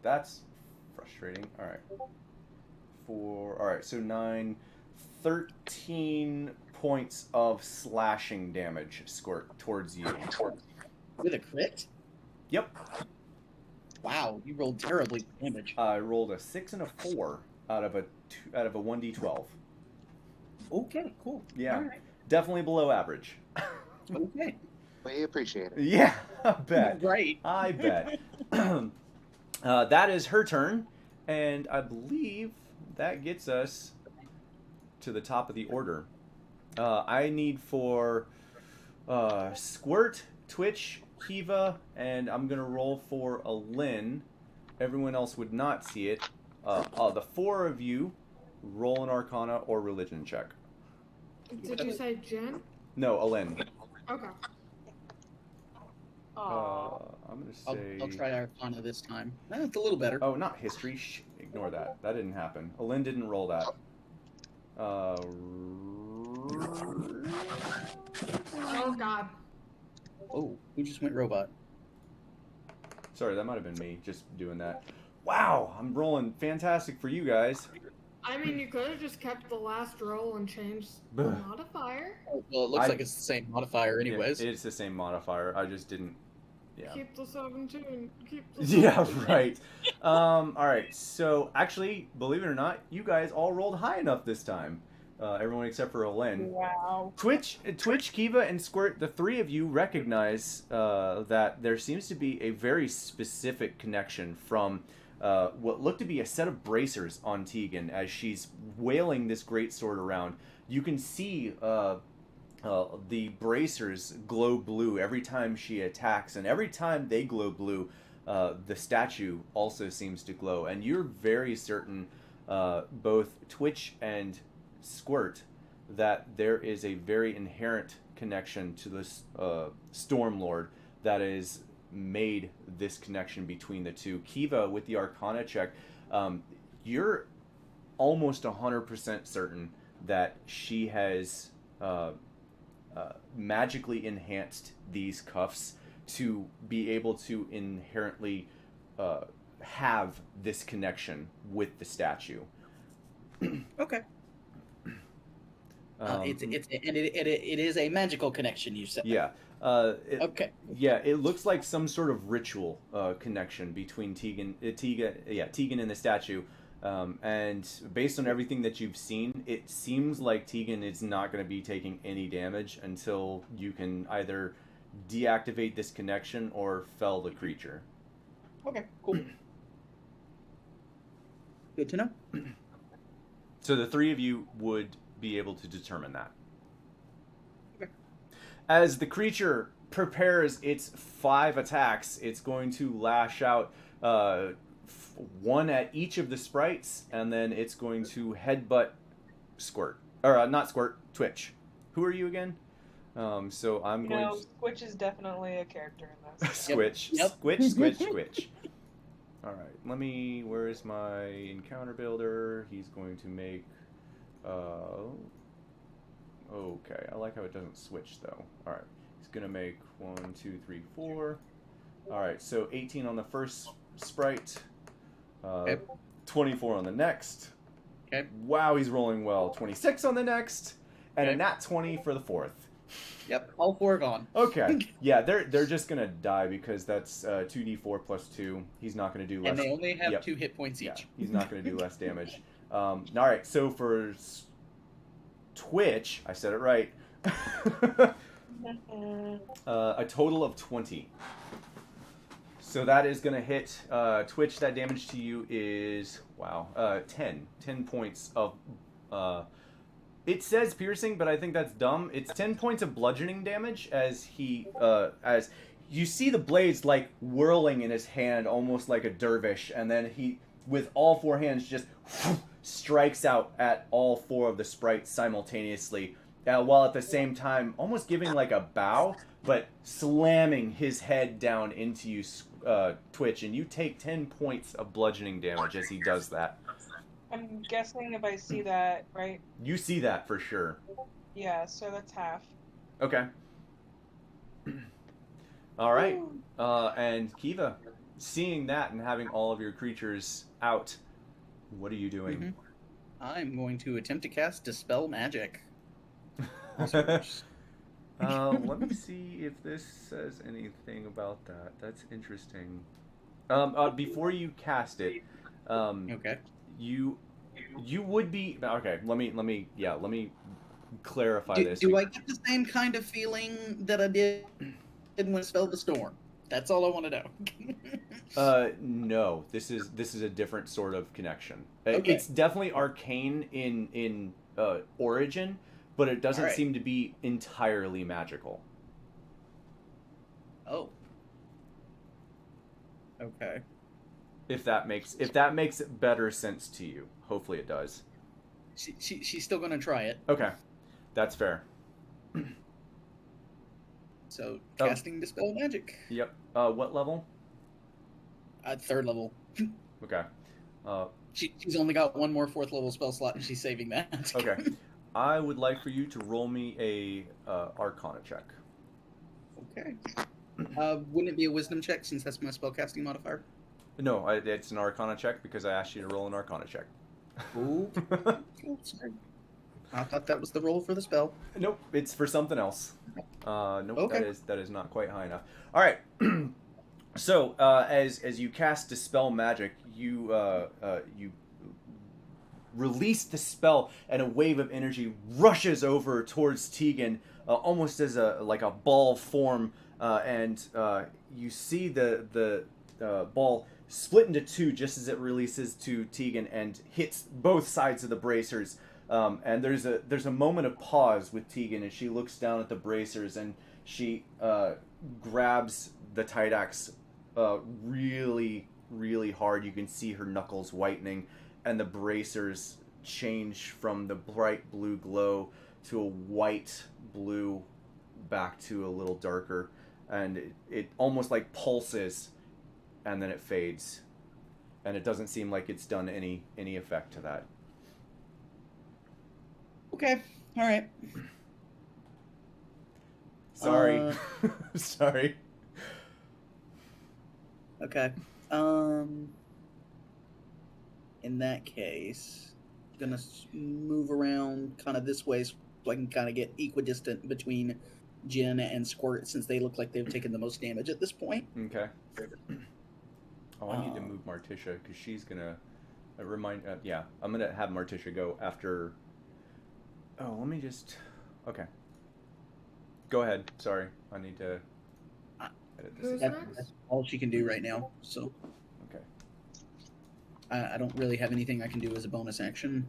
That's frustrating. Alright. Alright, so 9. 13 points of slashing damage, Squirt, towards you. With a crit? Yep. Wow, you rolled terribly damage. I rolled a 6 and a 4 out of a 1d12. Okay, cool. Yeah. All right. Definitely below average. Okay. We appreciate it. Yeah, I bet. Right. I bet. That is her turn, and I believe that gets us to the top of the order. I need for Squirt, Twitch, Kiva, and I'm going to roll for a Lynn. Everyone else would not see it. The 4 of you roll an Arcana or Religion check. Did you say Jen? No, a Lynn. Okay. I'm going to say... I'll try Arcana this time. It's a little better. Oh, not History. Ignore that. That didn't happen. A Lynn didn't roll that. Oh god. Oh, who just went robot? Sorry, that might have been me just doing that. Wow, I'm rolling fantastic for you guys. I mean, you could have just kept the last roll and changed the modifier. Oh, well, it looks like it's the same modifier anyways. It's the same modifier. I just didn't Yeah. Keep the 17. Keep the Yeah, 17. right. All right. So actually, believe it or not, you guys all rolled high enough this time. Everyone except for Alen. Wow. Twitch, Kiva, and Squirt, the three of you recognize that there seems to be a very specific connection from what looked to be a set of bracers on Tegan as she's wailing this greatsword around. You can see the bracers glow blue every time she attacks, and every time they glow blue, the statue also seems to glow. And you're very certain, both Twitch and Squirt, that there is a very inherent connection to this Stormlord that has made this connection between the two. Kiva, with the Arcana check, you're almost 100% certain that she has magically enhanced these cuffs to be able to inherently have this connection with the statue. Okay. It is a magical connection, you said. Yeah. Okay. Yeah, it looks like some sort of ritual connection between Tegan and the statue. And based on everything that you've seen, it seems like Tegan is not going to be taking any damage until you can either deactivate this connection or fell the creature. Okay, cool. Good to know. So the three of you would be able to determine that. Okay. As the creature prepares its 5 attacks, it's going to lash out one at each of the sprites, and then it's going to headbutt Squirt. Or not Squirt, Twitch. Who are you again? So I'm going to... Squitch is definitely a character in this. Squitch. Yep. Squitch. Alright, where is my encounter builder? He's going to make... Okay, I like how it doesn't switch though. Alright, he's going to make 1, 2, 3, 4. Alright, so 18 on the first sprite. Okay. 24 on the next. Okay. Wow, he's rolling well. 26 on the next. And Okay. a nat 20 for the fourth. Yep, all 4 gone. Okay. Yeah, they're just going to die because that's 2d4 plus 2. He's not going to do less. And they only have Yep. 2 hit points each. Yeah, he's not going to do less damage. Alright, so for Twitch, I said it right, a total of 20. So that is going to hit Twitch. That damage to you is, 10. 10 points of... it says piercing, but I think that's dumb. It's 10 points of bludgeoning damage as he... as you see the blades, like, whirling in his hand, almost like a dervish, and then he, with all 4 hands, just strikes out at all 4 of the sprites simultaneously, while at the same time almost giving like a bow, but slamming his head down into you, Twitch, and you take 10 points of bludgeoning damage as he does that. I'm guessing if I see that, right? You see that for sure. Yeah, so that's half. Okay. All right. And Kiva, seeing that and having all of your creatures out, what are you doing? Mhm. I'm going to attempt to cast Dispel Magic. Let me see if this says anything about that. That's interesting. Before you cast it, Okay. you would be okay. Let me clarify this. Do I get the same kind of feeling that I did when I spelled the storm? That's all I want to know. No. This is a different sort of connection. Okay. It's definitely arcane in origin, but it doesn't Alright. seem to be entirely magical. Oh. Okay. If that makes better sense to you. Hopefully it does. She's still going to try it. Okay. That's fair. So, Oh. casting Dispel Magic. Yep. What level? At 3rd level. Okay. She's only got 1 more 4th level spell slot, and she's saving that. Okay. I would like for you to roll me a Arcana check. Okay. Wouldn't it be a Wisdom check since that's my spellcasting modifier? No, it's an Arcana check because I asked you to roll an Arcana check. Ooh. Oh, sorry. I thought that was the roll for the spell. Nope, it's for something else. Nope, Okay. that is not quite high enough. All right. So, as you cast Dispel Magic, you release the spell, and a wave of energy rushes over towards Tegan, almost as a ball form, and you see the ball split into two just as it releases to Tegan and hits both sides of the bracers. And there's a moment of pause with Tegan, and she looks down at the bracers, and she grabs the tight axe really, really hard. You can see her knuckles whitening, and the bracers change from the bright blue glow to a white blue back to a little darker, and it almost like pulses, and then it fades, and it doesn't seem like it's done any effect to that. Okay. All right. Sorry. Sorry. Okay. In that case, gonna move around kind of this way so I can kind of get equidistant between Jin and Squirt, since they look like they've taken the most damage at this point. Okay. Oh, I need to move Martisha because she's gonna yeah, I'm gonna have Martisha go after. Oh, let me just. Okay. Go ahead. Sorry, I need to edit this. Who's again. That's all she can do right now. So Okay. I don't really have anything I can do as a bonus action.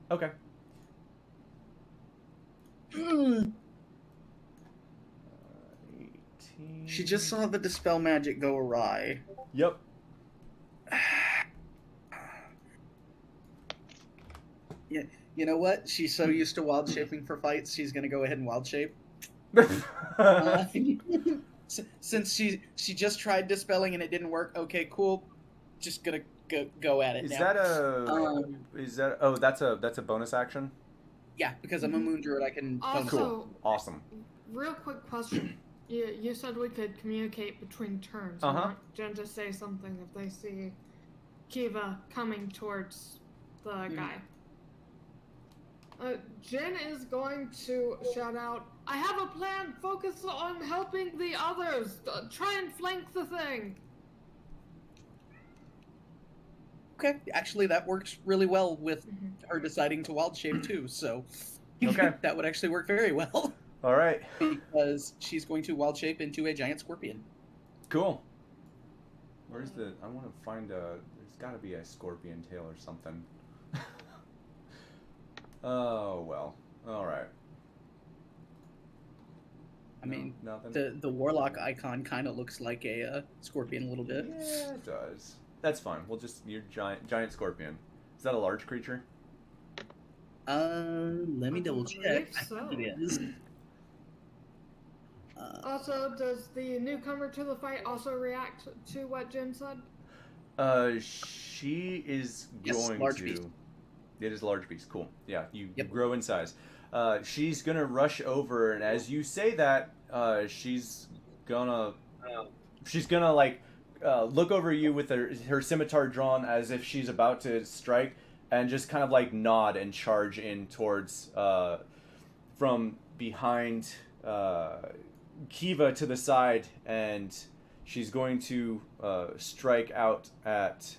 Okay. 18. She just saw the Dispel Magic go awry. Yep. Yeah, you know what? She's so used to wild shaping for fights, she's gonna go ahead and wild shape. Since she just tried dispelling and it didn't work. Okay, cool. Just gonna go at it Is now. that a? Oh, that's a bonus action. Yeah, because I'm a moon druid, I can. bonus Also, Cool. Awesome. real quick question. You said we could communicate between turns. Uh-huh. I want Jen to say something if they see Kiva coming towards the guy. Jen is going to shout out, "I have a plan! Focus on helping the others! Try and flank the thing!" Okay, actually, that works really well with her deciding to wild shape too. So, Okay. that would actually work very well All right. because she's going to wild shape into a giant scorpion. Cool. Where's the? I want to find a. There's got to be a scorpion tail or something. Oh well. All right. I mean, nothing. the warlock icon kind of looks like a scorpion a little bit. Yeah, it does. That's fine. We'll just your giant scorpion. Is that a large creature? Let me double check. believe I so. think it is. Also, does the newcomer to the fight also react to what Jen said? She is Yes, going large to. beast. It is a large beast. Cool. Yeah, you Yep. grow in size. She's gonna rush over, and as you say that, she's gonna like look over you with her scimitar drawn as if she's about to strike, and just kind of like nod and charge in towards from behind Kiva to the side, and she's going to strike out at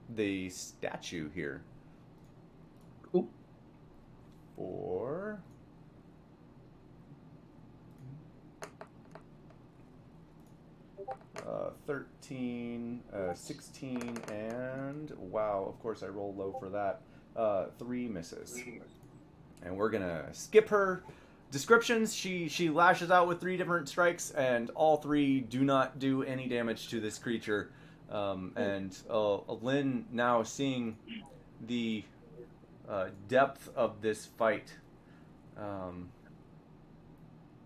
the statue here. Cool. For 13, 16, and wow, of course I roll low for that. 3 misses. And we're gonna skip her descriptions. She lashes out with 3 different strikes, and all 3 do not do any damage to this creature. And Lynn, now seeing the depth of this fight,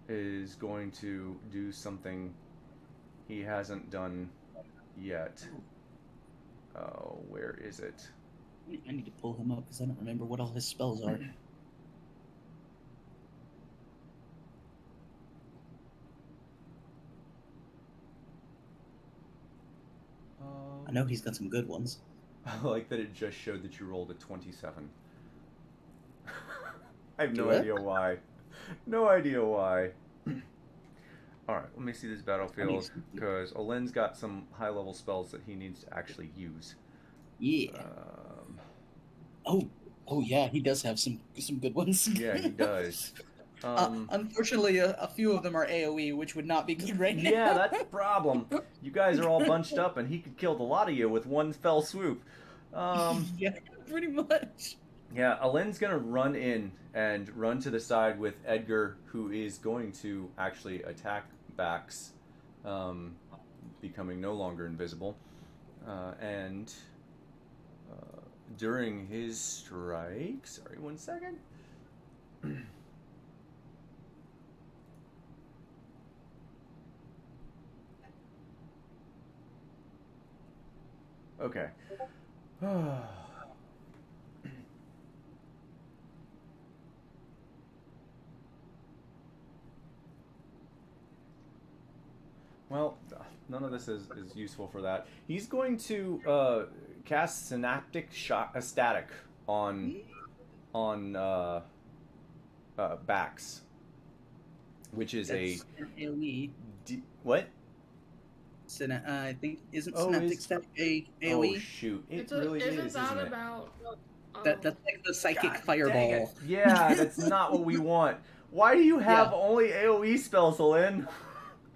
is going to do something he hasn't done yet. Oh, where is it? I need to pull him up because I don't remember what all his spells are. I know he's got some good ones. I like that it just showed that you rolled a 27. I have no Do it? idea why. No idea why. Alright, let me see this battlefield, because Olen's got some high-level spells that he needs to actually use. Yeah. Oh yeah, he does have some good ones. Yeah, he does. Unfortunately, a few of them are AoE, which would not be good right now. Yeah, that's the problem. You guys are all bunched up, and he could kill a lot of you with one fell swoop. Yeah, pretty much. Yeah, Alin's gonna run in and run to the side with Edgar, who is going to actually attack Bax, becoming no longer invisible. And during his strike... Sorry, 1 second. Okay. Well, none of this is useful for that. He's going to cast Synaptic Static on Bax, which is That's an AoE. What? I think isn't Synaptic Static a AoE? Oh shoot! It really isn't is, that isn't it? about? That's like the psychic God fireball. dang it. Yeah, that's not what we want. Why do you have only AoE spells, Olin?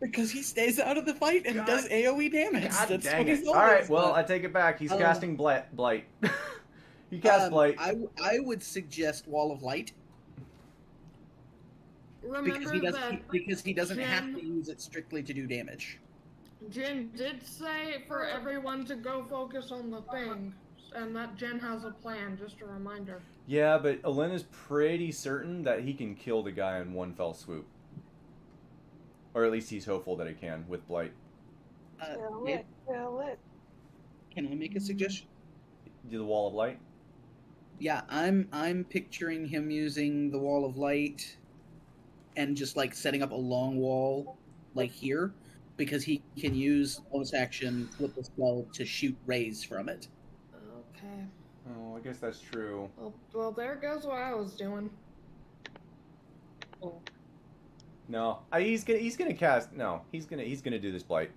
Because he stays out of the fight and does AoE damage. God That's dang what it! he's All right, well, I take it back. He's casting Blight. He casts Blight. I would suggest Wall of Light because he doesn't have to use it strictly to do damage. Jin did say for everyone to go focus on the thing, and that Jin has a plan, just a reminder. Yeah, but Olin is pretty certain that he can kill the guy in one fell swoop. Or at least he's hopeful that he can with Blight. Kill it. Can I make a suggestion? Do the Wall of Light? Yeah, I'm picturing him using the Wall of Light and just like setting up a long wall like here, because he can use bonus action with the spell to shoot rays from it. Okay. Oh, I guess that's true. Well, there goes what I was doing. No, he's gonna cast. No, he's gonna do this Blight.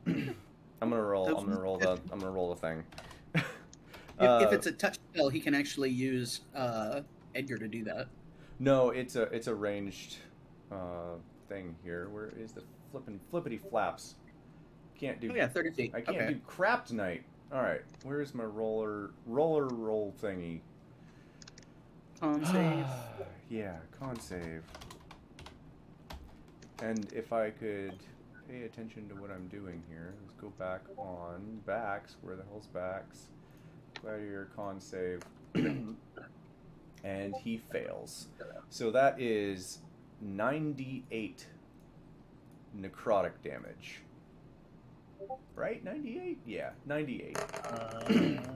I'm gonna roll the thing. If it's a touch spell, he can actually use Edgar to do that. No, it's a ranged thing here. Where is the flippity flaps? Can't do. Oh yeah, 30 feet. I can't do crap tonight. All right, where's my roll thingy? Con save. Yeah, con save. And if I could pay attention to what I'm doing here, let's go back on Bax. Where the hell's Bax? Gladiator con save. And he fails. So that is 98 necrotic damage. Right? 98? Yeah, 98.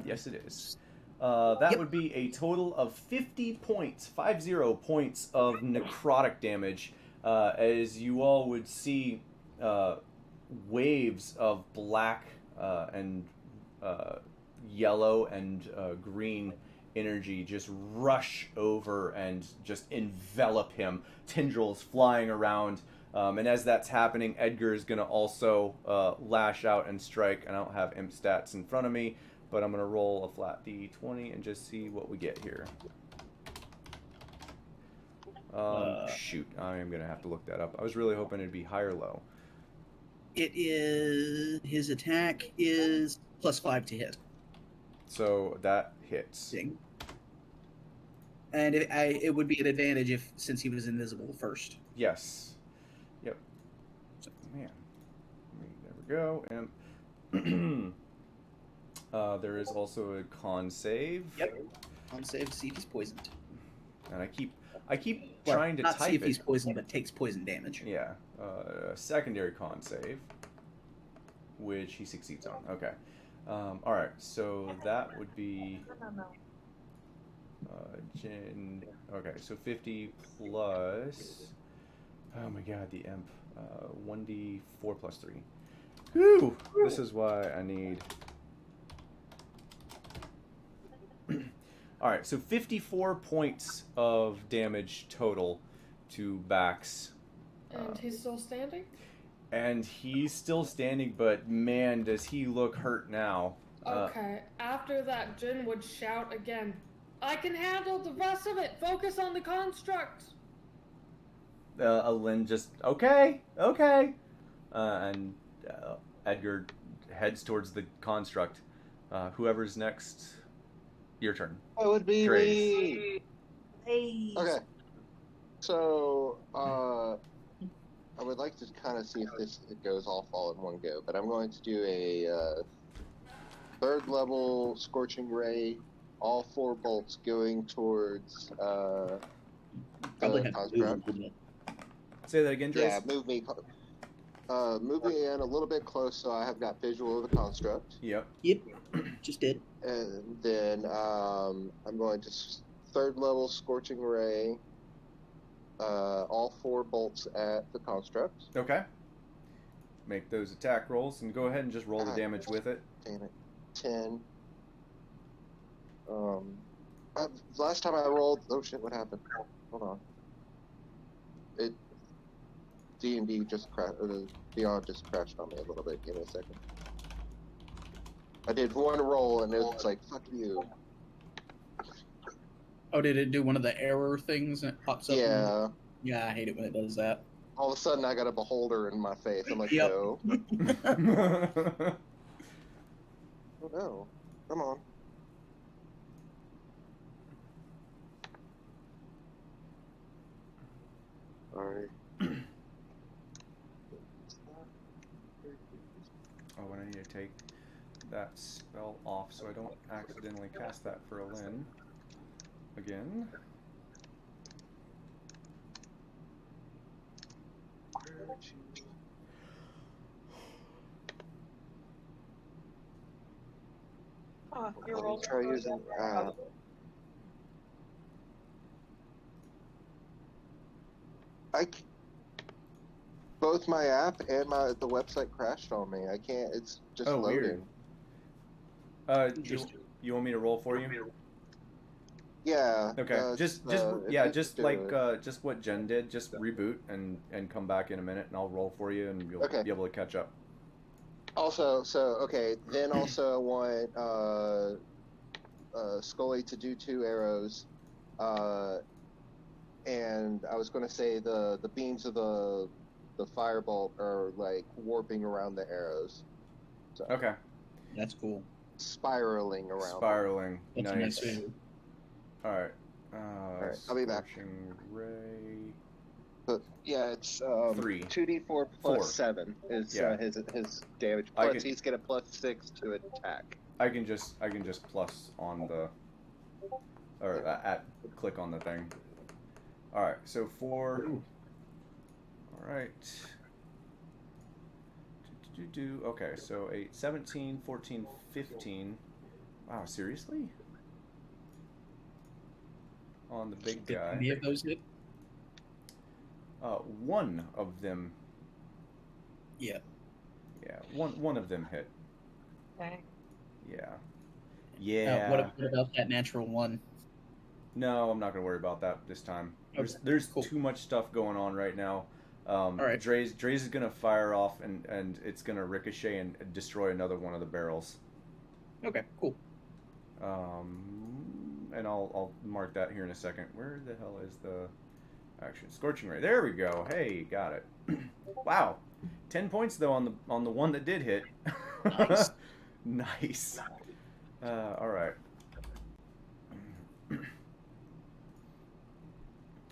Yes, it is. That would be a total of 50 points, 50 points of necrotic damage. As you all would see, waves of black and yellow and green energy just rush over and just envelop him. Tendrils flying around. And as that's happening, Edgar is going to also lash out and strike. And I don't have imp stats in front of me, but I'm going to roll a flat d20 and just see what we get here. Shoot, I am going to have to look that up. I was really hoping it'd be high or low. It is... His attack is +5 to hit. So that hits. And it would be an advantage since he was invisible first. Yes. Yep. Man. There we go. And there is also a con save. Yep. Con save to see if he's poisoned. And I keep trying to not type see if it. he's poisoned, but takes poison damage. Yeah. Secondary con save, which he succeeds on. Okay. All right. So that would be. Jin. Okay. So 50 plus. Oh my God, the imp. 1d4 plus 3. Whew! This is why I need. All right, so 54 points of damage total to Bax. And he's still standing? And he's still standing, but man, does he look hurt now. Okay, after that, Jin would shout again, I can handle the rest of it! Focus on the construct! Lynn just, okay. And Edgar heads towards the construct. Whoever's next, your turn. It would be Trace. me. Hey. Okay. So, I would like to kind of see if it goes all in one go, but I'm going to do a third level Scorching Ray, all 4 bolts going towards Probably the have to construct. move, wouldn't it? Say that again, Trace. Yeah, move me in a little bit close so I have got visual of the construct. Yep. Yep. Just did. And then I'm going to third level Scorching Ray, all 4 bolts at the construct. Okay. Make those attack rolls and go ahead and just roll the damage with it. Damn it. 10. Last time I rolled, oh shit, what happened? Hold on. D&D just crashed, Beyond just crashed on me a little bit. Give me a second. I did one roll and it was like, fuck you. Oh, did it do one of the error things and it pops up? Yeah. Yeah, I hate it when it does that. All of a sudden I got a beholder in my face. I'm like, Yep. no. Oh no. Come on. Alright. Oh, and I need to take that spell off so I don't accidentally cast that for a Lynn again. You're Let me rolling. try using both my app and the website crashed on me. I can't. It's just Oh, loading. weird. You want me to roll for you? Yeah. Okay. Just what Jen did. Just reboot and come back in a minute, and I'll roll for you, and you'll Okay. be able to catch up. Also, okay. Then also I want Scully to do 2 arrows, and I was going to say the beams of the firebolt are like warping around the arrows. So, Okay. That's cool. spiraling around. Spiraling. That's a Nice. nice move. All right. Alright, I'll be back. Scorching Ray. But yeah, it's 3. 2d4 plus 4. 7 is Yeah. his damage. I Plus can- he's got a plus 6 to attack. I can just plus on the click on the thing. All right. So 4. Ooh. All right. Okay, so 8, 17, 14, 15. Wow, seriously? On the big Did guy. any of those hit? One of them. Yeah. Yeah, one of them hit. Okay. Yeah. Yeah. What about that natural one? No, I'm not gonna worry about that this time. Okay, There's cool. too much stuff going on right now. right. Dre's is gonna fire off and it's gonna ricochet and destroy another one of the barrels. Okay, cool. And I'll mark that here in a second. Where the hell is the action? Scorching Ray. There we go. Hey, got it. Wow. 10 points though on the one that did hit. Nice. Nice. All right.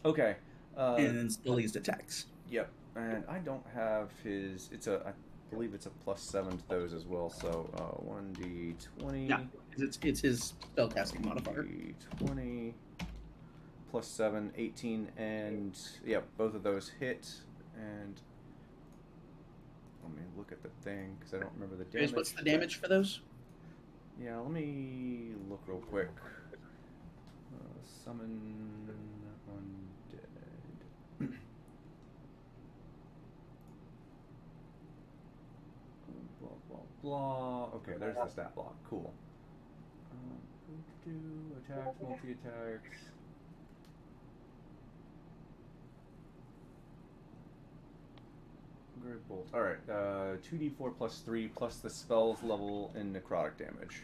Okay. And then Scully's attacks. Yep. And I don't have his. I believe it's a +7 to those as well. So 1d20. Yeah, it's his spellcasting modifier. 20 +7, 18, and yeah, both of those hit. And let me look at the thing because I don't remember the damage. What's the damage for those? Yeah, let me look real quick. Summon undead. Blah blah blah. Okay, there's the stat block. Cool. Attacks, multi-attacks. Great bolt. All right. 2d4 plus 3 plus the spell's level in necrotic damage.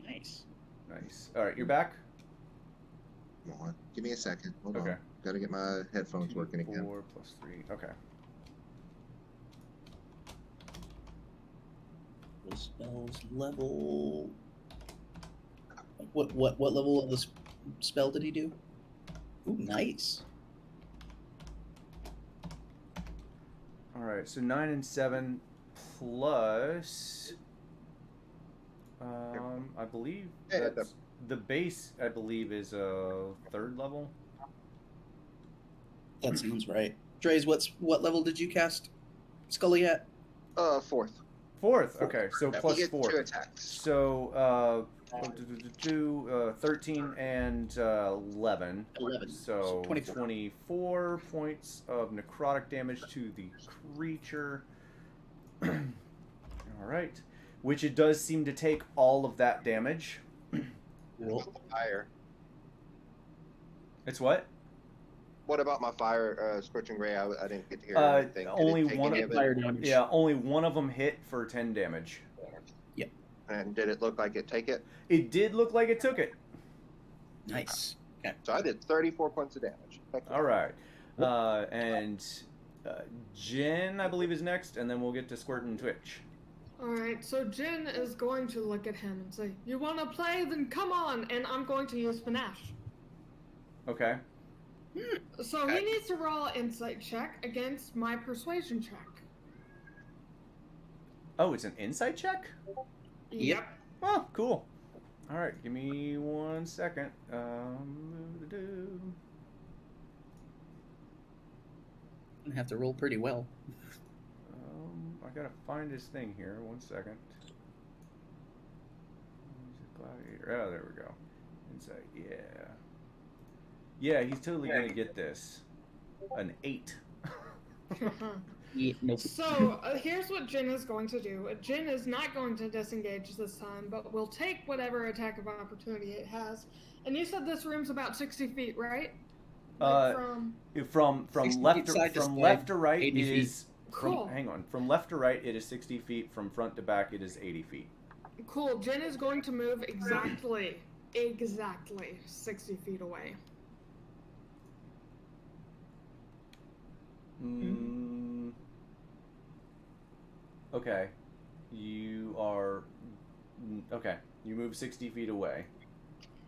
Nice. Nice. All right, you're back. Come on. Give me a second. Hold Okay. on. Gotta get my headphones working again. 4 plus 3. Okay. The spell's level. What level of the spell did he do? Ooh, nice. All right. So 9 and 7 plus. I believe Yeah, that's the base. I believe is a 3rd level. That sounds right. Dre's, what level did you cast Scully at? 4th. 4th. Okay. So Yeah, plus we get 4. 2 attacks. So 13 and 11. 11. So 24. 24 points of necrotic damage to the creature. All right. Which it does seem to take all of that damage. Cool. Fire. It's what? What about my fire, Scorching Ray? I didn't get to hear anything. Did only it take one any of of it? Fire damage. Yeah, only one of them hit for 10 damage. And did it look like it take it? It did look like it took it. Nice. Okay. So I did 34 points of damage. Heck yeah. All right. And Jen, I believe, is next, and then we'll get to Squirt and Twitch. Alright, so Jin is going to look at him and say, "You want to play? Then come on!" And I'm going to use Panache. Okay. So he needs to roll an insight check against my persuasion check. Oh, it's an insight check? Yep. Oh, cool. All right, give me 1 second. Gonna have to roll pretty well. I gotta find his thing here. 1 second. Gladiator. Oh, there we go. Insight. Yeah. Yeah, he's totally gonna get this. An 8. Yeah, nope. So here's what Jin is going to do. Jin is not going to disengage this time, but will take whatever attack of opportunity it has. And you said this room's about 60 feet, right? Like From 60 left feet to, side to from side, left to right 80 it feet. is Cool. hang on. From left to right it is 60 feet. From front to back it is 80 feet. Cool. Jin is going to move exactly 60 feet away. Okay. You are okay. You move 60 feet away.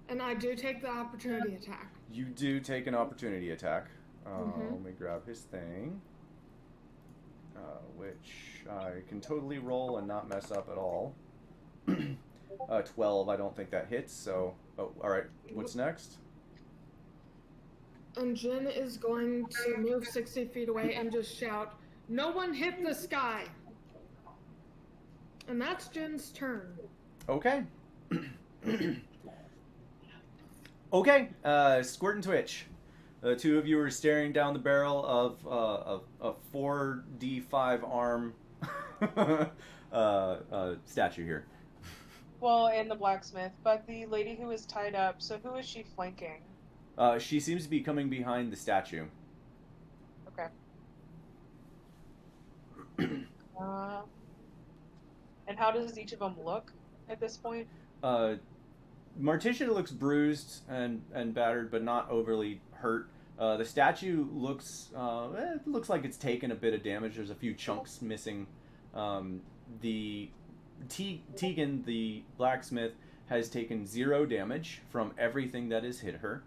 And I do take the opportunity attack. You do take an opportunity attack. Mhm. Let me grab his thing. Which I can totally roll and not mess up at all. 12, I don't think that hits, so... Oh, alright. What's next? And Jin is going to move 60 feet away and just shout, "No one hit the sky!" And that's Jin's turn. Okay. Okay, Squirt and Twitch. The two of you are staring down the barrel of a 4d5 arm statue here. Well, and the blacksmith, but the lady who is tied up, so who is she flanking? She seems to be coming behind the statue. Okay. And how does each of them look at this point? Morticia looks bruised and battered, but not overly hurt. The statue looks it looks like it's taken a bit of damage. There's a few chunks missing. Tegan, the blacksmith, has taken 0 damage from everything that has hit her.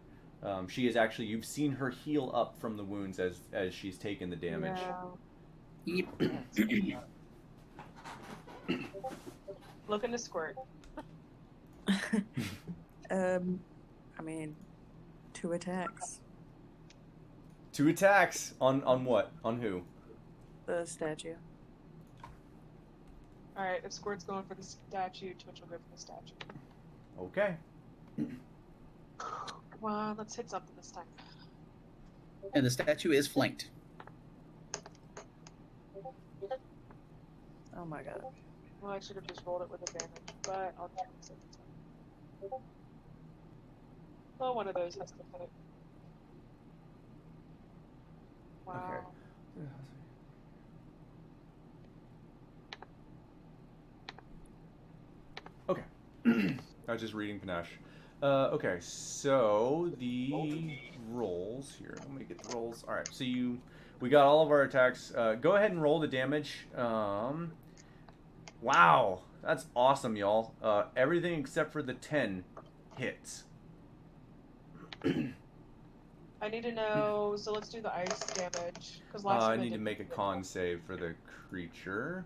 She is actually, you've seen her heal up from the wounds as she's taken the damage. No. Yep. Looking to Squirt. I mean, 2 attacks. 2 attacks on what? On who? The statue. Alright, if Squirt's going for the statue, Twitch will go for the statue. Okay. Come on, let's hit something this time. And the statue is flanked. Oh my god. Well, I should have just rolled it with advantage, but I'll try this every time. Well, one of those has to hit. Wow. Okay. I was just reading Panache. Okay, so the rolls here. Let me get the rolls. All right, so we got all of our attacks. Go ahead and roll the damage. Wow, that's awesome, y'all. Everything except for the 10 hits. I need to know. So let's do the ice damage because last I time need to didn't make a do it. con save for the creature.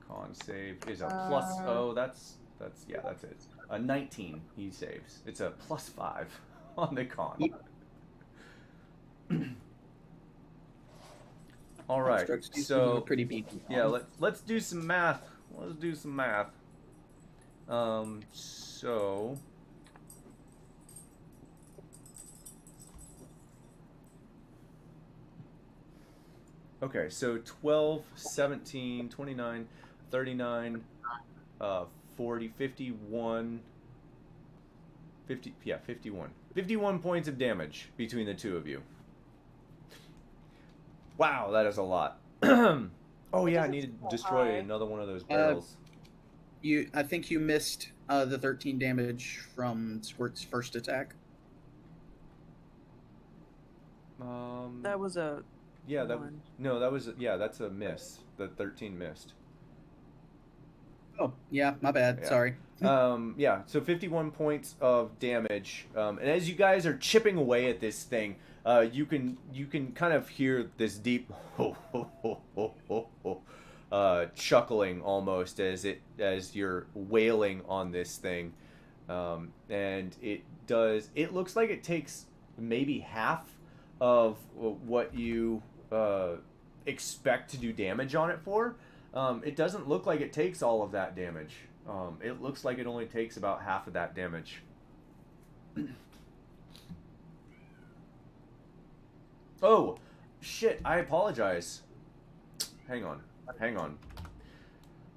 Con save is a plus. Oh, that's it. A 19 he saves. It's a +5 on the con. All right. Constructs these So are pretty beefy. yeah, let's do some math. Let's do some math. So okay, so 12, 17, 29, 39, 40, 51, 50, yeah, 51. 51 points of damage between the two of you. Wow, that is a lot. Oh yeah, I need to destroy another one of those barrels. I think you missed the 13 damage from Squirt's first attack. That was a Yeah, that one. no, that was that's a miss. The 13 missed. Oh, yeah, my bad. Yeah. Sorry. Yeah, so 51 points of damage. And as you guys are chipping away at this thing, you can kind of hear this deep chuckling almost as you're wailing on this thing. And it looks like it takes maybe half of what you expect to do damage on it for. It doesn't look like it takes all of that damage. It looks like it only takes about half of that damage. Oh, shit, I apologize. Hang on.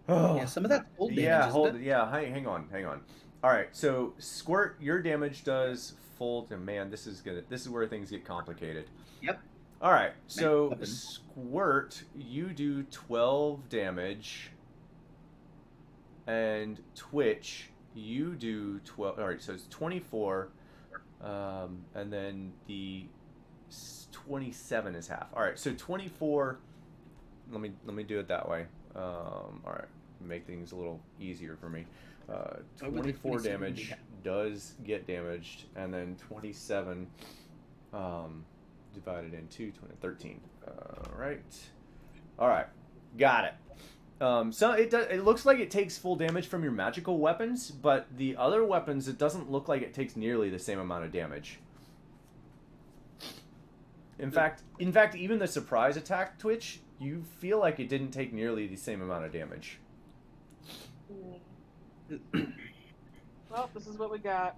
Oh, Yeah, some of that old damage. yeah, isn't it? hang on. All right, so Squirt, your damage does full. Man, this is where things get complicated. Yep. All right, so Weapon. Squirt, you do 12 damage, and Twitch, you do 12. All right, so it's 24, and then the 27 is half. All right, so 24. Let me do it that way. All right, make things a little easier for me. would the 24 27 be damage half? does get damaged, and then 27 divided into 13. All right, got it. So it looks like it takes full damage from your magical weapons, but the other weapons, it doesn't look like it takes nearly the same amount of damage. In fact, even the surprise attack, Twitch, you feel like it didn't take nearly the same amount of damage. Well, this is what we got.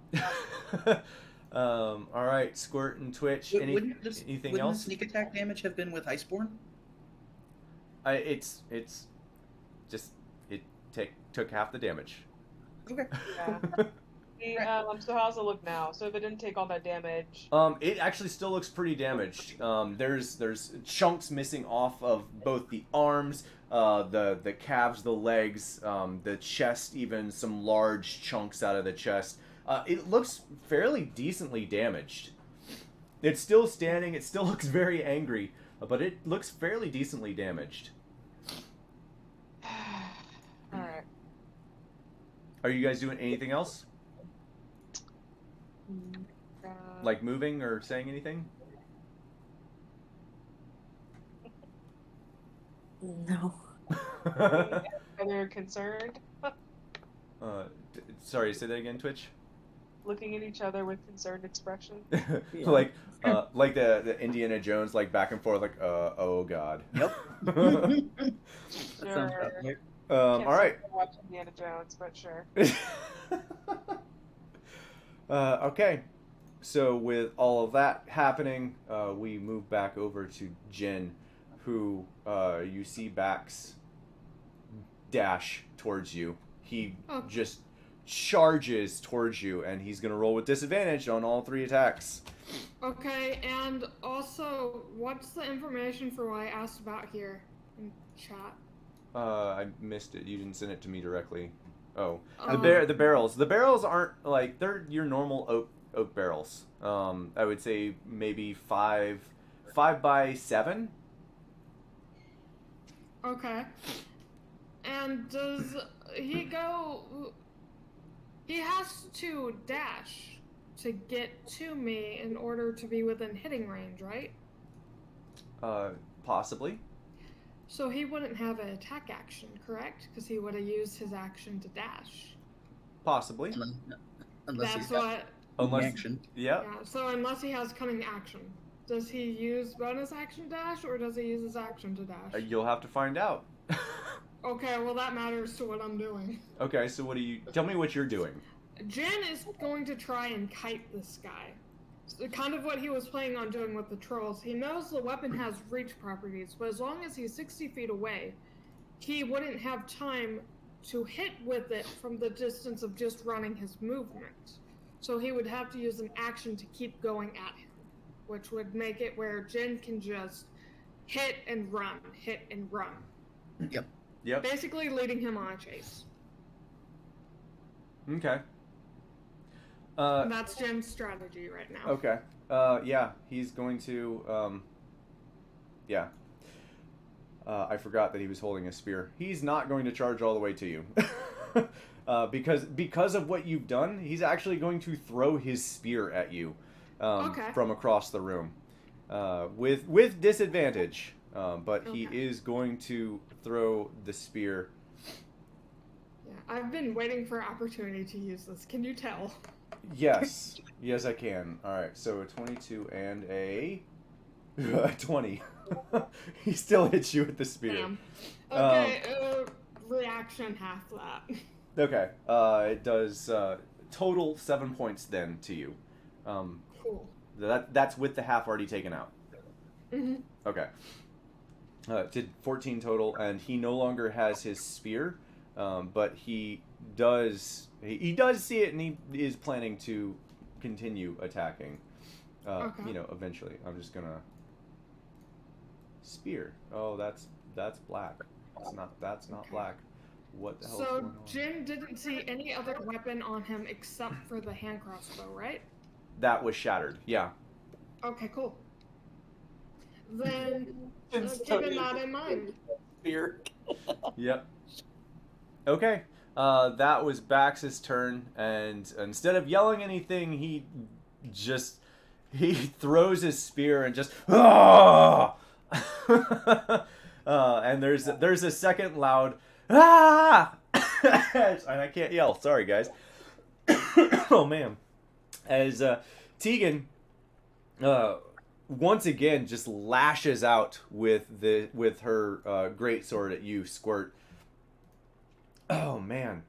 All right, Squirt and Twitch. Anything Wouldn't else? the sneak attack damage have been with Iceborne? It's just it took half the damage. Okay. Yeah. So how's it look now? So if it didn't take all that damage, It actually still looks pretty damaged. There's chunks missing off of both the arms, the calves, the legs, the chest, even some large chunks out of the chest. It looks fairly decently damaged. It's still standing. It still looks very angry, but it looks fairly decently damaged. all right. Are you guys doing anything else? Like moving or saying anything? No. Are they concerned? Sorry, say that again, Twitch. Looking at each other with concerned expression. Yeah. like the Indiana Jones, like back and forth, like oh god. Yep. Sure. Sounds about right. All right. Watch Indiana Jones, but sure. Okay. So with all of that happening, we move back over to Jin, who you see Bax dash towards you. He Oh. just charges towards you, and he's gonna roll with disadvantage on all 3 attacks. Okay, and also, what's the information for what I asked about here in chat? I missed it. You didn't send it to me directly. Oh, Um, the barrels. The barrels aren't like they're your normal oak barrels. I would say maybe 5 by 7. Okay. And does he go? He has to dash to get to me in order to be within hitting range, right? Possibly. So he wouldn't have an attack action, correct? Because he would have used his action to dash. Possibly. Unless That's he's got what. Unless. action. Yeah. Yeah. So unless he has cunning action, does he use bonus action dash or does he use his action to dash? You'll have to find out. Okay, well that matters to what I'm doing. Okay, so what do you? Tell me what you're doing. Jen is going to try and kite this guy. So kind of what he was planning on doing with the trolls. He knows the weapon has reach properties, but as long as he's 60 feet away, he wouldn't have time to hit with it from the distance of just running his movement. So he would have to use an action to keep going at him, which would make it where Jen can just hit and run, hit and run. Yep. Yep. Basically leading him on a chase. Okay. And that's Jen's strategy right now. Okay. Yeah, he's going to. Yeah. I forgot that he was holding a spear. He's not going to charge all the way to you. Because of what you've done, he's actually going to throw his spear at you Okay. from across the room with disadvantage. But he Okay. is going to throw the spear. Yeah, I've been waiting for an opportunity to use this. Can you tell? Yes. Yes, I can. All right, so a 22 and a 20. He still hits you with the spear. Damn. Okay, reaction half that. Okay. It does total 7 points then to you. Cool. That's with the half already taken out. Mm-hmm. Okay. Did 14 total, and he no longer has his spear, but he does see it, and he is planning to continue attacking. Okay. Eventually. I'm just gonna spear. Oh, that's black. That's not Okay. black. What the hell is going So on? Jin didn't see any other weapon on him except for the hand crossbow, right? That was shattered. Yeah. Okay, cool. Then It's keeping that in mind. Spear. Yep. Okay. That was Bax's turn, and instead of yelling anything, he throws his spear and just ah! And there's a second loud ah! And I can't yell. Sorry, guys. Oh man. As Tegan once again just lashes out with her great sword at you, Squirt. Oh man.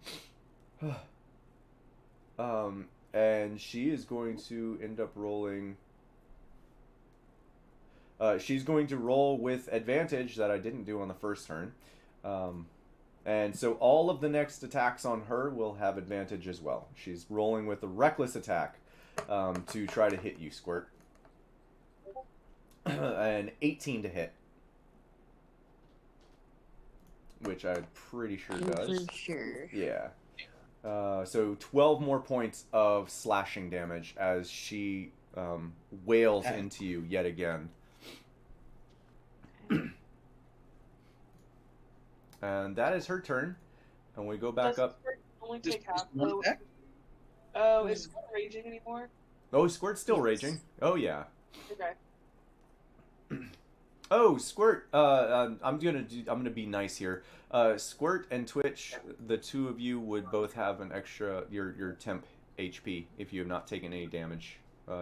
And she is going to end up rolling. She's going to roll with advantage that I didn't do on the first turn. And so all of the next attacks on her will have advantage as well. She's rolling with a reckless attack to try to hit you, Squirt. An 18 to hit. Which I'm pretty sure does. For sure. Yeah. So 12 more points of slashing damage as she wails into you yet again. And that is her turn. And we go back Does up. Squirt only Just take half? one Oh, attack? is Squirt raging anymore? Oh, Squirt's still Yes. raging. Oh, yeah. Okay. Oh, Squirt. I'm gonna be nice here. Squirt and Twitch, the two of you would both have an extra your temp HP if you have not taken any damage.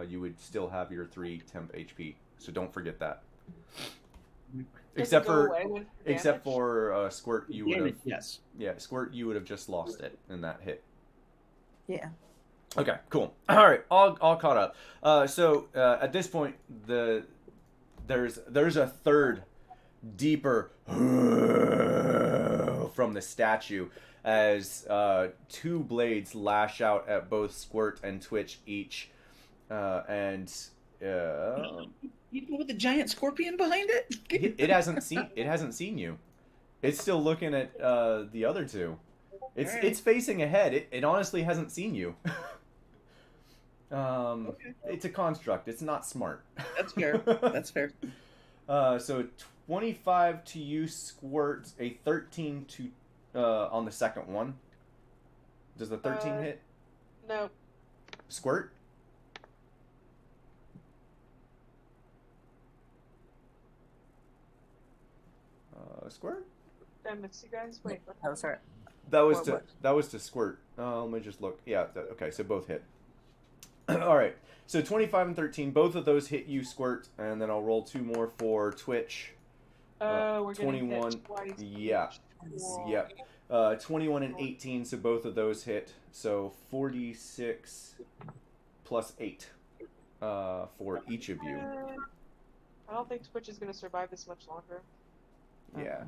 You would still have your 3 temp HP. So don't forget that. Does it go away with Except damage? for Squirt, you would have. Yes. Yeah, Squirt, you would have just lost it in that hit. Yeah. Okay, cool. All right, all caught up. So at this point, there's a third, deeper from the statue as 2 blades lash out at both Squirt and Twitch each, and Even with the giant scorpion behind it? it hasn't seen you. It's still looking at the other two. It's Alright. it's facing ahead. It honestly hasn't seen you. Okay. It's a construct. It's not smart. That's fair. That's fair. So 25 to you, Squirt. A 13 to on the second one. Does the 13 hit? No. Squirt? Squirt? Did I miss you guys? Wait. what? Oh, sorry. That was What? that was to Squirt. Let me just look. Yeah. Okay. So both hit. All right. So 25 and 13, both of those hit you, Squirt, and then I'll roll 2 more for Twitch. We're getting 21. hit twice. Yeah. Whoa. Yep. 21 and 18, so both of those hit. So 46 plus 8 for each of you. I don't think Twitch is going to survive this much longer. Yeah.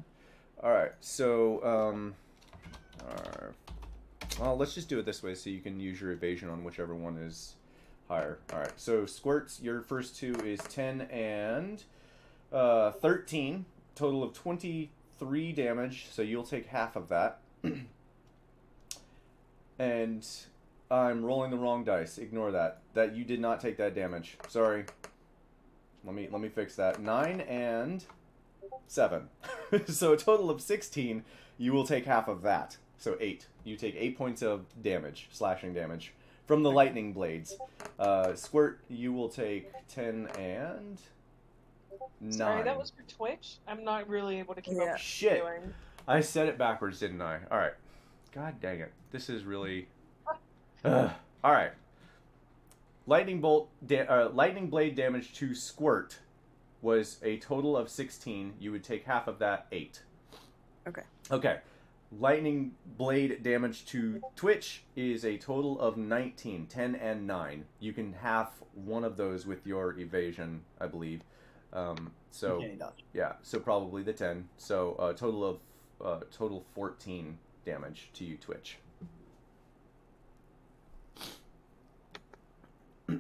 All right. So, well, let's just do it this way so you can use your evasion on whichever one is higher. All right. So, Squirts, your first two is 10 and 13. Total of 23 damage, so you'll take half of that. And I'm rolling the wrong dice. Ignore that. That you did not take that damage. Sorry. Let me fix that. 9 and 7. So a total of 16. You will take half of that. So 8. You take 8 points of damage, slashing damage, from the lightning blades. Squirt, you will take 10 and 9. Sorry, that was for Twitch? I'm not really able to keep up with Shit. what you're doing. I said it backwards, didn't I? Alright. God dang it. This is really... Alright. Lightning blade damage to Squirt was a total of 16. You would take half of that, 8. Okay. Okay. Lightning blade damage to Twitch is a total of 19. 10 and 9. You can half one of those with your evasion, I believe. So Okay, gotcha. yeah, so probably the 10. So total 14 damage to you, Twitch. I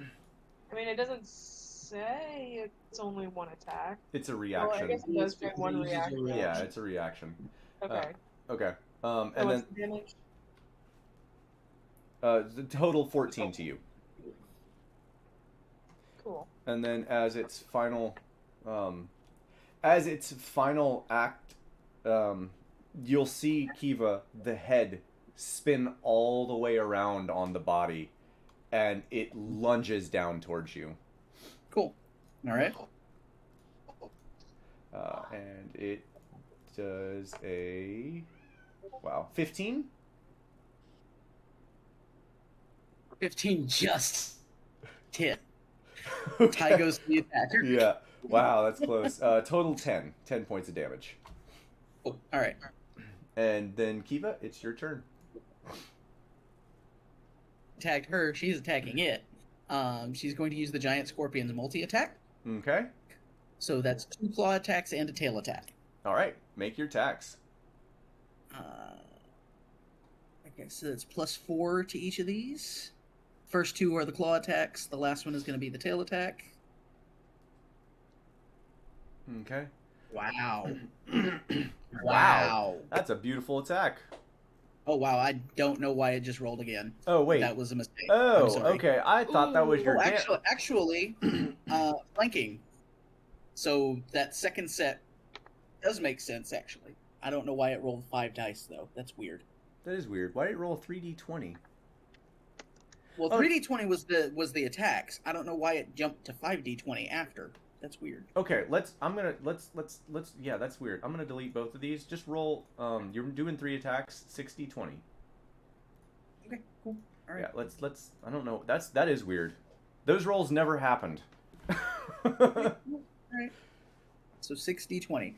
mean, it doesn't say it's only one attack. It's a Well, I reaction. guess it does say one Uses a reaction. Yeah, it's a reaction. Okay. Okay. So And what's then the damage? the total 14 to you. Cool. And then as its final act, you'll see Kiva, the head, spin all the way around on the body, and it lunges down towards you. Cool. All right. And it does a 15. 15 just hit. Okay. Ty goes to the attacker. Yeah. Wow, that's close. Total 10. 10 points of damage. Oh, all right. And then Kiva, it's your turn. Attacked her. She's attacking it. She's going to use the giant scorpion's multi-attack. Okay. So that's 2 claw attacks and a tail attack. All right. Make your attacks. Okay, so that's +4 to each of these. First 2 are the claw attacks. The last one is going to be the tail attack. Okay. Wow. Wow. That's a beautiful attack. Oh, wow. I don't know why it just rolled again. Oh, wait. That was a mistake. Oh, I'm sorry. okay. I thought that was your Actually, flanking. So that second set does make sense, actually. I don't know why it rolled 5 dice, though. That's weird. That is weird. Why did it roll 3d20? Well, Oh. 3d20 was the attacks. I don't know why it jumped to 5d20 after. That's weird. Okay, let's yeah, that's weird. I'm gonna delete both of these. Just roll, you're doing 3 attacks, 60-20. Okay, cool. All right. Yeah, let's, I don't know, that is weird. Those rolls never happened. All right. So 60-20.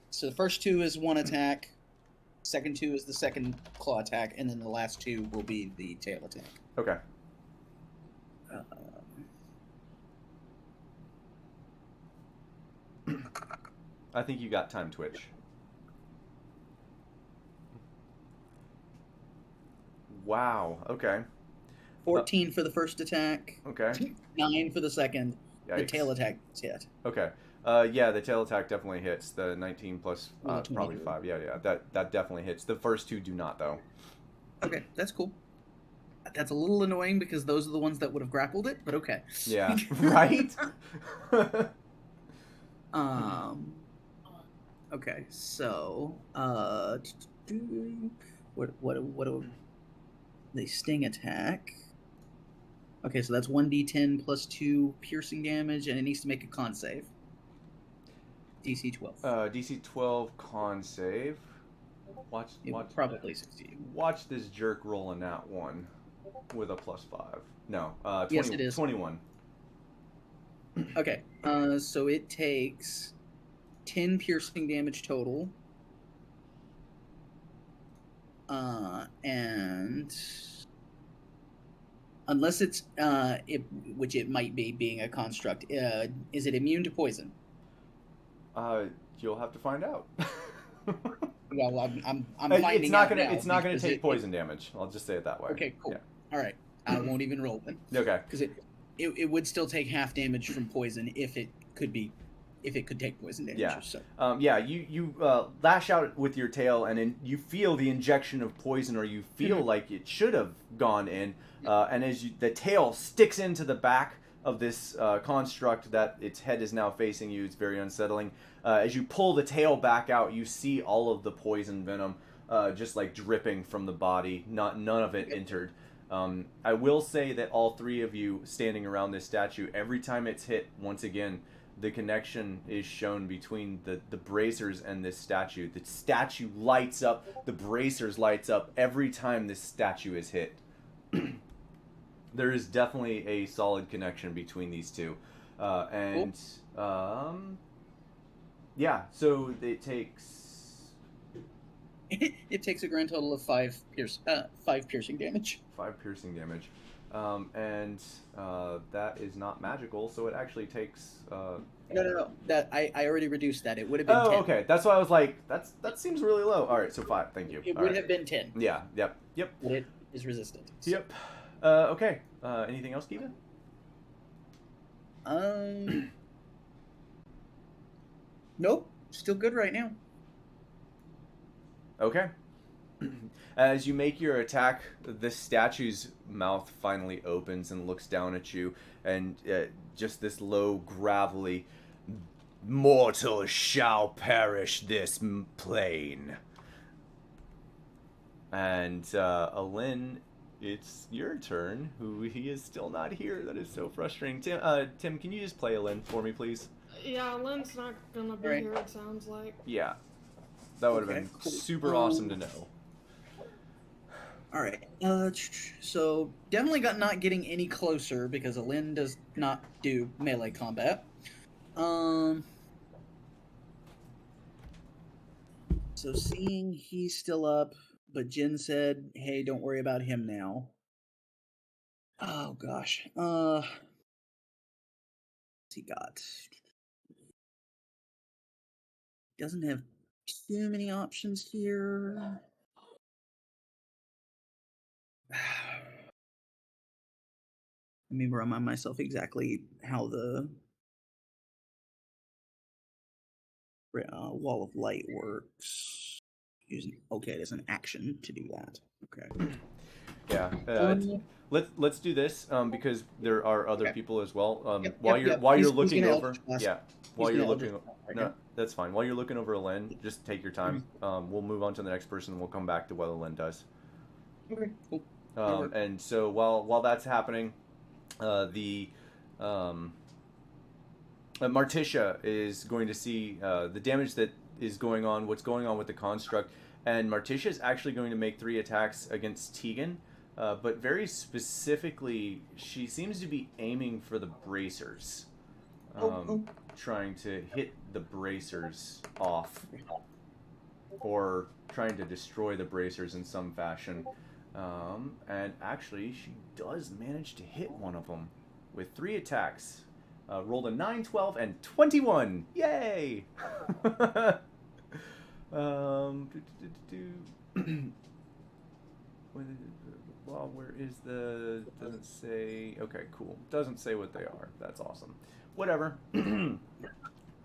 So the first 2 is 1 attack. Second 2 is the second claw attack, and then the last 2 will be the tail attack. Okay. I think you got time, Twitch. Wow, okay. 14 for the first attack. Okay. 9 for the second. The Yikes. tail attack is hit. Okay. Yeah, the tail attack definitely hits. The 19 plus probably 5. Yeah, that definitely hits. The first 2 do not, though. Okay, that's cool. That's a little annoying because those are the ones that would have grappled it, but okay. Yeah, right? Okay, so what the sting attack? Okay, so that's 1d10 plus 2 piercing damage, and it needs to make a con save. DC 12. DC 12 con save. Watch. Probably succeed. Watch this jerk roll a nat 1 with a plus 5. No, 20, yes, it is 21. Okay, so it takes 10 piercing damage total. And unless it's which it might be being a construct, is it immune to poison? You'll have to find out. Well, I'm finding it's not out gonna now it's not gonna because take poison damage. I'll just say it that way. Okay, cool. Yeah. All right, I won't even roll then. Okay. Because it would still take half damage from poison if it could take poison damage. Yeah. So. Yeah. You lash out with your tail, and you feel the injection of poison, or you feel like it should have gone in. And as the tail sticks into the back of this construct that its head is now facing you, it's very unsettling. As you pull the tail back out, you see all of the poison venom just like dripping from the body. None of it entered. I will say that all 3 of you standing around this statue, every time it's hit, once again, the connection is shown between the bracers and this statue. The statue lights up, the bracers lights up every time this statue is hit. There is definitely a solid connection between these two. And yeah, so it takes... It takes a grand total of 5 piercing damage. 5 piercing damage. And that is not magical, so it actually takes... No. That I already reduced that. It would have been 10. Oh, okay. That's why I was like, that seems really low. All right, so 5. Thank you. It All would right. have been 10. Yeah, yep. But it is resistant. So. Yep. Okay. Anything else, Kiva? Nope. Still good right now. Okay. As you make your attack, the statue's mouth finally opens and looks down at you, and just this low, gravelly, "Mortals shall perish this plane." And Alin, it's your turn. He is still not here. That is so frustrating. Tim, can you just play Alin for me, please? Yeah, Lynn's not gonna be Right. here, it sounds like. Yeah. That would have been cool. super awesome to know. All right. So definitely not getting any closer because Alin does not do melee combat. So seeing he's still up, but Jin said, "Hey, don't worry about him now." Oh gosh. What's he got? Doesn't have too many options here. Let me remind myself exactly how the wall of light works. Okay, there's an action to do that. Okay. Yeah. Let's do this because there are other people as well. Yep, while you're He's looking gonna over, Eldritch Blast. yeah. While He's you're gonna looking, Eldritch Blast right no, now. that's fine. While you're looking over Alen, just take your time. We'll move on to the next person. And we'll come back to what Alen does. Okay, cool. And so while that's happening, Marticia is going to see the damage that is going on, what's going on with the construct, and Marticia is actually going to make 3 attacks against Tegan, but very specifically, she seems to be aiming for the bracers, trying to hit the bracers off, or trying to destroy the bracers in some fashion. And actually, she does manage to hit one of them with 3 attacks. Rolled a 9, 12, and 21. Yay! Where is the... Doesn't say... Okay, cool. Doesn't say what they are. That's awesome. Whatever.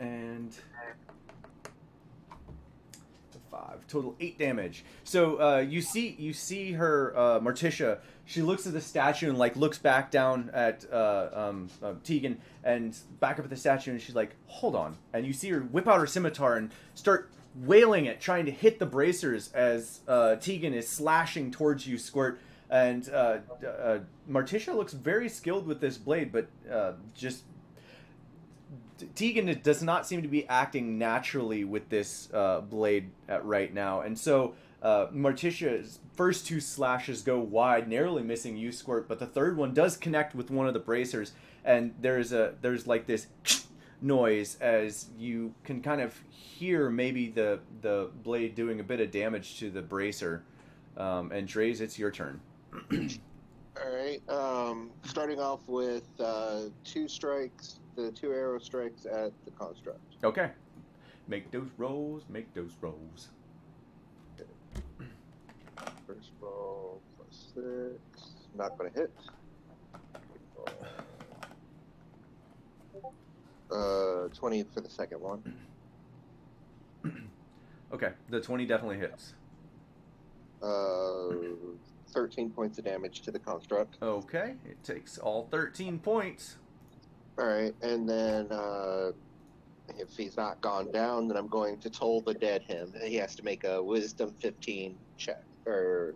and 5 total 8 damage. So you see her Morticia. She looks at the statue and like looks back down at Tegan and back up at the statue, and she's like, "Hold on!" And you see her whip out her scimitar and start wailing it, trying to hit the bracers as Tegan is slashing towards you, Squirt. And Morticia looks very skilled with this blade, but just Tegan does not seem to be acting naturally with this blade right now. And so Morticia's first 2 slashes go wide, narrowly missing you, Squirt, but the third one does connect with one of the bracers, and there's like this noise as you can kind of hear maybe the blade doing a bit of damage to the bracer. And Dre's, it's your turn. All right. Starting off with 2 strikes, the 2 arrow strikes at the construct. Okay. Make those rolls. Make those rolls. First roll +6. Not going to hit. 20 for the second one. Okay, the 20 definitely hits. 13 points of damage to the construct. Okay, it takes all 13 points. All right, and then if he's not gone down, then I'm going to toll the dead him. He has to make a Wisdom 15 check or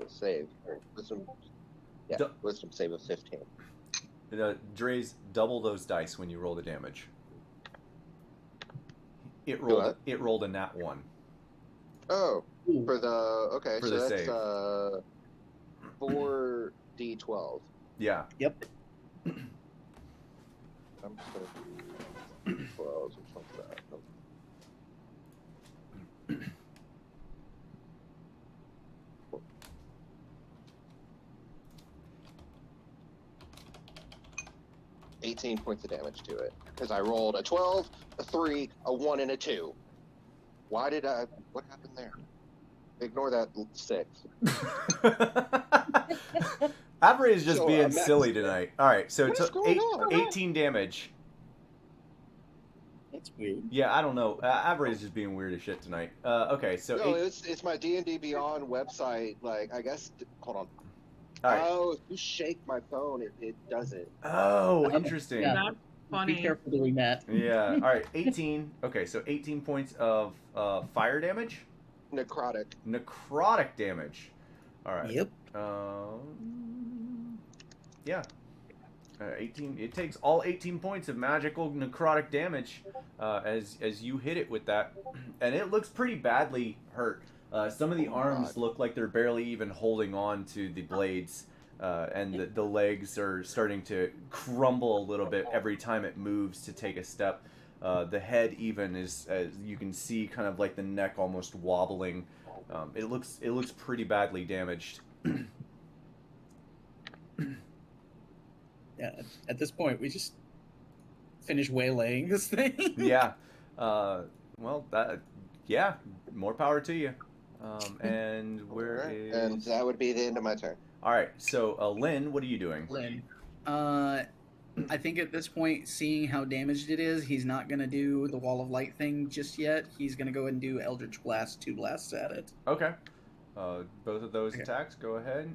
save. Or Wisdom save of 15. Dre's, double those dice when you roll the damage. It What? rolled a nat 1. Oh, Ooh. for the okay, For so the that's save. 4d12. Yeah. Yep. I'm just gonna do 12. Which one's that? Oh. Oh. 18 points of damage to it because I rolled a 12, a 3, a 1, and a 2. Why did I? What happened there? Ignore that 6. Avery is just So, being Max- silly tonight. All right, so What it is took going on? 18 damage. That's weird. Yeah, I don't know. Avery is just being weird as shit tonight. Okay, so No, it's my D&D Beyond website. Like, I guess. Hold on. all right. Oh, if you shake my phone, it does it. Oh, interesting. Yeah. That's funny. Be careful doing that. Yeah. All right. 18. Okay, so 18 points of fire damage, Necrotic. necrotic damage. All right. Yep. Yeah. 18. It takes all 18 points of magical necrotic damage as you hit it with that, and it looks pretty badly hurt. Some of the arms God. look like they're barely even holding on to the blades, and the legs are starting to crumble a little bit every time it moves to take a step. The head even is, as you can see, kind of like the neck almost wobbling. It looks pretty badly damaged. Yeah. At this point, we just finish waylaying this thing. Yeah. Well, yeah, more power to you. And where Alright, is... And that would be the end of my turn. All right, so Lynn, what are you doing? Lynn. I think at this point, seeing how damaged it is, he's not going to do the Wall of Light thing just yet. He's going to go ahead and do Eldritch Blast, 2 blasts at it. Okay. Both of those Okay. attacks, go ahead.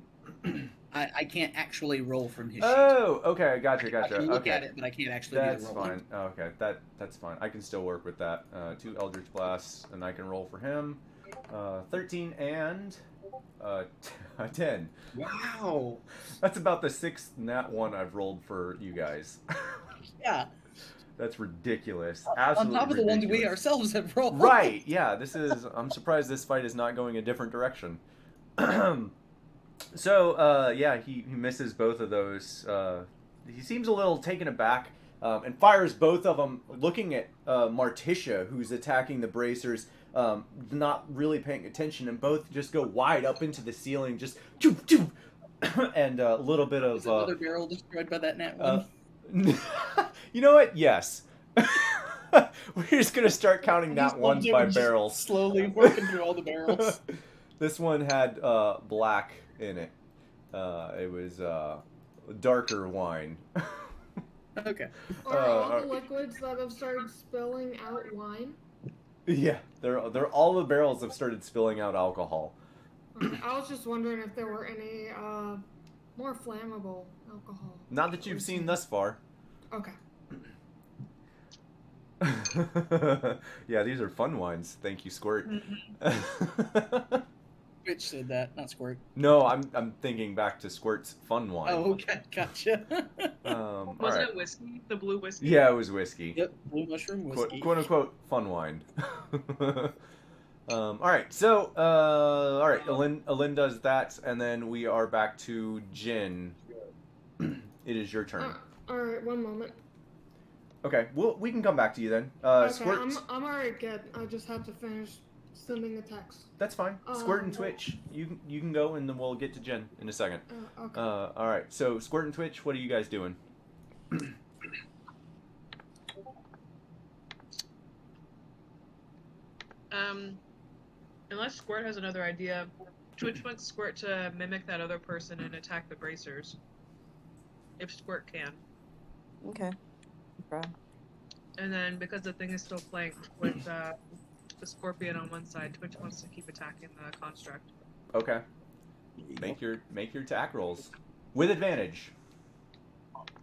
I can't actually roll from his sheet. Oh, okay, gotcha. I can look Okay. at it, but I can't actually That's do the roll. fine. Oh, okay, that's fine. I can still work with that. 2 Eldritch Blasts, and I can roll for him. 13 and 10. Wow. That's about the 6th nat 1 I've rolled for you guys. Yeah. That's ridiculous. On Absolutely top of the ones we ridiculous. ourselves have rolled. Right, yeah, I'm surprised this fight is not going a different direction. So, yeah, he misses both of those. He seems a little taken aback and fires both of them, looking at Morticia, who's attacking the bracers, not really paying attention, and both just go wide up into the ceiling, just choo, choo, and a little bit of... Was another barrel destroyed by that nat one? You know what? Yes. We're just going to start counting nat ones by Just barrels. Slowly working through all the barrels. This one had black in it. It was darker wine. Okay. Are all the liquids that have started spilling out wine? Yeah, they're all the barrels have started spilling out alcohol. I was just wondering if there were any more flammable alcohol. Not that you've seen thus far. Okay. Yeah, these are fun wines. Thank you, Squirt. Twitch said that, not Squirt. No, I'm thinking back to Squirt's fun wine. Oh, okay, gotcha. Wasn't it whiskey? The blue whiskey? Yeah, it was whiskey. Yep, blue mushroom whiskey. Quote unquote fun wine. All right, so all right, Alin does that, and then we are back to Jin. It is your turn. All right, one moment. Okay, we can come back to you then. Okay, Squirt. I'm already good. I just have to finish sending a text. That's fine. Squirt and Twitch, you can go, and then we'll get to Jen in a second. Okay. All right. So Squirt and Twitch, what are you guys doing? Unless Squirt has another idea, Twitch wants Squirt to mimic that other person and attack the bracers. If Squirt can. Okay. Right. And then because the thing is still flanked with the scorpion on one side, Twitch wants to keep attacking the construct. Okay. Make your attack rolls with advantage.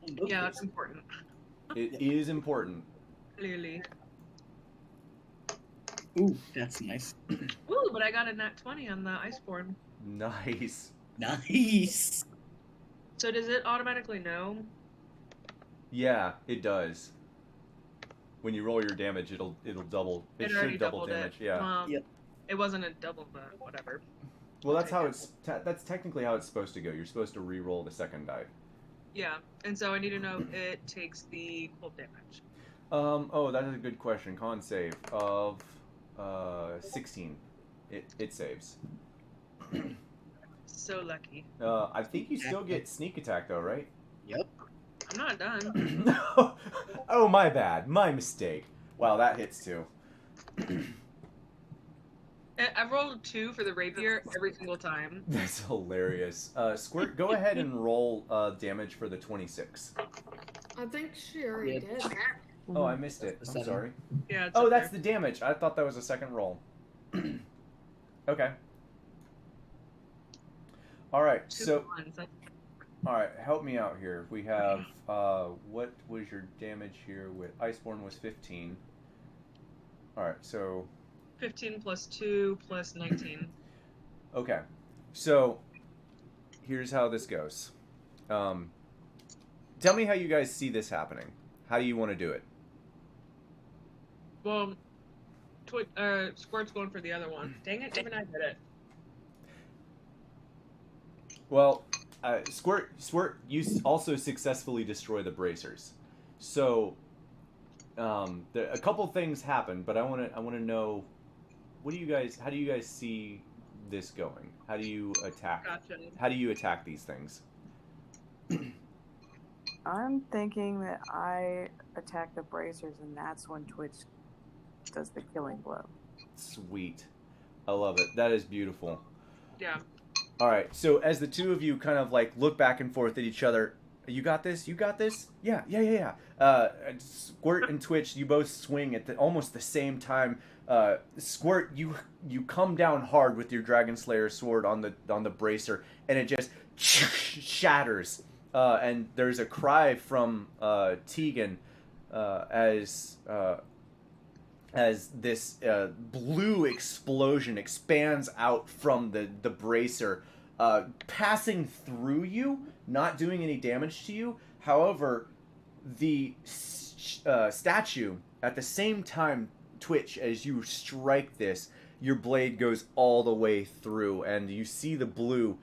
Yeah, that's important. It is important. Clearly. Ooh, that's nice. Ooh, but I got a nat 20 on the Iceborne. Nice. Nice. So does it automatically know? Yeah, it does. When you roll your damage, it'll double. It already should double doubled damage. it. Yeah. Yep. It wasn't a double, but whatever. Well, that's how it's. That's technically how it's supposed to go. You're supposed to re-roll the second die. Yeah, and so I need to know if it takes the cold damage. Oh, that is a good question. Con save of 16. It saves. So lucky. I think you still get sneak attack though, right? Yep. I'm not done. Oh, my bad. My mistake. Wow, that hits too. I rolled 2 for the rapier every single time. That's hilarious. Squirt, go ahead and roll damage for the 26. I think she already did. Oh, I missed it. I'm sorry. Yeah. It's Oh, up that's there. the damage. I thought that was a second roll. Okay. All right. 2 So, ones. all right, help me out here. We have what was your damage here with Iceborne was 15. All right, so 15 plus 2 plus 19. okay. So here's how this goes. Tell me how you guys see this happening. How do you want to do it? Well, Squirt's going for the other one. Dang it, even I did it. Well, Squirt, you also successfully destroy the bracers. So, a couple things happened, but I want to know, how do you guys see this going? How do you attack? Gotcha. How do you attack these things? I'm thinking that I attack the bracers, and that's when Twitch does the killing blow. Sweet. I love it. That is beautiful. Yeah. All right. So as the two of you kind of like look back and forth at each other, you got this? You got this? Yeah. Squirt and Twitch, you both swing at almost the same time. Squirt, you come down hard with your Dragon Slayer sword on the bracer, and it just shatters. And there's a cry from Tegan as this blue explosion expands out from the bracer, passing through you, not doing any damage to you. However, the statue, at the same time, Twitch, as you strike this, your blade goes all the way through, and you see the blue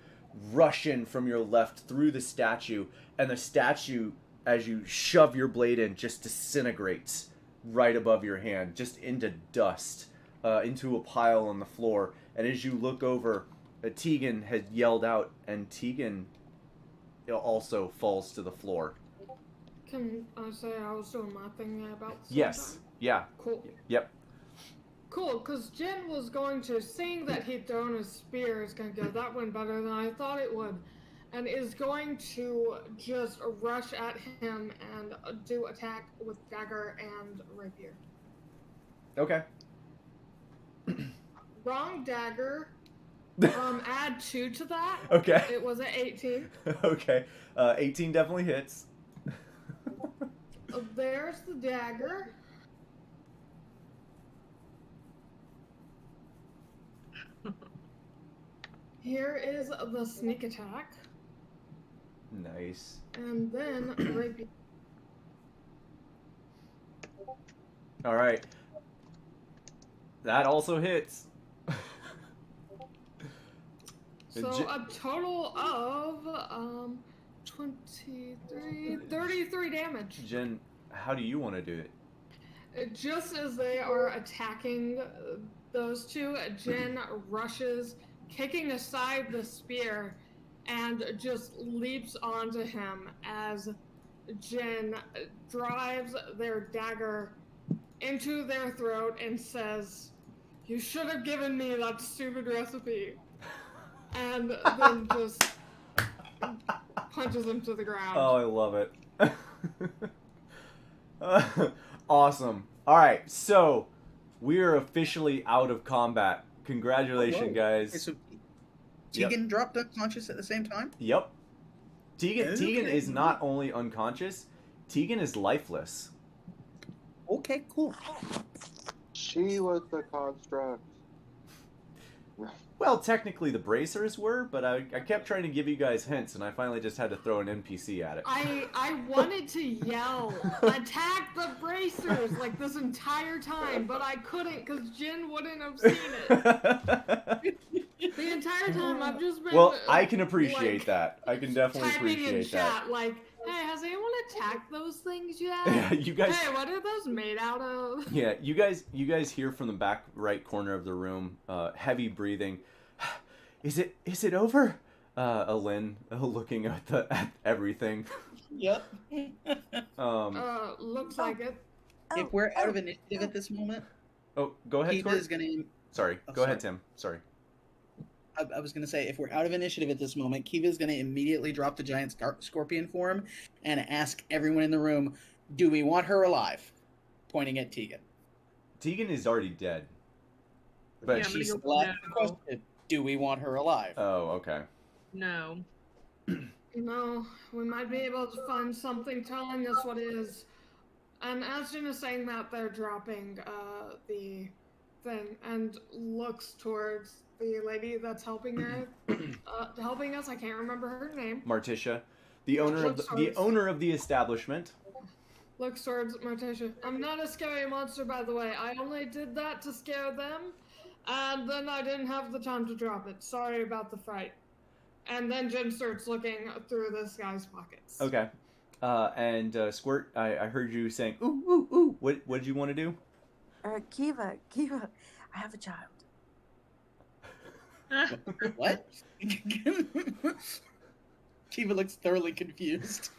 rush in from your left through the statue, and the statue, as you shove your blade in, just disintegrates right above your hand, just into dust, into a pile on the floor. And as you look over, Tegan had yelled out, and Tegan also falls to the floor. Can I say I was doing my thing about the same Yes. time? Yeah. Cool. Yep. Cool, because Jin was going to, seeing that he'd thrown his spear, is going to go, that went better than I thought it would. and is going to just rush at him and do attack with dagger and rapier. Okay. Wrong dagger. Add 2 to that. Okay. It was an 18. Okay. 18 definitely hits. There's the dagger. Here is the sneak attack. Nice. And then rapier. All right. That also hits. So a total of 33 damage. Jen, how do you want to do it? Just as they are attacking those two, Jen rushes, kicking aside the spear, and just leaps onto him as Jen drives their dagger into their throat and says, "You should have given me that stupid recipe." And then just punches him to the ground. Oh, I love it. Awesome. All right, so we are officially out of combat. Congratulations, guys. Okay, so Tegan dropped unconscious at the same time? Yep. Tegan Okay. is not only unconscious, Tegan is lifeless. Okay, cool. She was the construct. Well, technically the bracers were, but I kept trying to give you guys hints, and I finally just had to throw an NPC at it. I wanted to yell, "Attack the bracers!" like this entire time, but I couldn't because Jen wouldn't have seen it. The entire time I've just been. Well, I can appreciate like, that. I can definitely typing in appreciate that. chat, like, "Hey, has anyone attacked those things yet? Yeah, you guys. Hey, what are those made out of?" Yeah, you guys hear from the back right corner of the room, heavy breathing. Is it over? Alin looking at everything. Yep. Looks like it. If we're out of initiative at this moment, Oh, go ahead, Kiva Squirt. is gonna. Sorry, Oh, go ahead, sorry. Tim. Sorry. I was gonna say, if we're out of initiative at this moment, Kiva is gonna immediately drop the giant scorpion form and ask everyone in the room, "Do we want her alive?" Pointing at Tegan. Tegan is already dead. But Yeah, I'm She's gonna still go asking the no. question, "Do we want her alive?" oh, okay. No. No, we might be able to find something telling us what it is. And as Jen is saying that, they're dropping the thing and looks towards the lady that's helping her, helping us. I can't remember her name. Marticia, the owner of the establishment. Looks towards Morticia. "I'm not a scary monster, by the way. I only did that to scare them, and then I didn't have the time to drop it. Sorry about the fright." And then Jen starts looking through this guy's pockets. Okay. And Squirt, I heard you saying, "Ooh, ooh, ooh." What did you want to do? Kiva, I have a child. What? Kiva looks thoroughly confused.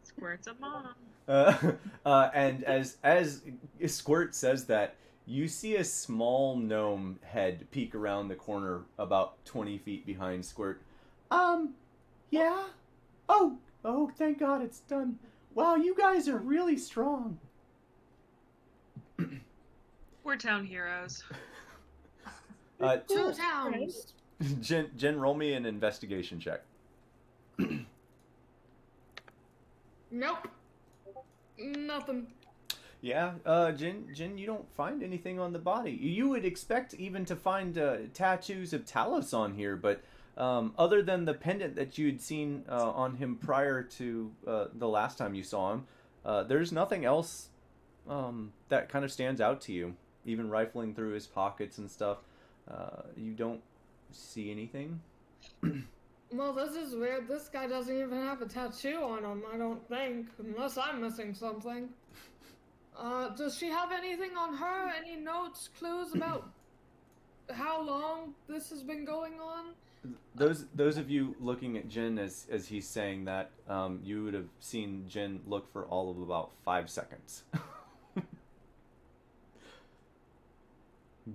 Squirt's a mom. And as Squirt says that, you see a small gnome head peek around the corner about 20 feet behind Squirt. Yeah? Oh, thank God it's done. Wow, you guys are really strong. We're town heroes. 2 towns. Jen, roll me an investigation check. Nope. Nothing. Yeah, Jen, you don't find anything on the body. You would expect even to find tattoos of Talos on here, but other than the pendant that you'd seen on him prior to the last time you saw him, there's nothing else that kind of stands out to you. Even rifling through his pockets and stuff, you don't see anything. Well, this is weird. This guy doesn't even have a tattoo on him, I don't think. Unless I'm missing something. Does she have anything on her? Any notes, clues about how long this has been going on? Those of you looking at Jin as he's saying that, you would have seen Jin look for all of about 5 seconds.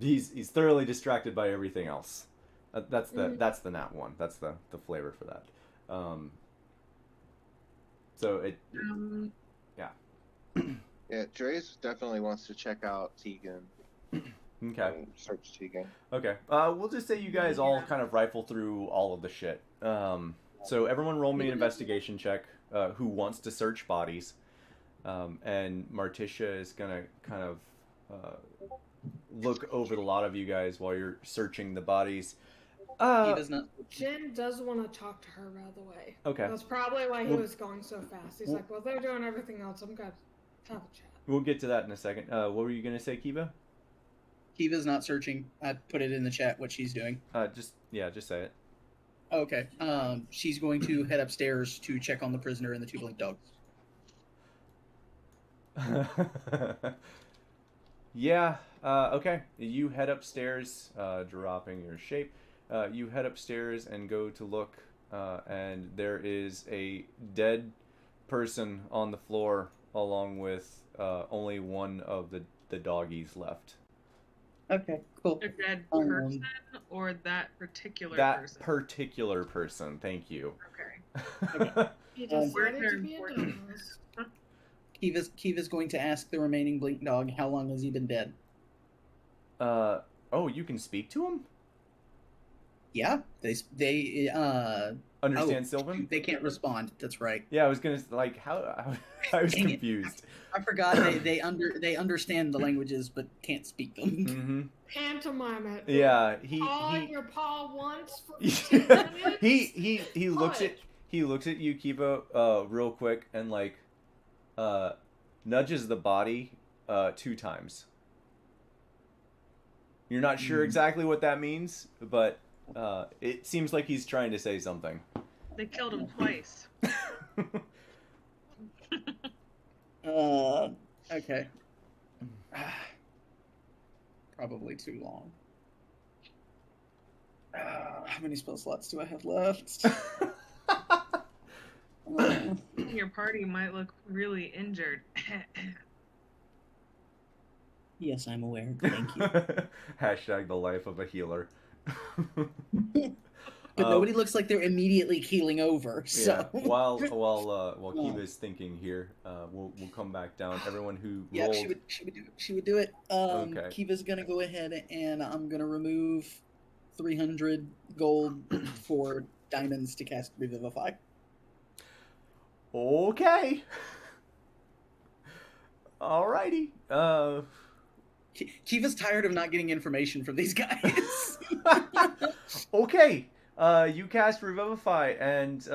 He's thoroughly distracted by everything else. That's the nat one. That's the flavor for that. So it yeah. Yeah, Dre's definitely wants to check out Tegan. Okay. Search Tegan. Okay. We'll just say you guys all kind of rifle through all of the shit. So everyone roll me an investigation check. Who wants to search bodies? And Marticia is gonna kind of look over the lot of you guys while you're searching the bodies. He does not. Jin does want to talk to her, by the way. Okay. That's probably why he was going so fast. He's like, well, they're doing everything else. I'm going to have a chat. We'll get to that in a second. What were you gonna say, Kiva? Kiva's not searching. I put it in the chat what she's doing. Just say it. Okay. She's going to head upstairs to check on the prisoner and the 2 blink dogs. Yeah. Okay. You head upstairs, dropping your shape. You head upstairs and go to look, and there is a dead person on the floor, along with only one of the doggies left. Okay, cool. A dead person or that particular That person? particular person. Thank you. Okay. He decided Where's to her be a importance? dumbass. Kiva's going to ask the remaining blink dog how long has he been dead. Oh, you can speak to him? Yeah, they Understand Sylvan? They can't respond. That's right. Yeah, I was gonna like how I was Dang it. confused. I forgot they understand the languages but can't speak them. Mm-hmm. Pantomime it. Yeah, Paw he your paw once for 10 minutes. he looks at you, Kiva, real quick, and like nudges the body 2 times. You're not sure exactly what that means, but it seems like he's trying to say something. They killed him twice. Okay. Probably too long. How many spell slots do I have left? Your party might look really injured. Yes, I'm aware. Thank you. Hashtag the life of a healer. But nobody looks like they're immediately keeling over. So Yeah. While Kiva is thinking here, we'll come back down. Everyone who yeah, rolled. she would do it. Okay. Kiva's gonna go ahead and I'm gonna remove 300 gold for diamonds to cast Revivify. Okay. Alrighty. Kiva's tired of not getting information from these guys. Okay. You cast Revivify, and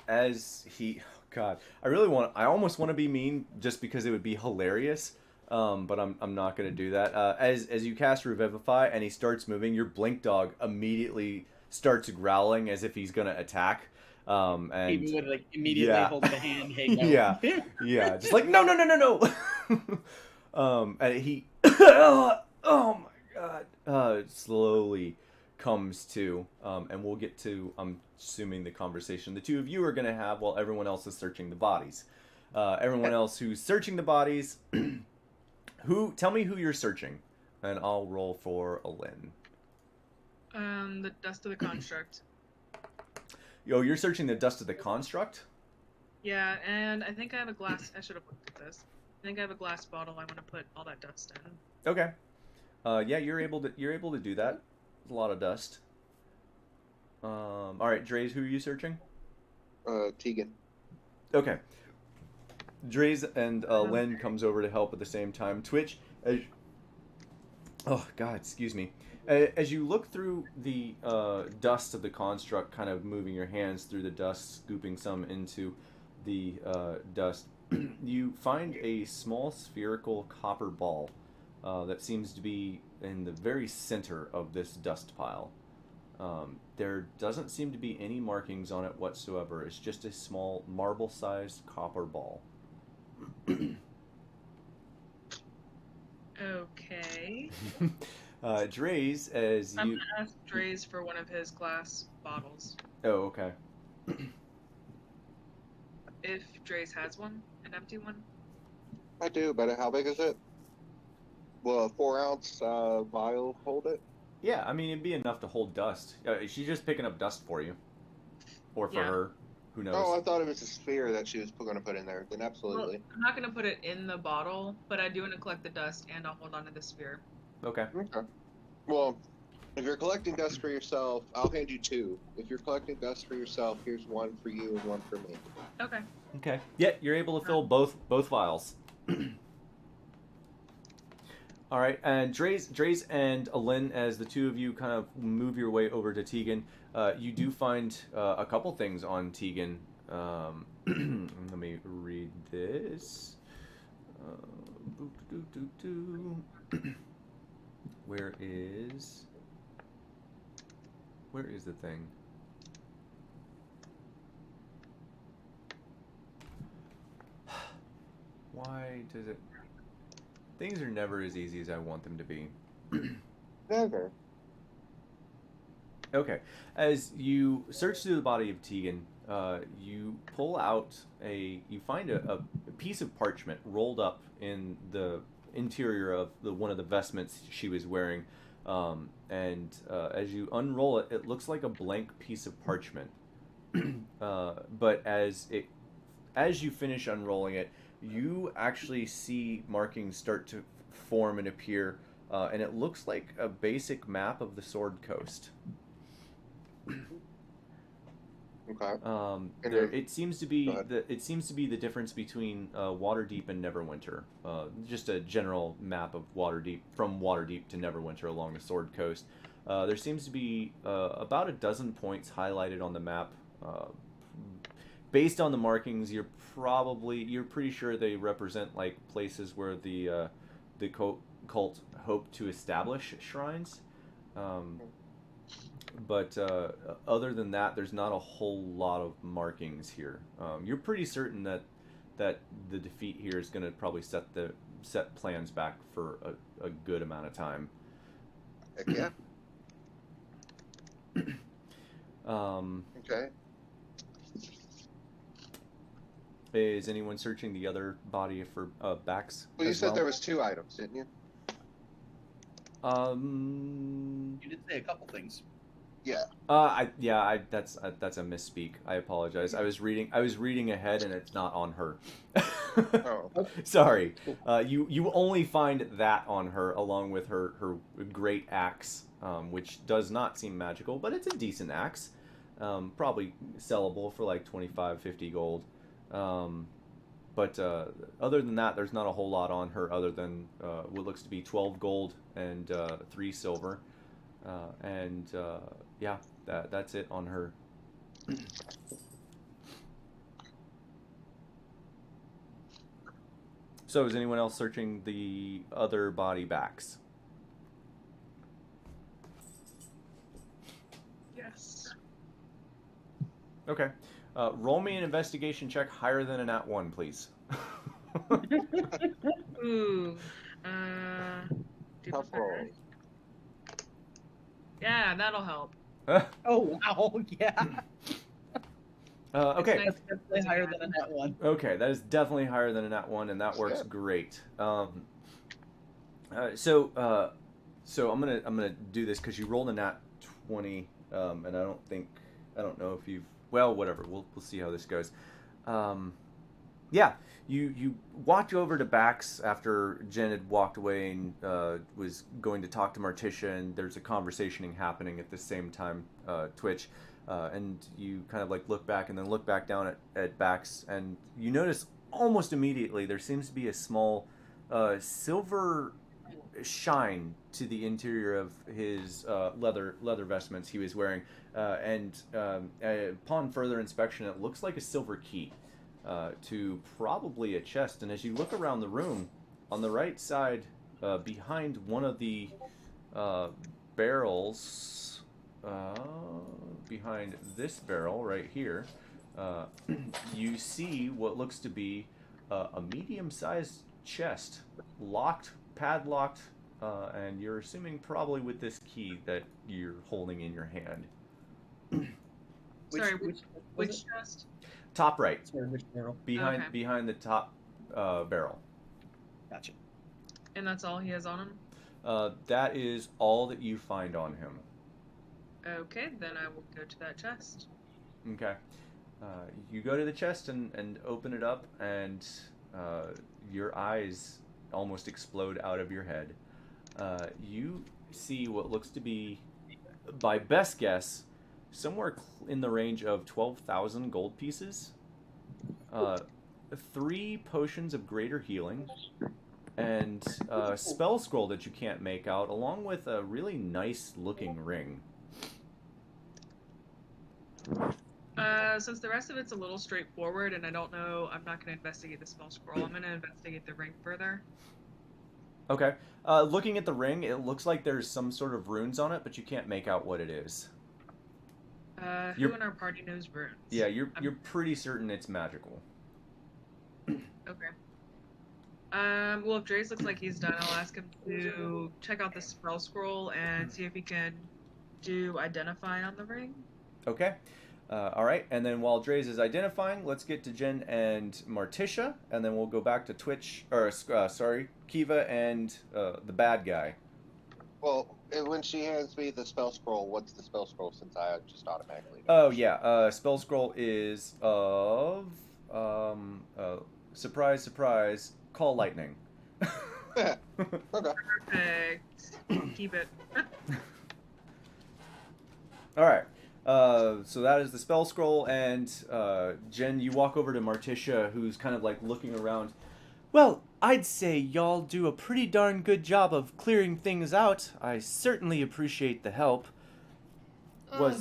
as he, oh God, I almost want to be mean just because it would be hilarious. But I'm not gonna do that. As you cast Revivify and he starts moving, your blink dog immediately starts growling as if he's gonna attack. And He would like immediately yeah. hold the hand. Hey, no. yeah, just like no. And he, oh my God, slowly comes to, and we'll get to, I'm assuming, the conversation the 2 of you are gonna have while everyone else is searching the bodies. Everyone else who's searching the bodies, tell me who you're searching, and I'll roll for a Lynn. The dust of the construct. Yo, you're searching the dust of the construct? Yeah, and I think I have a glass. I should have looked at this. I think I have a glass bottle. I want to put all that dust in. Okay. Yeah, you're able to do that. There's a lot of dust. All right, Dre's, who are you searching? Tegan. Okay. Dre's and Len comes over to help at the same time. Twitch, oh God, excuse me. As you look through the dust of the construct, kind of moving your hands through the dust, scooping some into the dust, you find a small spherical copper ball that seems to be in the very center of this dust pile. There doesn't seem to be any markings on it whatsoever. It's just a small marble-sized copper ball. Okay. Dre's, as I'm you... gonna ask Dre's for one of his glass bottles. Oh, okay. If Dre's has one, an empty one. I do, but how big is it? Will a 4-ounce vial hold it? Yeah, I mean, it'd be enough to hold dust. She's just picking up dust for you. Or for Yeah. her. Who knows? Oh, I thought it was a sphere that she was going to put in there. Then Well, absolutely. I'm not gonna put it in the bottle, but I do want to collect the dust, and I'll hold on to the sphere. Okay. Okay. Well, if you're collecting dust for yourself, I'll hand you 2. If you're collecting dust for yourself, here's 1 for you and 1 for me. Okay. Okay. Yeah, you're able to fill both vials. All right, and Draze and Alin, as the two of you kind of move your way over to Tegan, you do find a couple things on Tegan. Let me read this. Where is the thing? Why does it... Things are never as easy as I want them to be. Never. Okay. As you search through the body of Tegan, you pull out you find a piece of parchment rolled up in the interior of one of the vestments she was wearing. And as you unroll it, it looks like a blank piece of parchment. But as you finish unrolling it, you actually see markings start to form and appear, and it looks like a basic map of the Sword Coast. Okay. It seems to be the difference between Waterdeep and Neverwinter. Just a general map of Waterdeep, from Waterdeep to Neverwinter along the Sword Coast. There seems to be about a dozen points highlighted on the map. Based on the markings, you're pretty sure they represent like places where the cult hope to establish shrines. But other than that, there's not a whole lot of markings here. You're pretty certain that the defeat here is going to probably set plans back for a good amount of time. Heck yeah. Okay. Is anyone searching the other body for backs? Well, you as said there was 2 items, didn't you? You did say a couple things. Yeah. That's a misspeak. I apologize. I was reading ahead, and it's not on her. Oh. Sorry. You only find that on her, along with her great axe, which does not seem magical, but it's a decent axe. Probably sellable for like 25-50 gold. But other than that, there's not a whole lot on her other than what looks to be 12 gold and 3 silver. Yeah, that's it on her. So is anyone else searching the other body backs? Yes. Okay. Roll me an investigation check higher than a nat 1, please. Ooh. Do Tough prefer- roll. Yeah, that'll help. Oh wow, yeah. Okay. It's That's definitely higher than a net 1. Okay, that is definitely higher than a nat 1, and that works Shit. great. So I'm gonna do this because you rolled a nat 20, and I don't know if you've, well, whatever. We'll see how this goes. Yeah, you walked over to Bax after Jen had walked away and was going to talk to Marticia, and there's a conversation happening at the same time, Twitch. And you kind of like look back and then look back down at Bax, and you notice almost immediately there seems to be a small silver shine to the interior of his leather vestments he was wearing, and upon further inspection, it looks like a silver key to probably a chest. And as you look around the room, on the right side, behind one of the barrels, behind this barrel right here, you see what looks to be a medium-sized chest, locked, padlocked, and you're assuming probably with this key that you're holding in your hand. Sorry, which which chest? Top right, Sorry, which barrel? behind the top barrel. Gotcha. And that's all he has on him? That is all that you find on him. Okay, then I will go to that chest. Okay. You go to the chest and open it up, and your eyes almost explode out of your head. You see what looks to be, by best guess, somewhere in the range of 12,000 gold pieces, 3 potions of greater healing, and a spell scroll that you can't make out, along with a really nice looking ring. Since the rest of it's a little straightforward, and I don't know, I'm not going to investigate the spell scroll. I'm going to investigate the ring further. Okay. Looking at the ring, it looks like there's some sort of runes on it, but you can't make out what it is. Who in our party knows runes? Yeah, you're pretty certain it's magical. Okay. Well, if Drace looks like he's done, I'll ask him to check out the spell scroll and see if he can do identify on the ring. Okay. All right. And then while Draze is identifying, let's get to Jen and Martisha, and then we'll go back to Twitch, or Kiva and the bad guy. Well, when she hands me the spell scroll, what's the spell scroll since I just automatically... Oh, yeah. Spell scroll is of... surprise, surprise, call lightning. Okay. Perfect. Keep it. All right. So that is the spell scroll, and Jen, you walk over to Martisha, who's kind of like looking around. Well, I'd say y'all do a pretty darn good job of clearing things out. I certainly appreciate the help.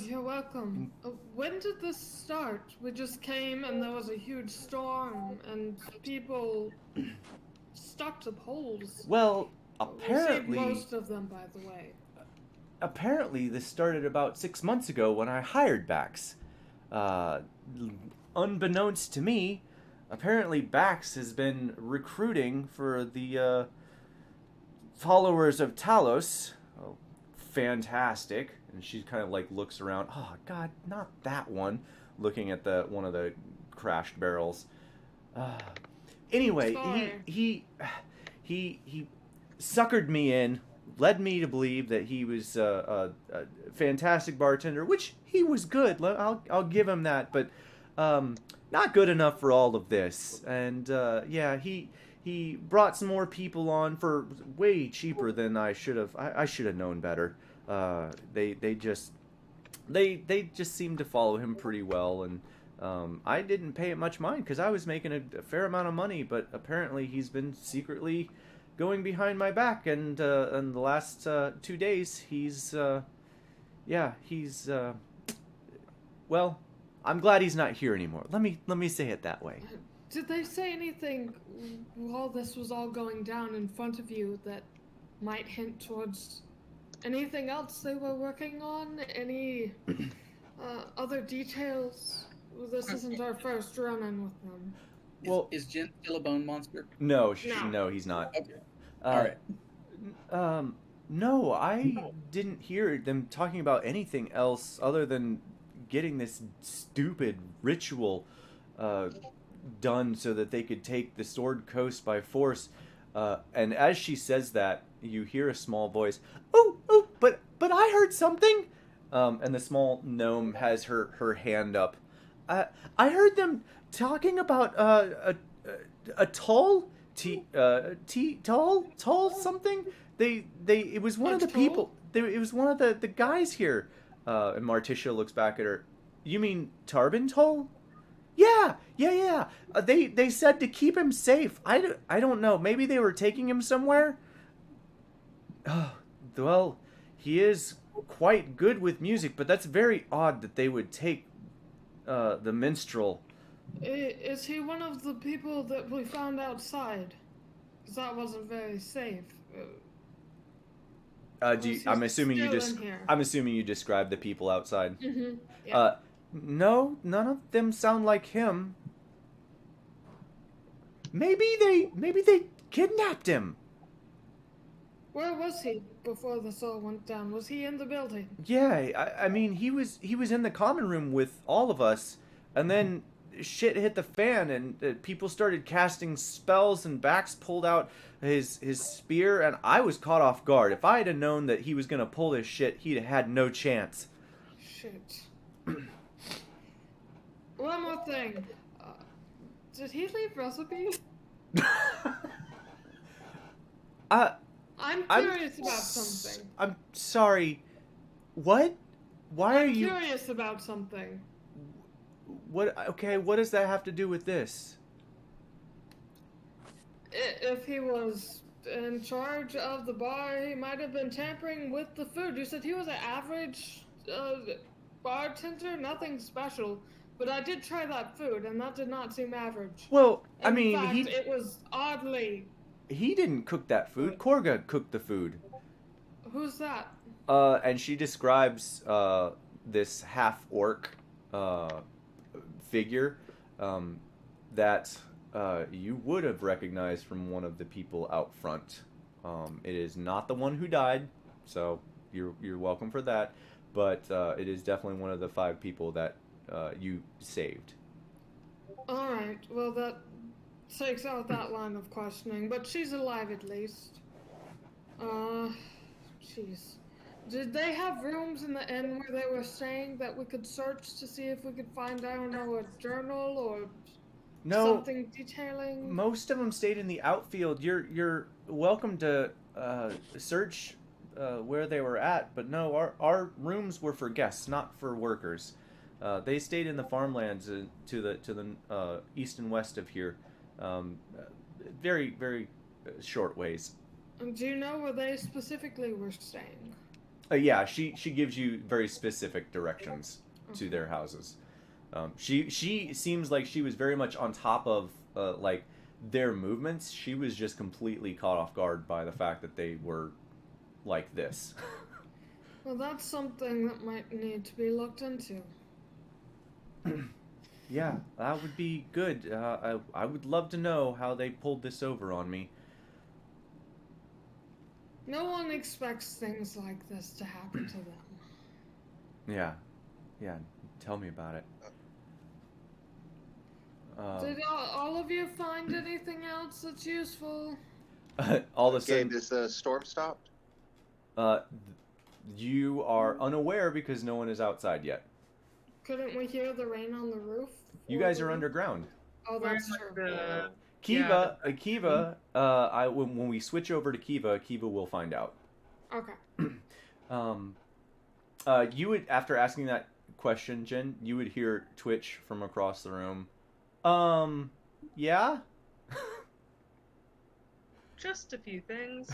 You're welcome. When did this start? We just came and there was a huge storm and people stuck to poles. Well, We apparently... saved most of them, by the way. Apparently, this started about 6 months ago when I hired Bax. Unbeknownst to me, apparently Bax has been recruiting for the followers of Talos. Oh, fantastic. And she kind of like looks around. Oh, God, not that one. Looking at one of the crashed barrels. Anyway, he suckered me in. Led me to believe that he was a fantastic bartender, which he was good. I'll give him that, but not good enough for all of this. And yeah, he brought some more people on for way cheaper than I should have. I should have known better. They just seemed to follow him pretty well, and I didn't pay it much mind because I was making a fair amount of money. But apparently, he's been secretly going behind my back, and in the last 2 days, he's well, I'm glad he's not here anymore. Let me say it that way. Did they say anything while this was all going down in front of you that might hint towards anything else they were working on? Any other details? This isn't our first run-in with them. Well, is Jen still a bone monster? No, no, he's not. Okay. All right. No, I didn't hear them talking about anything else other than getting this stupid ritual done so that they could take the Sword Coast by force. And as she says that, you hear a small voice. Oh, but I heard something. And the small gnome has her hand up. I heard them talking about a toll. Toll something. It was one of the people. It was one of the guys here. And Martisha looks back at her. You mean Tarbin Toll? Yeah. They said to keep him safe. I don't know. Maybe they were taking him somewhere. Well, he is quite good with music, but that's very odd that they would take the minstrel. Is he one of the people that we found outside? Because that wasn't very safe. I'm assuming you described the people outside. Mm-hmm. Yeah. No, none of them sound like him. Maybe they kidnapped him. Where was he before this all went down? Was he in the building? Yeah, I mean he was in the common room with all of us, and then shit hit the fan, and people started casting spells, and Bax pulled out his spear, and I was caught off guard. If I had known that he was gonna pull this shit, he'd have had no chance. Shit. One more thing. Did he leave recipes? I'm curious about something. I'm sorry. What? Why are I'm you? curious about something. What? Okay, what does that have to do with this? If he was in charge of the bar, he might have been tampering with the food. You said he was an average bartender, nothing special. But I did try that food, and that did not seem average. Well, I In mean, fact, it was oddly. he didn't cook that food. Korga cooked the food. Who's that? And she describes this half-orc figure that you would have recognized from one of the people out front. It is not the one who died, so you're welcome for that. But it is definitely one of the 5 people that you saved. All right. Well, that takes out that line of questioning. But she's alive at least. Jeez. Did they have rooms in the inn where they were staying that we could search to see if we could find, I don't know, a journal or something detailing? Most of them stayed in the outfield. You're welcome to search where they were at, but no, our rooms were for guests, not for workers. They stayed in the farmlands to the east and west of here, very very short ways. And do you know where they specifically were staying? Yeah, she gives you very specific directions to their houses. She seems like she was very much on top of like their movements. She was just completely caught off guard by the fact that they were like this. Well, that's something that might need to be looked into. Yeah, that would be good. I would love to know how they pulled this over on me. No one expects things like this to happen to them. Yeah, tell me about it. Did all of you find anything else that's useful? All of a Gabe, sudden, is the storm stopped? you are unaware because no one is outside yet. Couldn't we hear the rain on the roof? You guys are underground. Oh, that's true. Kiva, when we switch over to Kiva will find out. Okay. You would, after asking that question, Jen, you would hear Twitch from across the room. Yeah? Just a few things.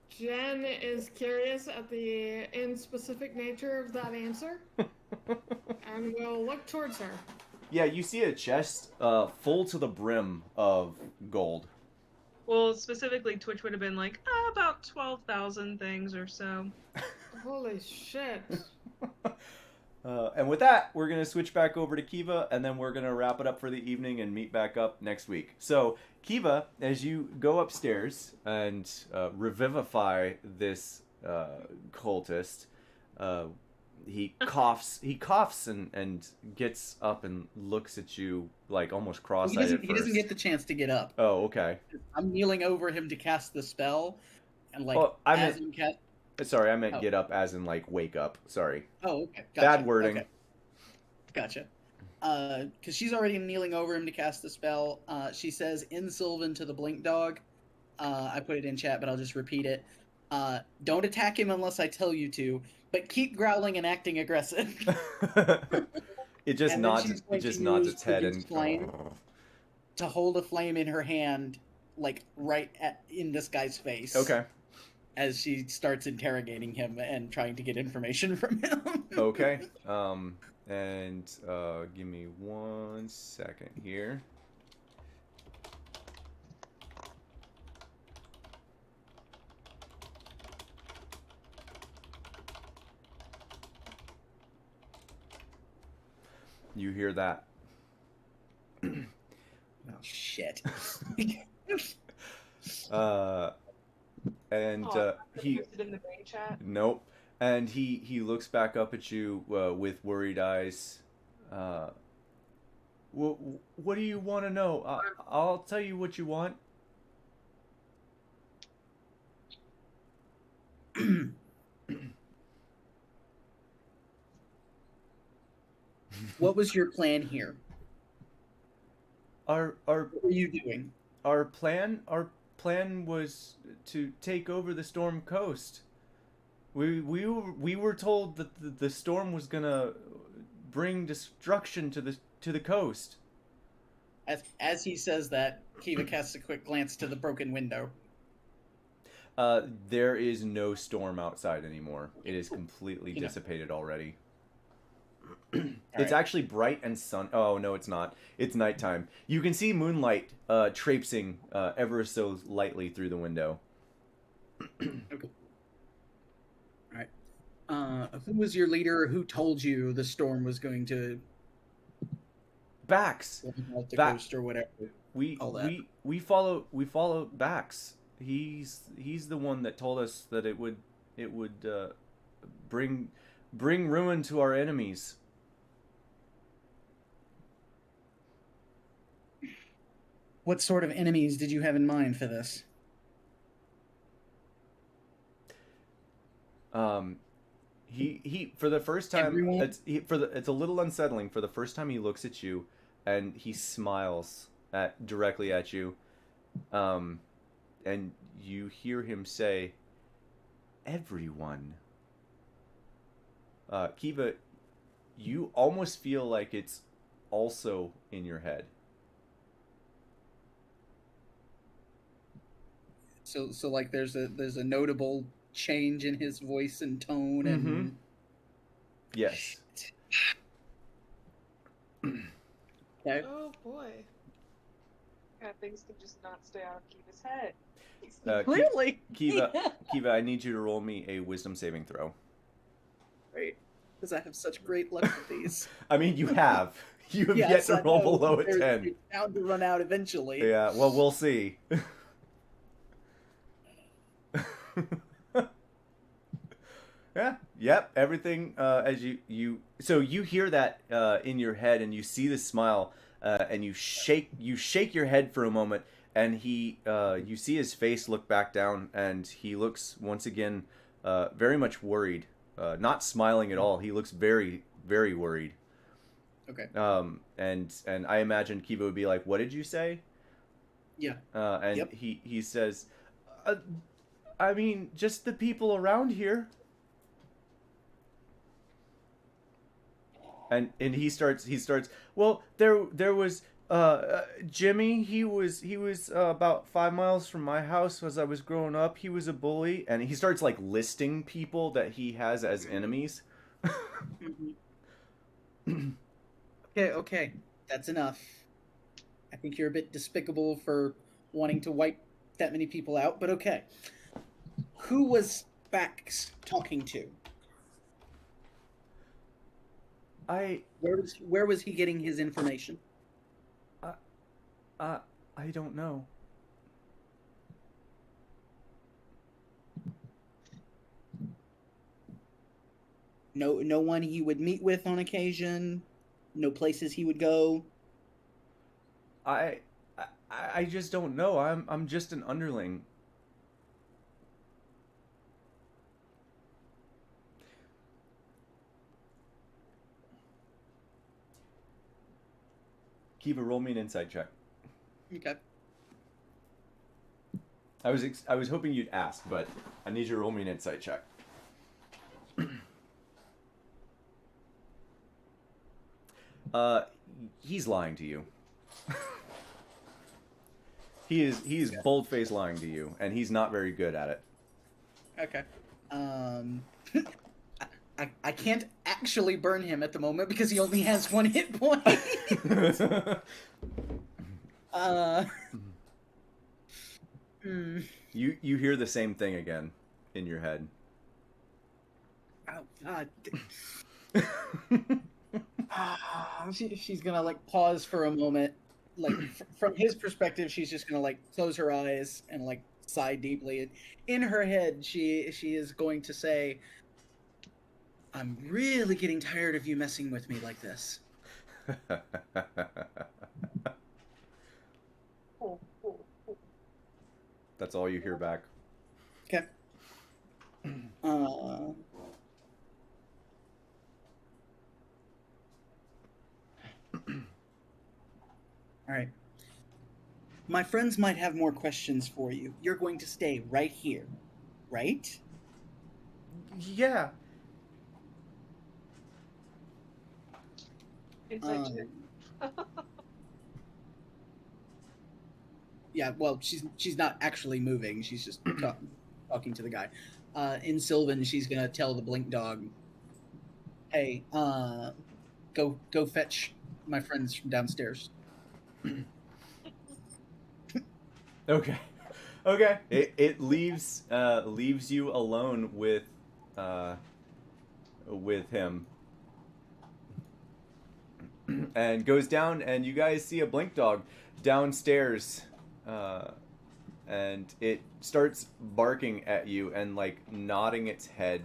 Jen is curious at the in-specific nature of that answer, and will look towards her. Yeah, you see a chest full to the brim of gold. Well, specifically, Twitch would have been like, about 12,000 things or so. Holy shit. And with that, we're going to switch back over to Kiva, and then we're going to wrap it up for the evening and meet back up next week. So, Kiva, as you go upstairs and revivify this cultist, he coughs and gets up and looks at you like almost cross-eyed at first. He doesn't get the chance to get up. Oh, okay. I'm kneeling over him to cast the spell, and like I meant get up as in like wake up. Sorry. Oh, okay. Gotcha. Bad wording. Okay. Gotcha. Because she's already kneeling over him to cast the spell. She says in Sylvan to the Blink Dog. I put it in chat, but I'll just repeat it. Don't attack him unless I tell you to, but keep growling and acting aggressive. It just And then nods. she's It going just to nods use its head Produce and. Flame to hold a flame in her hand, like right in this guy's face. Okay. As she starts interrogating him and trying to get information from him. Okay. And give me 1 second here. You hear that? Oh, shit. And he Posted in the brain chat. nope. And he looks back up at you with worried eyes. Uh, what do you want to know? I'll tell you what you want. What was your plan here? Our What were you doing? our plan was to take over the Storm Coast. We were told that the storm was gonna bring destruction to the coast. As he says that, Kiva casts a quick glance to the broken window. There is no storm outside anymore. It is completely You know. dissipated already. All It's right. actually bright and sun. Oh no, it's not. It's nighttime. You can see moonlight traipsing ever so lightly through the window. Who was your leader? Who told you the storm was going to Bax. off the Ba- coast or whatever? We All that. we follow Bax. He's the one that told us that it would bring ruin to our enemies. What sort of enemies did you have in mind for this? He for the first time Everyone? it's a little unsettling. For the first time he looks at you and he smiles directly at you. And you hear him say, "Everyone." Kiva, you almost feel like it's also in your head. So like there's a notable change in his voice and tone Mhm. and Yes. okay. Oh boy. God, things can just not stay out of Kiva's head. Clearly. Kiva, I need you to roll me a wisdom saving throw. Great. Because I have such great luck with these. I mean, you have. You have Yes, yet I to roll know. below a They're 10. bound to run out eventually. Yeah, well, we'll see. Yeah, yep, everything as so you hear that in your head and you see the smile and you shake your head for a moment and you see his face look back down and he looks once again very much worried, not smiling at all. He looks very, very worried. Okay. And I imagine Kiva would be like, "What did you say?" Yeah. And Yep. he says, "I mean, just the people around here." And he starts. Well, there was Jimmy. He was about 5 miles from my house as I was growing up. He was a bully, and he starts like listing people that he has as enemies. Okay. That's enough. I think you're a bit despicable for wanting to wipe that many people out, but okay. Who was Bax talking to? Where was he getting his information? I don't know. No one he would meet with on occasion. No places he would go. I just don't know. I'm just an underling. Kiva, roll me an insight check. Okay. I was hoping you'd ask, but I need you to roll me an insight check. He's lying to you. He is bold-faced lying to you, and he's not very good at it. Okay. I can't actually burn him at the moment because he only has 1 hit point. You hear the same thing again in your head. Oh God. She's gonna like pause for a moment. Like from his perspective, she's just gonna like close her eyes and like sigh deeply. And in her head, she is going to say, "I'm really getting tired of you messing with me like this." That's all you hear back. Okay. All right. My friends might have more questions for you. You're going to stay right here, right? Yeah. It's like, Yeah, well, she's not actually moving. She's just talking to the guy. In Sylvan, she's gonna tell the blink dog, "Hey, go fetch my friends from downstairs." Okay. Okay. It leaves you alone with him. And goes down, and you guys see a blink dog downstairs, and it starts barking at you and like nodding its head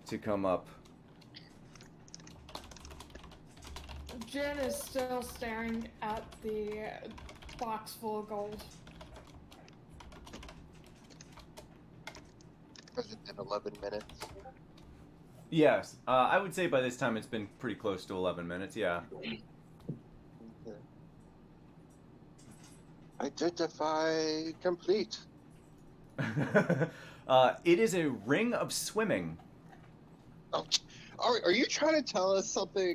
to come up. Jen is still staring at the box full of gold. Has it been 11 minutes? Yes, I would say by this time it's been pretty close to 11 minutes. Yeah. Okay. Identify complete. It is a ring of swimming. Oh, are you trying to tell us something?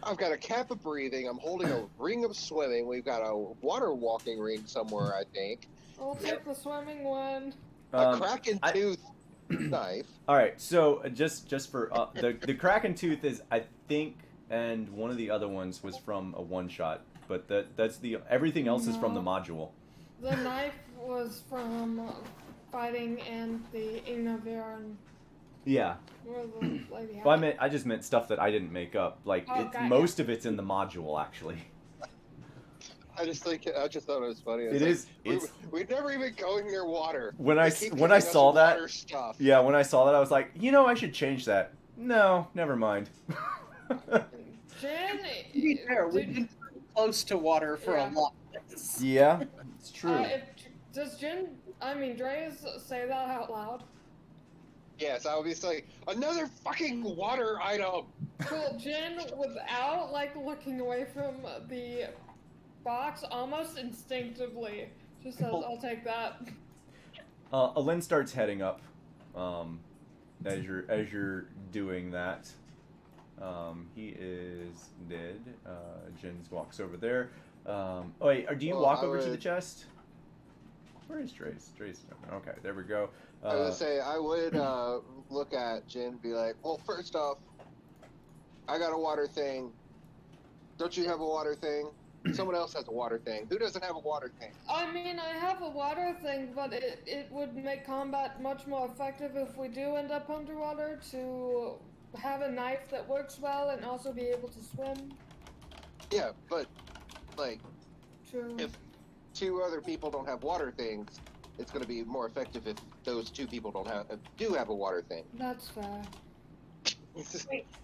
I've got a cap of breathing. I'm holding a ring of swimming. We've got a water walking ring somewhere, I think. I'll take the swimming one. A Kraken tooth knife. All right, so just for the Kraken tooth is, I think, and one of the other ones was from a one shot, but that's the everything else is from the module. The knife was from fighting in the Inaviran. Yeah. Where the lady had Well, it. I just meant stuff that I didn't make up. Like Okay. most of it's in the module, actually. I just thought it was funny. It is. It's We've never even going near water. when They keep giving us saw that. water stuff. Yeah, when I saw that, I was like, I should change that. No, never mind. Jen, To be fair, we've did- been close to water for a Yeah. lot. Yeah, it's true. does Dre's say that out loud? Yes, I would be like, another fucking water item. Cool, Jen, without like looking away from the box, almost instinctively, just says, "I'll take that." Alin starts heading up. As you're doing that, he is dead. Jins walks over there. Oh wait, do you Well, walk I over to the would- chest? Where is Trace? Trace. Okay, there we go. I was gonna say I would look at Jin and be like, well, first off, I got a water thing. Don't you have a water thing? Someone else has a water thing. Who doesn't have a water thing? I mean, I have a water thing, but it would make combat much more effective if we do end up underwater to have a knife that works well and also be able to swim. Yeah, but like True. if two other people don't have water things, it's gonna be more effective if those two people do have a water thing. That's fair.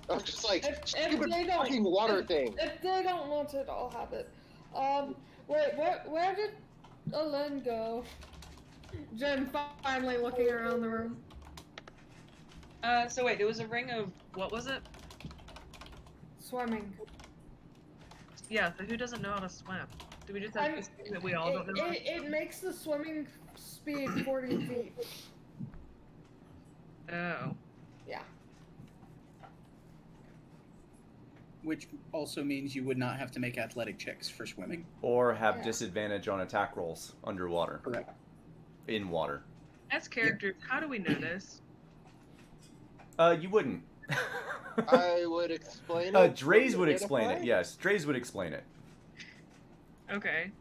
I'm just like If stupid they don't- fucking water thing. If they don't want it, I'll have it. Wait, where did Alin go? Jen finally looking around the room. So wait, there was a ring of, what was it? Swimming. Yeah, so who doesn't know how to swim? Do we just have I'm- this thing that we all don't know? It makes the swimming speed 40 feet. Oh. Yeah. Which also means you would not have to make athletic checks for swimming. Or have Yeah. disadvantage on attack rolls underwater. Correct. In water. As characters, how do we know this? You wouldn't. I would explain it. Draze would explain it. Identify? Yes, Draze would explain it. Okay.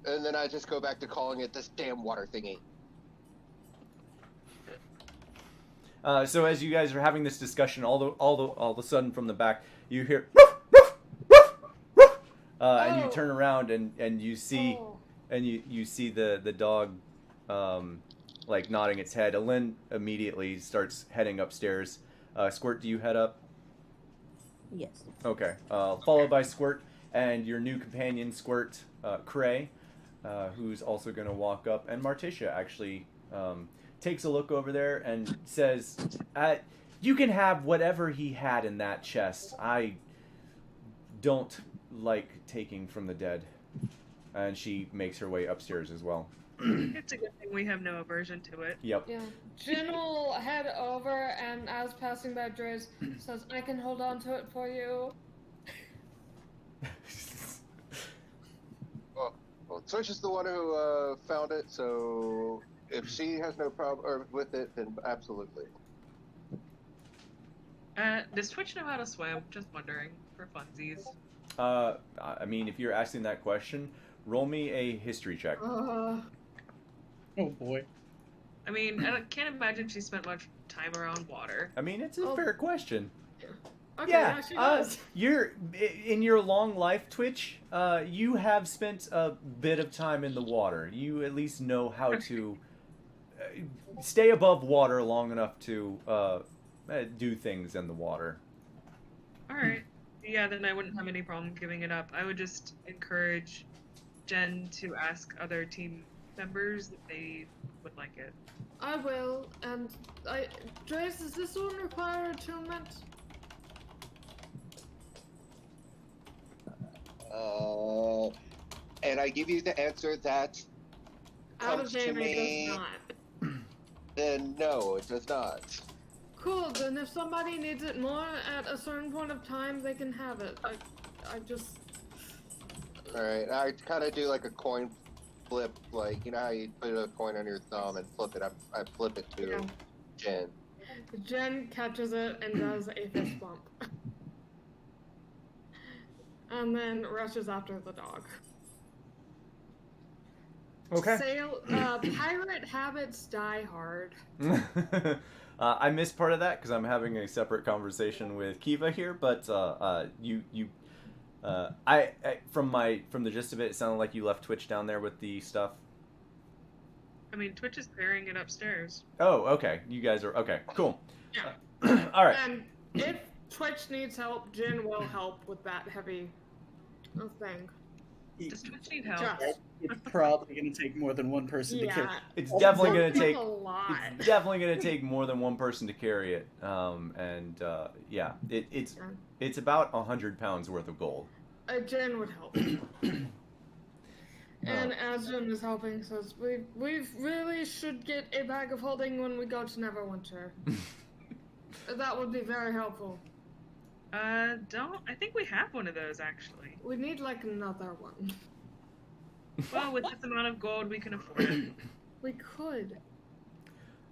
And then I just go back to calling it this damn water thingy. So as you guys are having this discussion, all of a sudden from the back, you hear, and you Oh. turn around and you see Oh. you see the dog, like nodding its head. Alin immediately starts heading upstairs. Squirt, do you head up? Yes. Okay. Followed by Squirt and your new companion, Squirt, Cray, who's also going to walk up. And Marticia actually takes a look over there and says, you can have whatever he had in that chest. I don't like taking from the dead. And she makes her way upstairs as well. It's a good thing we have no aversion to it. Yep. Yeah. Jin will head over and, as passing by Dre's, says, I can hold on to it for you. Well, Twitch is the one who found it, so if she has no problem with it, then absolutely. Does Twitch know how to swim? Just wondering, for funsies. I mean, if you're asking that question, roll me a history check. Oh boy. I mean, I can't imagine she spent much time around water. I mean, it's a fair question. Okay, Yeah, she does. you're in your long life, Twitch. You have spent a bit of time in the water. You at least know how to stay above water long enough to do things in the water. All right. Yeah, then I wouldn't have any problem giving it up. I would just encourage Jen to ask other team members if they would like it. I will, and Dre's, does this one require attunement? And I give you the answer that Out comes of to game, it me. does not. Then no, it does not. Cool, then if somebody needs it more at a certain point of time, they can have it. I just... Alright, I kind of do like a coin flip, like, you know how you put a coin on your thumb and flip it? I flip it to Yeah. Jen. Jen catches it and does a fist bump. And then rushes after the dog. Okay. Pirate habits die hard. I missed part of that because I'm having a separate conversation with Kiva here, but from the gist of it, it sounded like you left Twitch down there with the stuff. I mean, Twitch is carrying it upstairs. Oh, okay. You guys are okay. Cool. Yeah. All right. And if Twitch needs help, Jin will help with that heavy thing. Does Twitch need help? Just, It's probably going to take more than one person to carry. yeah. It's definitely gonna It's take. a lot. It's definitely gonna take more than one person to carry it. Yeah, it's about 100 pounds worth of gold. Jen would help. And as Jen is helping, says, we really should get a bag of holding when we go to Neverwinter. That would be very helpful. I think we have one of those, actually. We need, like, another one. Well, with this amount of gold, we can afford it. We could.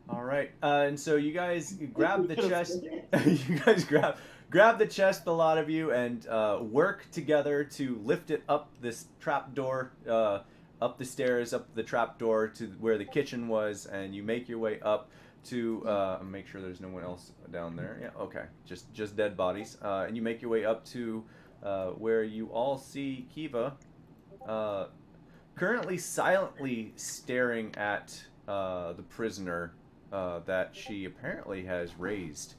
All right, and so you guys grab the chest. You guys grab the chest, the lot of you, and work together to lift it up this trap door, up the stairs, up the trap door to where the kitchen was, and you make your way up to make sure there's no one else down there. Yeah, okay, just dead bodies, and you make your way up to where you all see Kiva, currently silently staring at the prisoner that she apparently has raised.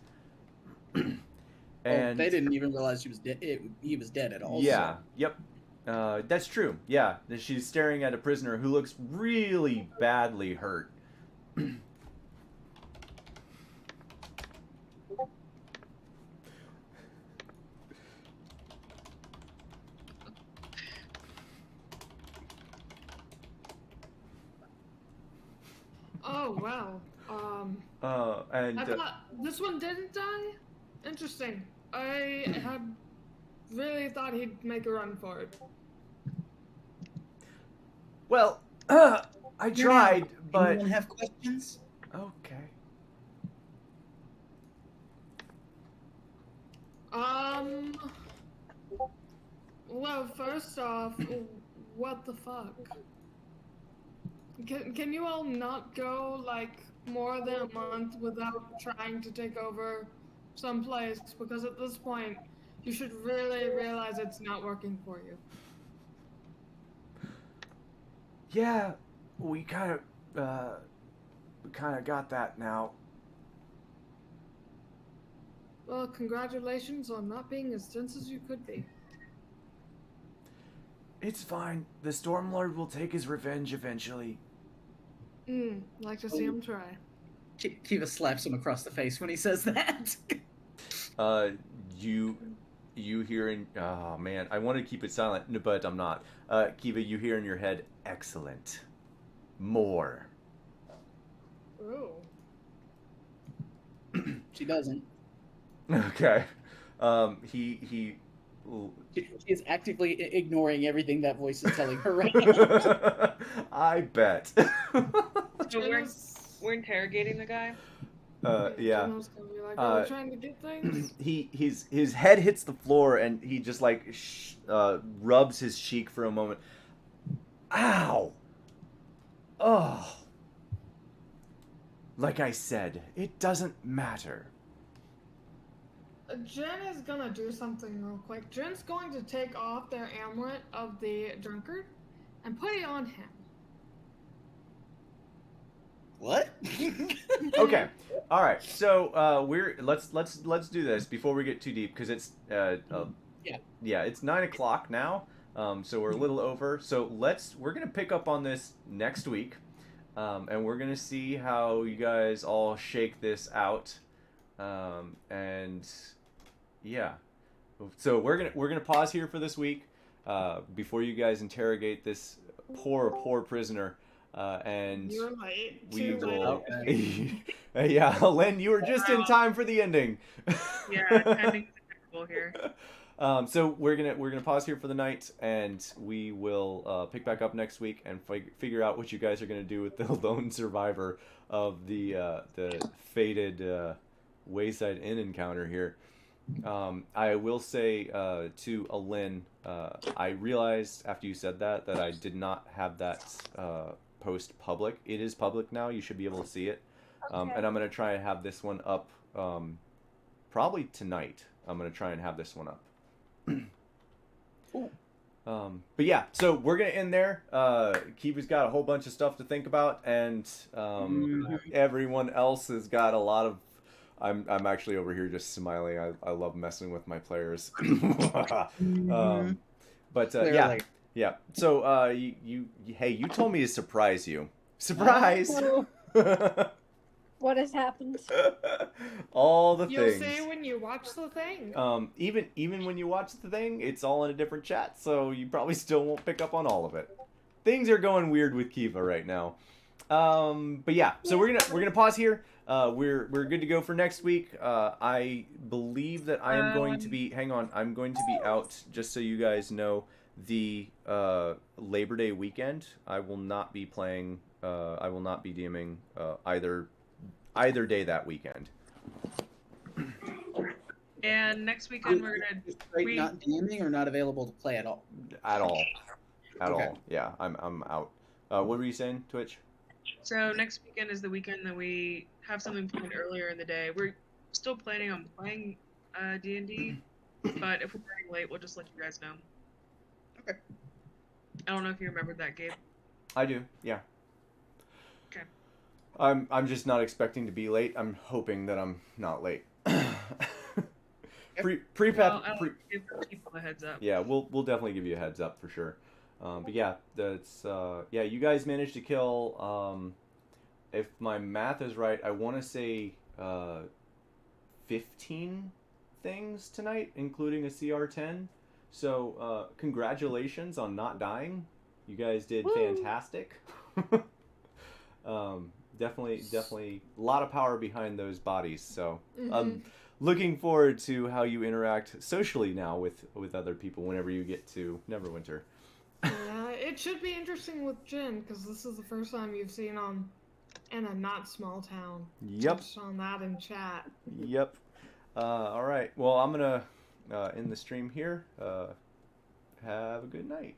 And they didn't even realize he was dead. He was dead at all. yeah, So. yep, that's true. Yeah, she's staring at a prisoner who looks really badly hurt. Oh, wow. And I thought this one didn't die? Interesting. I had really thought he'd make a run for it. well, I tried, but Anyone have questions? okay. Well, first off, what the fuck? Can you all not go, like, more than a month without trying to take over someplace? Because at this point, you should really realize it's not working for you. Yeah, we kind of got that now. Well, congratulations on not being as dense as you could be. It's fine. The Stormlord will take his revenge eventually. Like to see him try. Kiva slaps him across the face when he says that. You hear in... Oh, man. I want to keep it silent, but I'm not. Kiva, you hear in your head, excellent. More. Ooh. She doesn't. Okay. He She is actively ignoring everything that voice is telling her right now. I bet. So we're interrogating the guy. Yeah. Jenna's gonna be like, are we trying to get things? His head hits the floor and he just like rubs his cheek for a moment. Ow! Oh. Like I said, it doesn't matter. Jen is gonna do something real quick. Jen's going to take off their amulet of the drunkard and put it on him. What? Okay. All right. So let's do this before we get too deep because it's it's 9:00 now. So we're a little over. So we're gonna pick up on this next week, and we're gonna see how you guys all shake this out, and yeah. So we're gonna pause here for this week, before you guys interrogate this poor prisoner. And You're late. we Too will. late. Yeah, Len, you were just in time for the ending. Yeah, timing's impeccable here. So we're gonna pause here for the night, and we will pick back up next week and figure out what you guys are gonna do with the lone survivor of the fated Wayside Inn encounter here. I will say to Lynn, I realized after you said that I did not have that post public. It is public now. You should be able to see it. And I'm going to try and have this one up probably tonight. I'm going to try and have this one up. Cool. But yeah, so we're going to end there. Kiva's got a whole bunch of stuff to think about, and everyone else has got a lot of... I'm actually over here just smiling. I love messing with my players. Yeah. So you told me to surprise you. Surprise! What has happened? All the You'll things. see when you watch the thing. Even when you watch the thing, it's all in a different chat, so you probably still won't pick up on all of it. Things are going weird with Kiva right now. But yeah, so we're gonna pause here. We're good to go for next week. I believe that I am going to be. Hang on, I'm going to be out. Just so you guys know, the Labor Day weekend, I will not be playing. I will not be DMing either day that weekend. And next weekend we're gonna Straight not DMing or not available to play at all. At all. Okay. Yeah, I'm out. What were you saying, Twitch? So next weekend is the weekend that we have something planned earlier in the day. We're still planning on playing D&D, but if we're running late, we'll just let you guys know. Okay. I don't know if you remembered that, Gabe. I do. Yeah. Okay. I'm just not expecting to be late. I'm hoping that I'm not late. Pre-prep. Well, I'll give people a heads up. Yeah, we'll definitely give you a heads up for sure. But yeah, that's you guys managed to kill. If my math is right, I want to say 15 things tonight, including a CR10. So congratulations on not dying. You guys did fantastic. Definitely a lot of power behind those bodies. So looking forward to how you interact socially now with other people whenever you get to Neverwinter. Yeah, it should be interesting with Jen, because this is the first time you've seen in a not small town. Yep. Touched on that in chat. Yep. All right. Well, I'm gonna end the stream here. Have a good night.